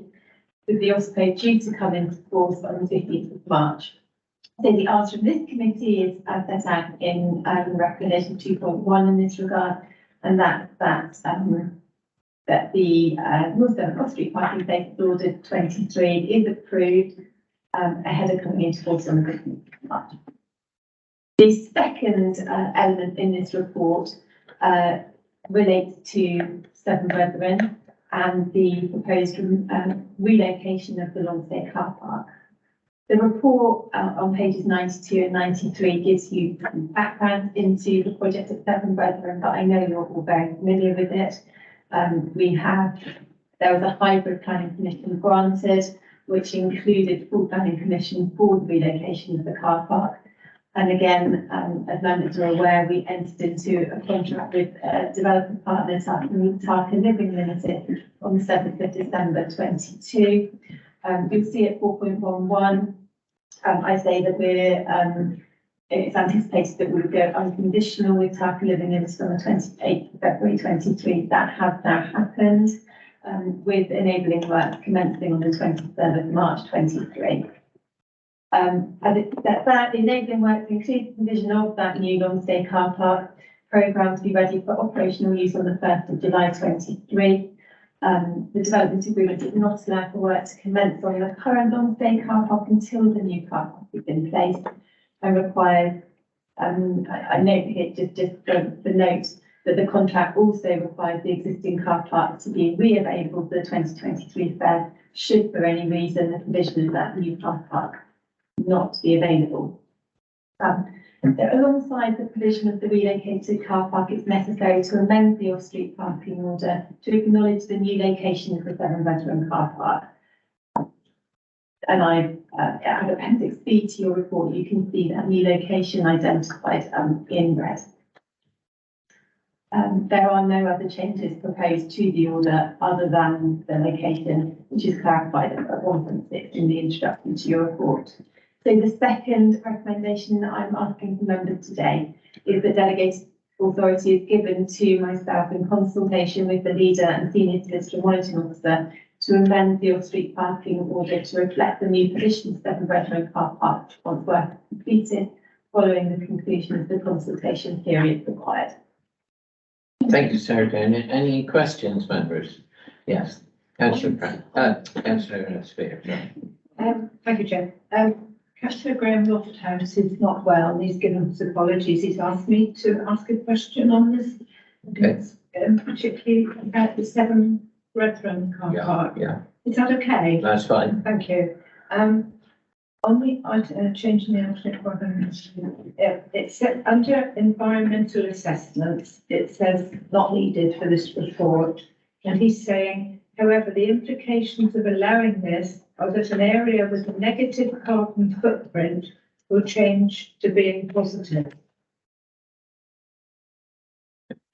with the OSPO due to come into force on the 15th of March. So the answer of this committee is as set out in recommendation 2.1 in this regard, and that the North Devon off-street parking place order 23 is approved ahead of coming into force on the 15th of March. The second element in this report relates to 7 Brethren and the proposed relocation of the Longstay car park. The report on pages 92 and 93 gives you background into the project at 7 Brethren, but I know you're all very familiar with it. There was a hybrid planning permission granted, which included full planning permission for the relocation of the car park. And again, as members are aware, we entered into a contract with developer partner Tarka Living Limited on the 7th of December 22. You'll see at 4.11, I say that it's anticipated that we would go unconditional with Tarka Living Limited on the 28th of February 23. That has now happened, with enabling work commencing on the 23rd of March 23. The enabling work includes the provision of that new long-stay car park programme to be ready for operational use on the 1st of July 23. The development agreement did not allow for work to commence on the current long-stay car park until the new car park is in place, and requires, I note here just the note that the contract also requires the existing car park to be re-available for the 2023 fair, should for any reason the provision of that new car park not be available. Alongside the provision of the relocated car park, it's necessary to amend the off-street parking order to acknowledge the new location of the 7 Brethren car park. And I add Appendix B to your report. You can see that new location identified in red. There are no other changes proposed to the order other than the location, which is clarified at 1.6 in the introduction to your report. So the second recommendation that I'm asking for members today is that delegated authority is given to myself in consultation with the leader and senior solicitor monitoring officer to amend the off-street parking order to reflect the new position of 7 Brethren car park once work is completed, following the conclusion of the consultation period required. Thank you, Sarah Jane. Any questions, members? Yes, Councillor Pratt, Councillor Spear. Thank you, Chair. Councillor Graham Lofthouse is not well and he's given his apologies. He's asked me to ask a question on this. Okay. Particularly about the 7 Brethren car park. Yeah, Is that okay? that's fine. Thank you. On the changing the alternate governance, it said under environmental assessments, it says not needed for this report. And he's saying, however, the implications of allowing this are that an area with a negative carbon footprint will change to being positive.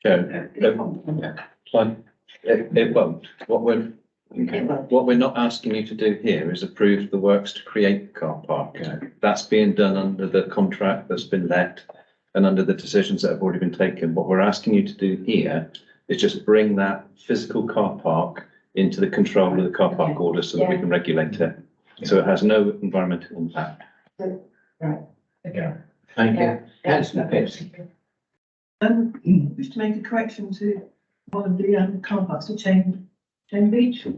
Shall It won't. What we're not asking you to do here is approve the works to create the car park. That's being done under the contract that's been let and under the decisions that have already been taken. What we're asking you to do here is just bring that physical car park into the control of the car park order so that we can regulate it. So it has no environmental impact. Right, okay. Thank you. Councillor Pearson. Just to make a correction to one of the car parks to Beach. The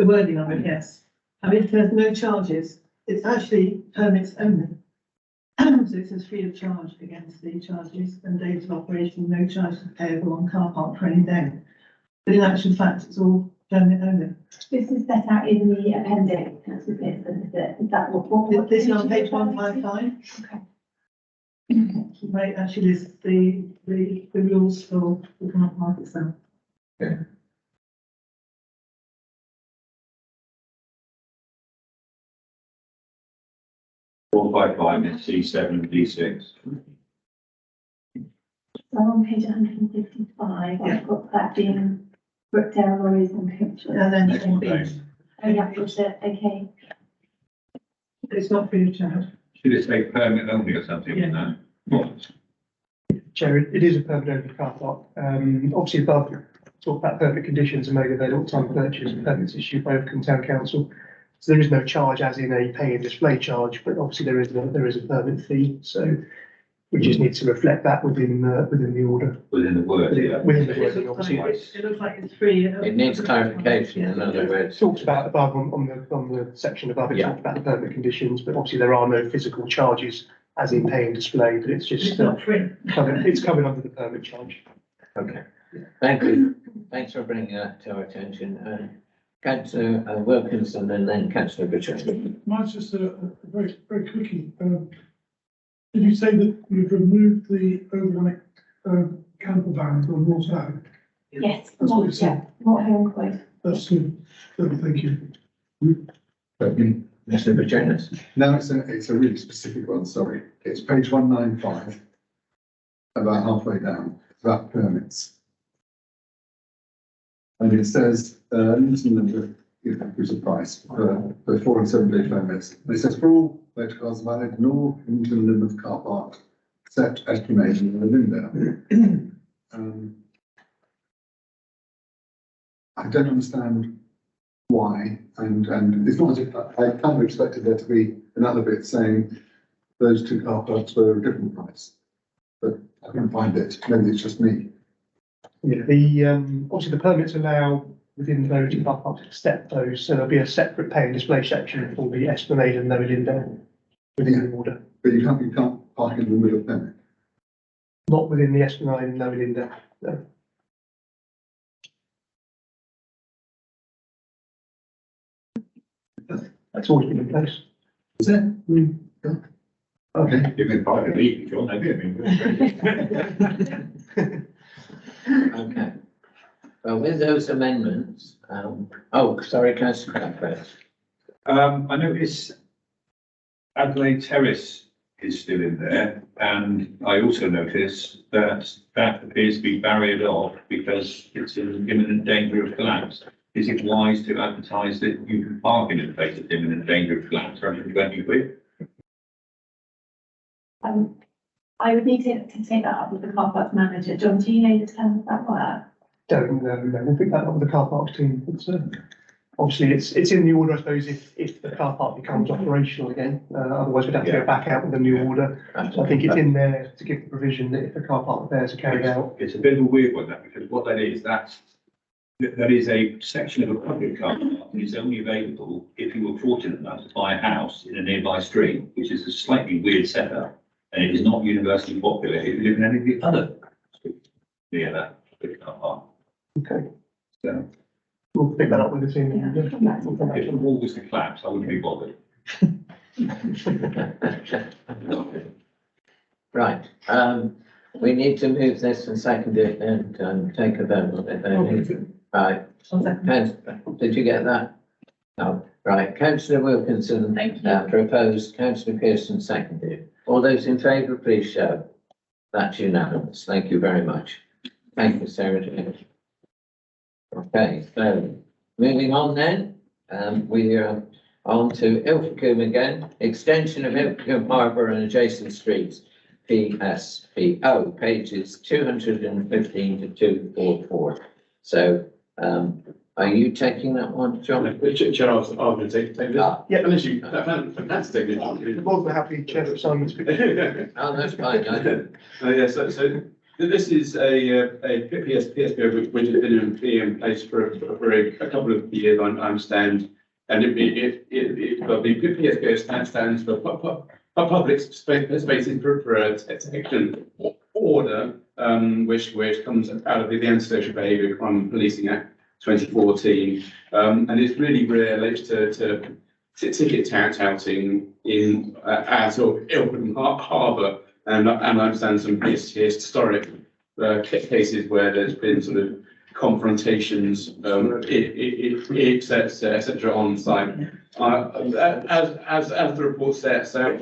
wording of it, yes. I mean, there's no charges. It's actually permits only. So it says free of charge against the charges and days of operation, no charges payable on car park for any day. But in actual fact, it's all permit only. This is set out in the appendix, Councillor Pearson, is that what? This is on page 155. Okay. Right, actually, is the rules for the car park itself. Okay. Four, five, five, it's C7 and D6. So on page 155, I've got that being Brookdale lorries and coaches. And then Next one, Beach. Oh, yeah, that's it, okay. It's not free of charge. Should it say permit only or something like that? What? Chair, it is a permanent only car park. Obviously above, talk about permit conditions and made available time purchase and permits issued by Overcombe Town Council. So there is no charge as in a pay and display charge, but obviously there is a permit fee. So we just need to reflect that within the order. Within the word, yeah. Within the wording, obviously. It looks like it's free. It needs clarification, in other words. It talks about above on the section above, it Yeah. talks about the permit conditions, but obviously there are no physical charges as in pay and display, but it's just It's not free. it's covered under the permit charge. Okay. Thank you. Thanks for bringing that to our attention. Councillor Wilkinson and then Councillor Richard. Mine's just a very, very quickie. Did you say that you've removed the overnight camper vans on North Ave? Yes, That's what you said. not home quote. That's good. Thank you. Mr. Virginis. No, it's a really specific one, sorry. It's page 195. About halfway down, it's about permits. And it says, limited number, gives a price for 4 and 7 day permits. And it says for all motor cars valid, no limited number of car parks, except estimated in the window. I don't understand why, and it's not as if I kind of expected there to be another bit saying those two car parks were a different price. But I couldn't find it, maybe it's just me. Yeah, the obviously the permits allow within those car parks to step those, so there'll be a separate pay and display section for the Esplanade and no window within the order. But you can't park in the middle of permit. Not within the Esplanade and no window. No. That's always been in place. Is it? Yeah. Okay. You've been part of the league, John, have you? Okay. Well, with those amendments, sorry, Councillor Crackford. I notice Adelaide Terrace is still in there, and I also notice that appears to be barriered off because it's in imminent danger of collapse. Is it wise to advertise that you can park in a place that's imminent danger of collapse for 120 quid? I would need to take that up with the car park manager. John, do you know the terms of that work? Don't know, no, we'll pick that up with the car parks team. But, obviously, it's in the order, I suppose, if the car park becomes operational again. Otherwise, we'd have to go back out with a new order. So I think it's in there to give the provision that if the car park repairs are carried out. It's a bit of a weird one, that, because what that is a section of a public car park that is only available if you were fortunate enough to buy a house in a nearby street, which is a slightly weird setup, and it is not universally popular if you live in any of the other streets near that public car park. Okay. So, We'll pick that up with the team. if the wall was to collapse, I wouldn't be bothered. Right, we need to move this and second it and take a vote on it. Right. Did you get that? No. Right, Councillor Wilkinson proposed, Councillor Pearson seconded. All those in favour, please show. That's unanimous. Thank you very much. Thank you, Sarah. Okay, so moving on then, we are on to Ilfracombe again, extension of Ilfracombe Harbour and adjacent streets, PSPO, pages 215 to 244. So, are you taking that one, John? Chair, I was going to take this. Yeah. Unless you, fantastic. More than happy, Chair, for Simon's. Oh, that's fine. Yeah, so this is a PSPO which has been in place for a couple of years, I understand. And the PSPO stands for public spaces for protection order, which comes out of the Antisocial Behaviour Crime and Policing Act 2014, and it's really relates to ticket touting in at Ilfracombe Harbour, and I understand some historic cases where there's been sort of confrontations, etc. on site. As the report says, there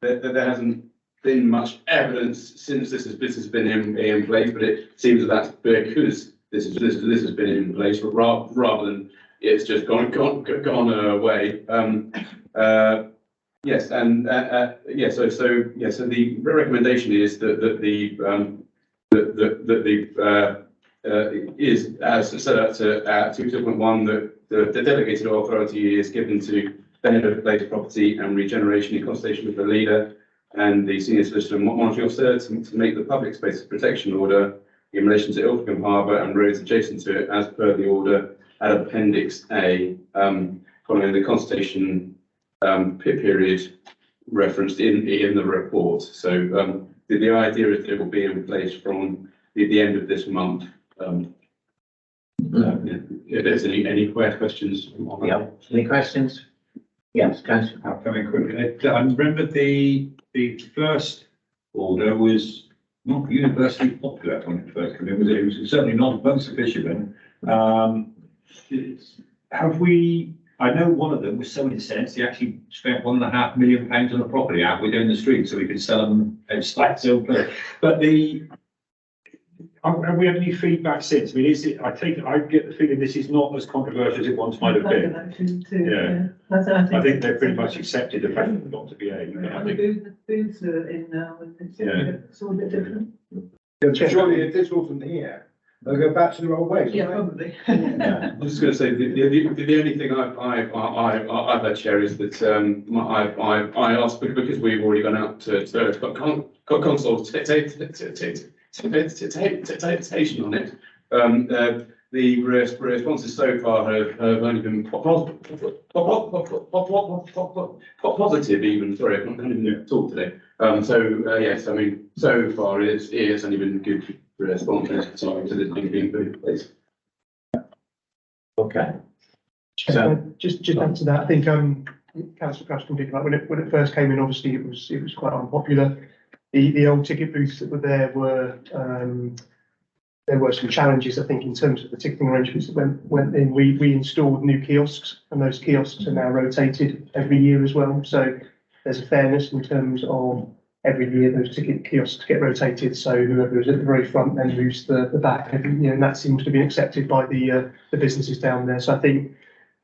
hasn't been much evidence since this has been in place, but it seems that's because this has been in place, rather than it's just gone away. Yes, and so the recommendation is that is as set up to 2.1 that the delegated authority is given to the head of place property and regeneration in consultation with the leader and the senior solicitor and monitoring officer to make the public spaces protection order in relation to Ilfracombe Harbour and roads adjacent to it as per the order at Appendix A, following the consultation period referenced in the report. So the idea is that it will be in place from the end of this month. If there's any questions on that. Yeah. Any questions? Yes, Councillor. I'll come in quickly. I remember the first order was not universally popular when it first came in. It was certainly not amongst the fishermen. Have we? I know one of them was so incensed he actually spent £1.5 million on a property out within the street so we could sell them outside. So, but have we had any feedback since? I mean, is it? I get the feeling this is not as controversial as it once might have been. Yeah. I think they've pretty much accepted the fact that it's got to be The booths are in now, and it's all a bit different. Surely if this wasn't here, they'll go back to their old ways. Yeah, probably. I was just going to say the only thing I've had, Chair, is that I asked because we've already gone out to consultation on it. The responses so far have only been positive. Even sorry, I can't even talk today. Yes, I mean so far it's only been good responses to this being put in place. Okay. So just answer that, I think Councillor Cranston did right when it first came in. Obviously, it was quite unpopular. The old ticket booths that were there were some challenges, I think, in terms of the ticketing arrangements that went in. We installed new kiosks, and those kiosks are now rotated every year as well. So there's a fairness in terms of every year those ticket kiosks get rotated. So whoever is at the very front then moves the back, and that seems to be accepted by the businesses down there. So I think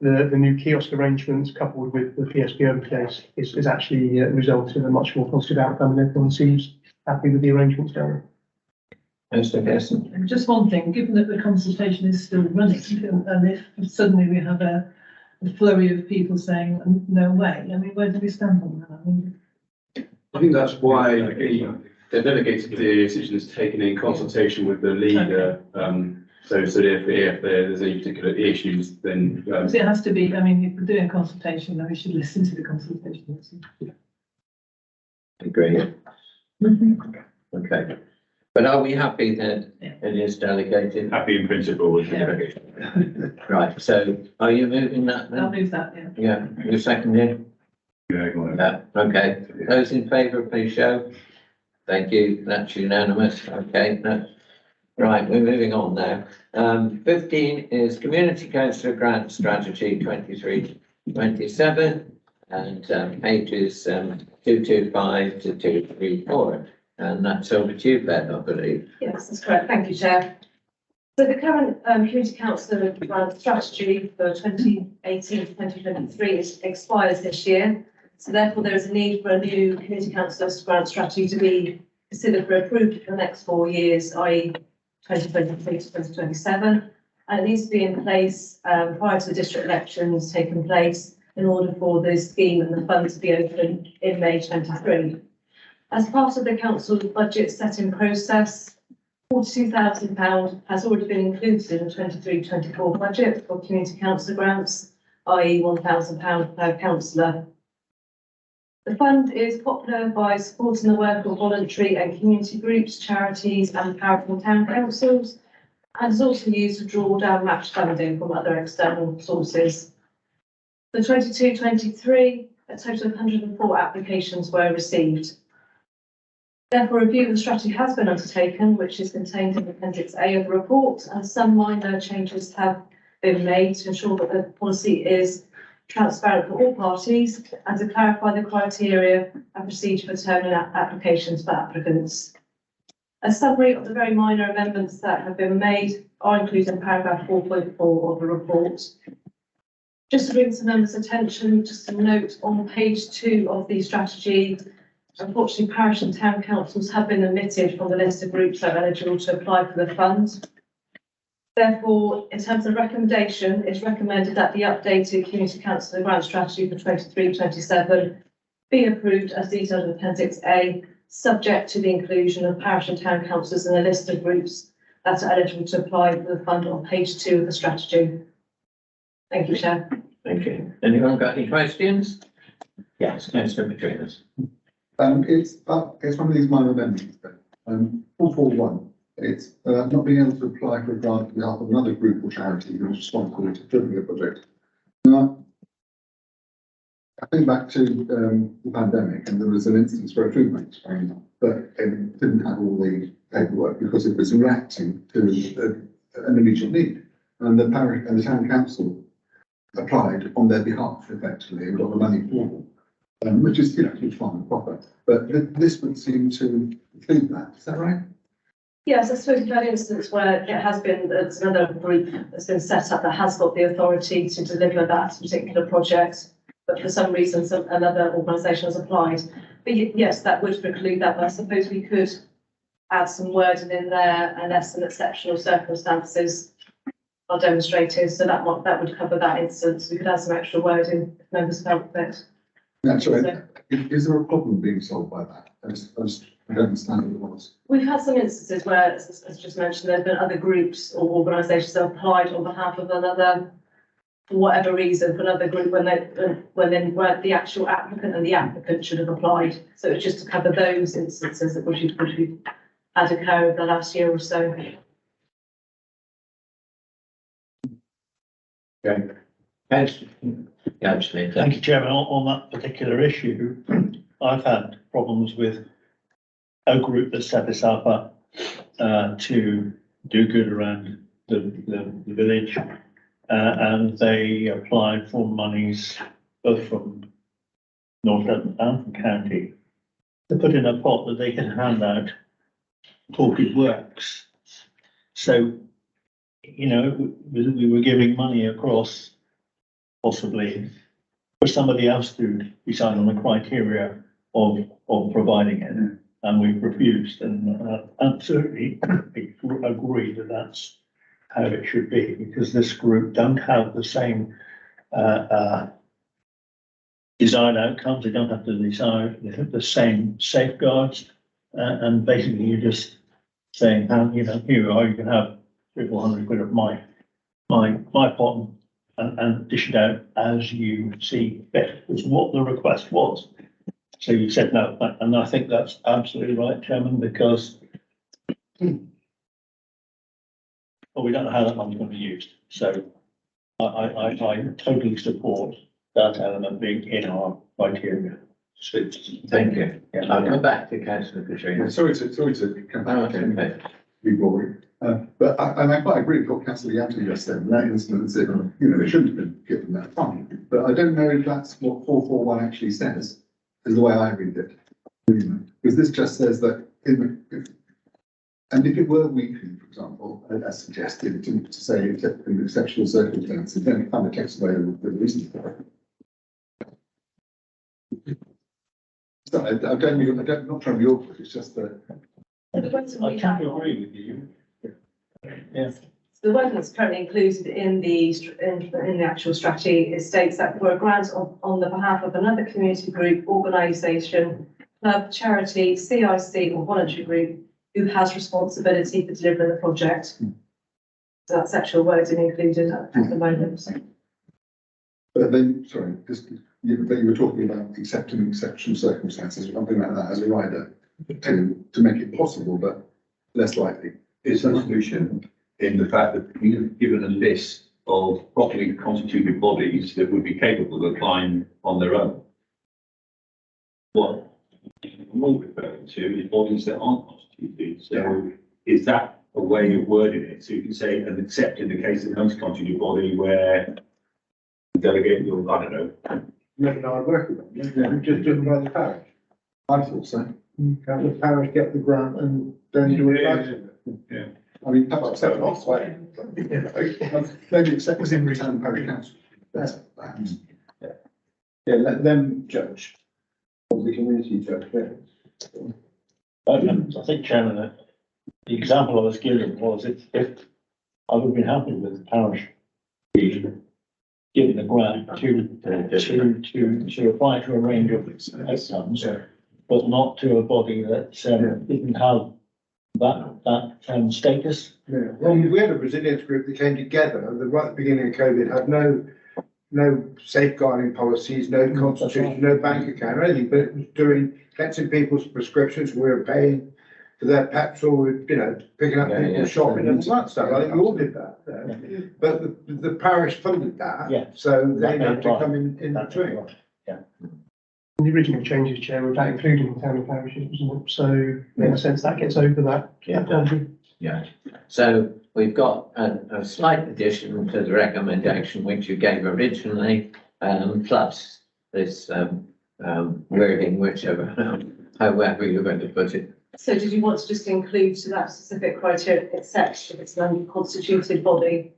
the new kiosk arrangements coupled with the PSPO in place is actually resulted in a much more positive outcome, and everyone seems happy with the arrangements down there. And just one thing, given that the consultation is still running, and if suddenly we have a flurry of people saying no way, I mean, where do we stand on that? I mean, I think that's why the delegated decision is taken in consultation with the leader. So if there's any particular issues, then because it has to be. I mean, if we're doing a consultation, then we should listen to the consultation. Agree. Okay. But are we happy that it is delegated? Happy in principle. Right, so are you moving that then? I'll move that, yeah. Yeah, you're seconding? Yeah, go on. Okay, those in favour, please show. Thank you, that's unanimous. Okay, right, we're moving on now. 15 is Community Councillor Grant Strategy 23-27 and pages 225 to 234. And that's over to you, Ben, I believe. Yes, that's correct. Thank you, Chair. So the current community council grant strategy for 2018 to 2023 expires this year. So therefore, there is a need for a new community council grant strategy to be considered for approval for the next 4 years, i.e. 2023 to 2027. And it needs to be in place prior to the district elections taking place in order for the scheme and the funds to be open in May 23. As part of the council budget setting process, £42,000 has already been included in the 23-24 budget for community council grants, i.e. £1,000 per councillor. The fund is popular by supporting the work of voluntary and community groups, charities and powerful town councils, and is also used to draw down match funding from other external sources. For 22-23, a total of 104 applications were received. Therefore, a review of the strategy has been undertaken, which is contained in Appendix A of the report, and some minor changes have been made to ensure that the policy is transparent for all parties and to clarify the criteria and procedure for turning applications for applicants. A summary of the very minor amendments that have been made are included in paragraph 4.4 of the report. Just to bring some members' attention, just a note on page 2 of the strategy. Unfortunately, parish and town councils have been omitted from the list of groups that are eligible to apply for the fund. Therefore, in terms of recommendation, it's recommended that the updated community council grant strategy for 23-27 be approved as detailed in Appendix A, subject to the inclusion of parish and town councils in a list of groups that are eligible to apply for the fund on page 2 of the strategy. Thank you, Chair. Thank you. Anyone got any questions? Yes, Councillor Petrinus. It's one of these minor amendments, but, 441, it's, not being able to apply for a grant on behalf of another group or charity who is responsible for delivering a project. Now, I think back to, the pandemic, and there was an instance where a food bank was going on, but it didn't have all the paperwork because it was reacting to an immediate need. And the parish and the town council applied on their behalf effectively and got the money for them. Which is, huge fine and proper, but this would seem to include that, is that right? Yes, I suppose in that instance where it has been, there's another group that's been set up that has got the authority to deliver that particular project, but for some reason, another organisation has applied. But yes, that would preclude that, but I suppose we could add some wording in there, unless in exceptional circumstances are demonstrated, so that would cover that instance. We could add some extra wording if members felt fit. Naturally, is there a problem being solved by that? I don't understand what it was. We've had some instances where, as just mentioned, there have been other groups or organisations that have applied on behalf of another, for whatever reason, for another group when the actual applicant and the applicant should have applied. So it's just to cover those instances that which had occurred over the last year or so. Okay. Thank you, Chairman. On that particular issue, I've had problems with a group that set this up to do good around the village, and they applied for monies both from North Devon and from county to put in a pot that they can hand out for good works. So, we were giving money across possibly for somebody else to decide on the criteria of providing it, and we've refused, and absolutely agree that that's how it should be, because this group don't have the same desired outcomes, they don't have to decide, they have the same safeguards, and basically you're just saying, here you are, you can have 300 or 400 quid of my pot and dish it out as you see fit, was what the request was. So you said no, and I think that's absolutely right, Chairman, because we don't know how that money's going to be used. So I totally support that element being in our criteria. Thank you. Yeah, I'll come back to Councillor Katrina. Sorry to come back to be boring. But I quite agree with what Councillor Yantry just said. In that instance, they shouldn't have been given that fund. But I don't know if that's what 441 actually says, is the way I read it. Because this just says that And if it were weekly, for example, as suggested, to say except in exceptional circumstances, then it kind of takes away the reason for it. So I'm not trying to be awkward, it's just that. I can't agree with you. Yes. The one that's currently included in the actual strategy, it states that for a grant on the behalf of another community group, organisation, club, charity, CIC or voluntary group who has responsibility for delivering the project. So that's actual wording included at the moment. But then, sorry, but you were talking about accepting exceptional circumstances or something like that as a rider to make it possible, but less likely. Is a solution in the fact that you've given a list of properly constituted bodies that would be capable of applying on their own. What you're more referring to is bodies that aren't constituted. So is that a way of wording it? So you can say, and except in the case of an unconstituted body where the delegate will, I don't know. Maybe not work with them, just driven by the parish. I thought so. Can the parish get the grant and then do it? Yeah. I mean, perhaps seven off, maybe except within return parish council. That's perhaps. Yeah, let them judge. Or the community judge. I think, Chairman, that the example I was given was if I would have been happy with the parish being given a grant to apply to a range of outcomes, but not to a body that didn't have that status. Yeah, well, we had a resilience group that came together at the right beginning of COVID, had no safeguarding policies, no constitution, no bank account or anything, but it was collecting people's prescriptions, we were paying for their petrol, picking up people shopping and all that stuff. I think we all did that. But the parish funded that, so they had to come in between. The original changes, Chair, were about including the town and parishes, wasn't it? So in a sense, that gets over that. Yeah. So we've got a slight addition to the recommendation which you gave originally, plus this wording, however you're going to put it. So did you want to just include to that specific criteria, except if it's an unconstituted body?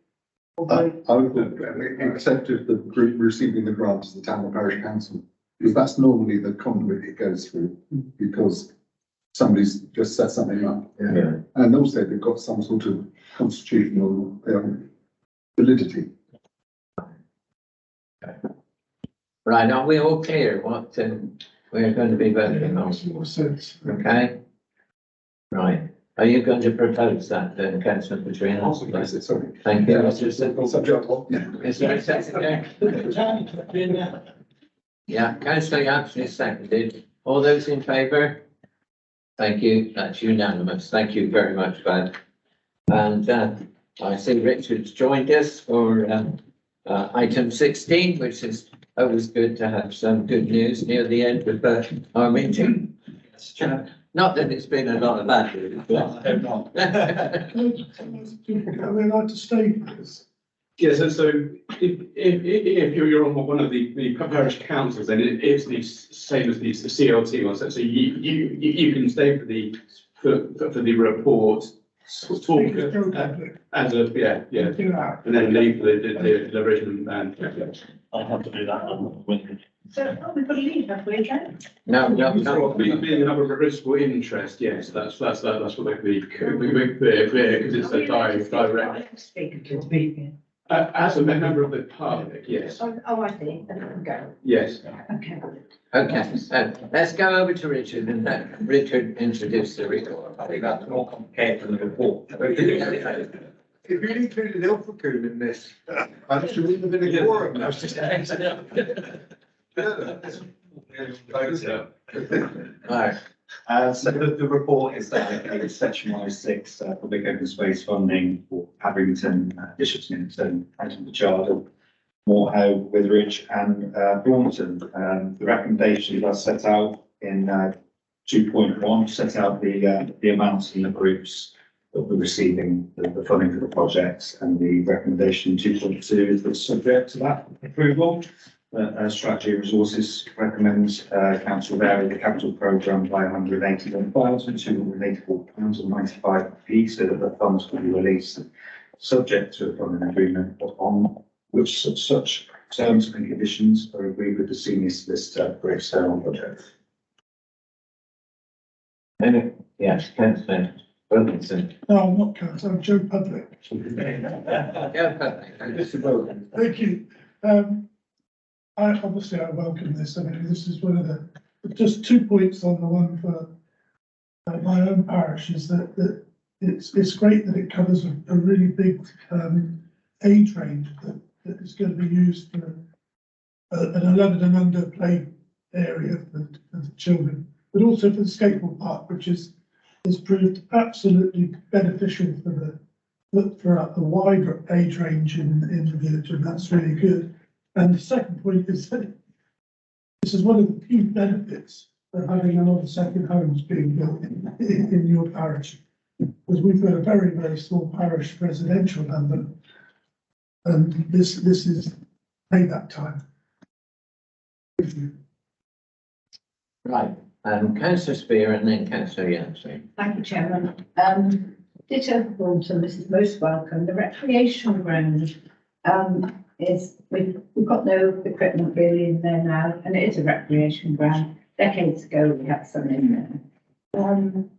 I would accept if the group receiving the grant is the town or parish council, because that's normally the conduit it goes through, because somebody's just set something up. Yeah. And also they've got some sort of constitutional validity. Right, are we all clear what we're going to be voting on? Okay. Right. Are you going to propose that then, Councillor Petrina? Sorry. Thank you. Is there a second? Yeah, Councillor Yancey is seconded. All those in favour? Thank you. That's unanimous. Thank you very much, Glenn. And I see Richard's joined us for item 16, which is always good to have some good news near the end of our meeting. Not that it's been a lot of bad news, but We'd like to stay for this. Yes, so if you're on one of the parish councils, then it's the same as the CLT one. So you can stay for the report, talk as a and then leave for the deliberation and. I'll have to do that. So, we've got to leave, have we, Ken? No. Being of a riskful interest, yes, that's what they be clear, because it's a direct. As a member of the public, yes. Oh, I see, go. Yes. Okay. Okay, so let's go over to Richard and let Richard introduce the report. I think that's more complicated than the report. If you included Ilfracombe in this, I'm sure we would have been a quorum. Right. So the report is that it's section 106, public open space funding for Abington, Bishopston, Hampton Bachard, Moorhowe, Witheridge and Braunton. The recommendations are set out in 2.1, set out the amounts and the groups that we're receiving the funding for the projects, and the recommendation 2.2 is the subject to that approval. Strategy and Resources recommends council vary the capital programme by £181,284.95p so that the funds can be released subject to a funding agreement on which such terms and conditions are agreed with the senior solicitor for external projects. Yes, councillor Wilkinson. No, I'm not councillor, I'm Joe Public. Thank you. I welcome this. I mean, this is one of the, just 2 points on the one for my own parish is that it's great that it covers a really big age range that is going to be used for an 11 and under play area for the children, but also for the skateboard park, which has proved absolutely beneficial for a wider age range in the village, and that's really good. And the second point is that this is one of the few benefits of having a lot of second homes being built in your parish, because we've got a very, very small parish residential number, and this is payback time. Thank you. Right, councillor Spear and then councillor Yancey. Thank you, Chairman. Ditto Thornton, this is most welcome. The recreation ground we've got no equipment really in there now, and it is a recreation ground. Decades ago we had some in there. And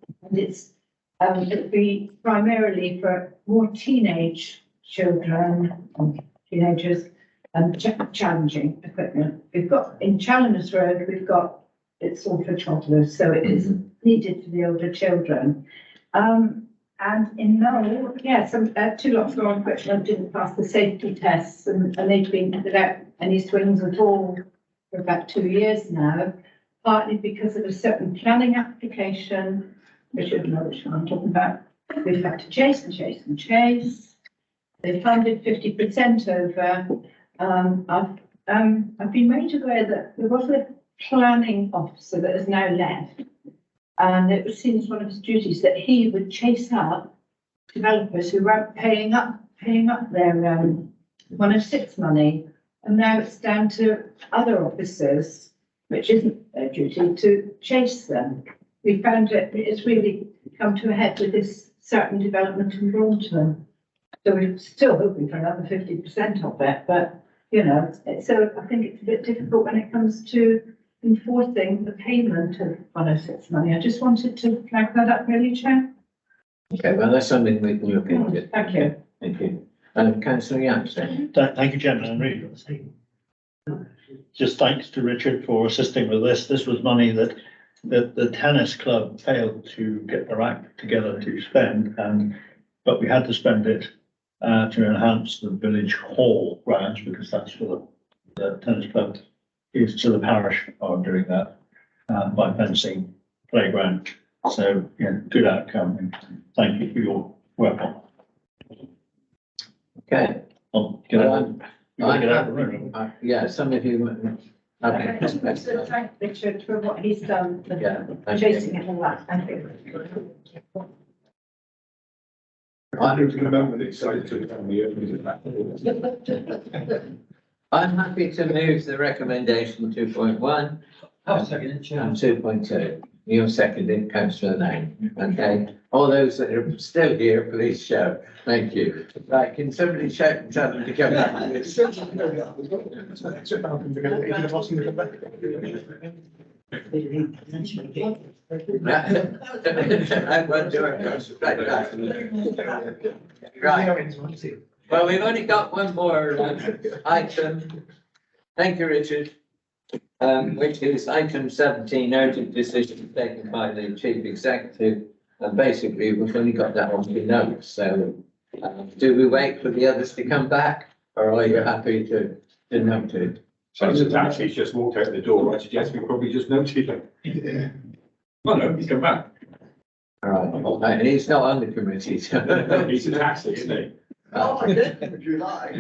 it'll be primarily for more teenage children and teenagers and challenging equipment. We've got in Chalonis Road, it's all for toddlers, so it is needed for the older children. And in Knoll, some 2 lots of equipment didn't pass the safety tests, and they've been without any swings at all for about 2 years now, partly because of a certain planning application, which you know which one I'm talking about. We've had to chase. They funded 50% over. I've been made aware that there was a planning officer that has now left. And it was seen as one of his duties that he would chase up developers who weren't paying up their 106 money. And now it's down to other officers, which isn't their duty, to chase them. We found it's really come to a head with this certain development in Braunton. So we're still hoping for another 50% of it, but so I think it's a bit difficult when it comes to enforcing the payment of 106 money. I just wanted to flag that up, really, Chair. Okay, well, that's something we can look into. Thank you. Thank you. Councillor Yancey. Thank you, Chairman. And really, just thanks to Richard for assisting with this. This was money that the tennis club failed to get their act together to spend, but we had to spend it to enhance the village hall grounds, because that's for the tennis club. Is to the parish are doing that by fencing playground. So, good outcome. And thank you for your work on it. Okay. Get out of the room. Yeah, some of you. Okay. So thank Richard for what he's done, for chasing it all that. Thank you. I'm happy to move the recommendation 2.1 and 2.2. You're seconded, councillor Lane. Okay. All those that are still here, please show. Thank you. Right, can somebody shout and tell them to come back? Right. Well, we've only got one more item. Thank you, Richard. Which is item 17, urgent decision taken by the chief executive. And basically, we've only got that on the notes. So do we wait for the others to come back, or are you happy to note it? So the taxi's just walked out the door. I suggest we probably just noted it. Yeah. Oh no, he's come back. All right, and he's not on the committee. So. He's a taxi, isn't he? Would you like?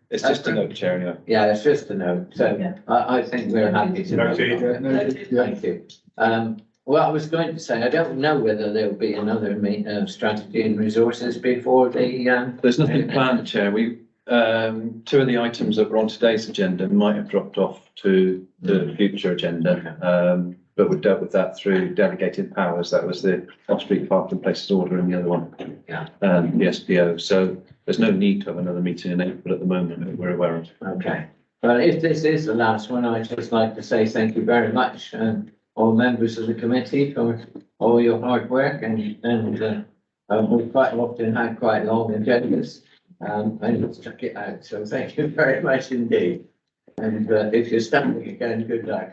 It's just a note, Chair. Yeah, it's just a note. So I think we're happy to note it. Thank you. Well, I was going to say, I don't know whether there will be another strategy and resources before the. There's nothing planned, Chair. two of the items that were on today's agenda might have dropped off to the future agenda. But we dealt with that through delegated powers. That was the off-street parking places order and the other one. Yeah. The SPO. So there's no need to have another meeting in April at the moment that we're aware of. Okay. Well, if this is the last one, I'd just like to say thank you very much, all members of the committee for all your hard work and we quite often had quite long agendas. And let's check it out. So thank you very much indeed. And if you're standing again, good luck.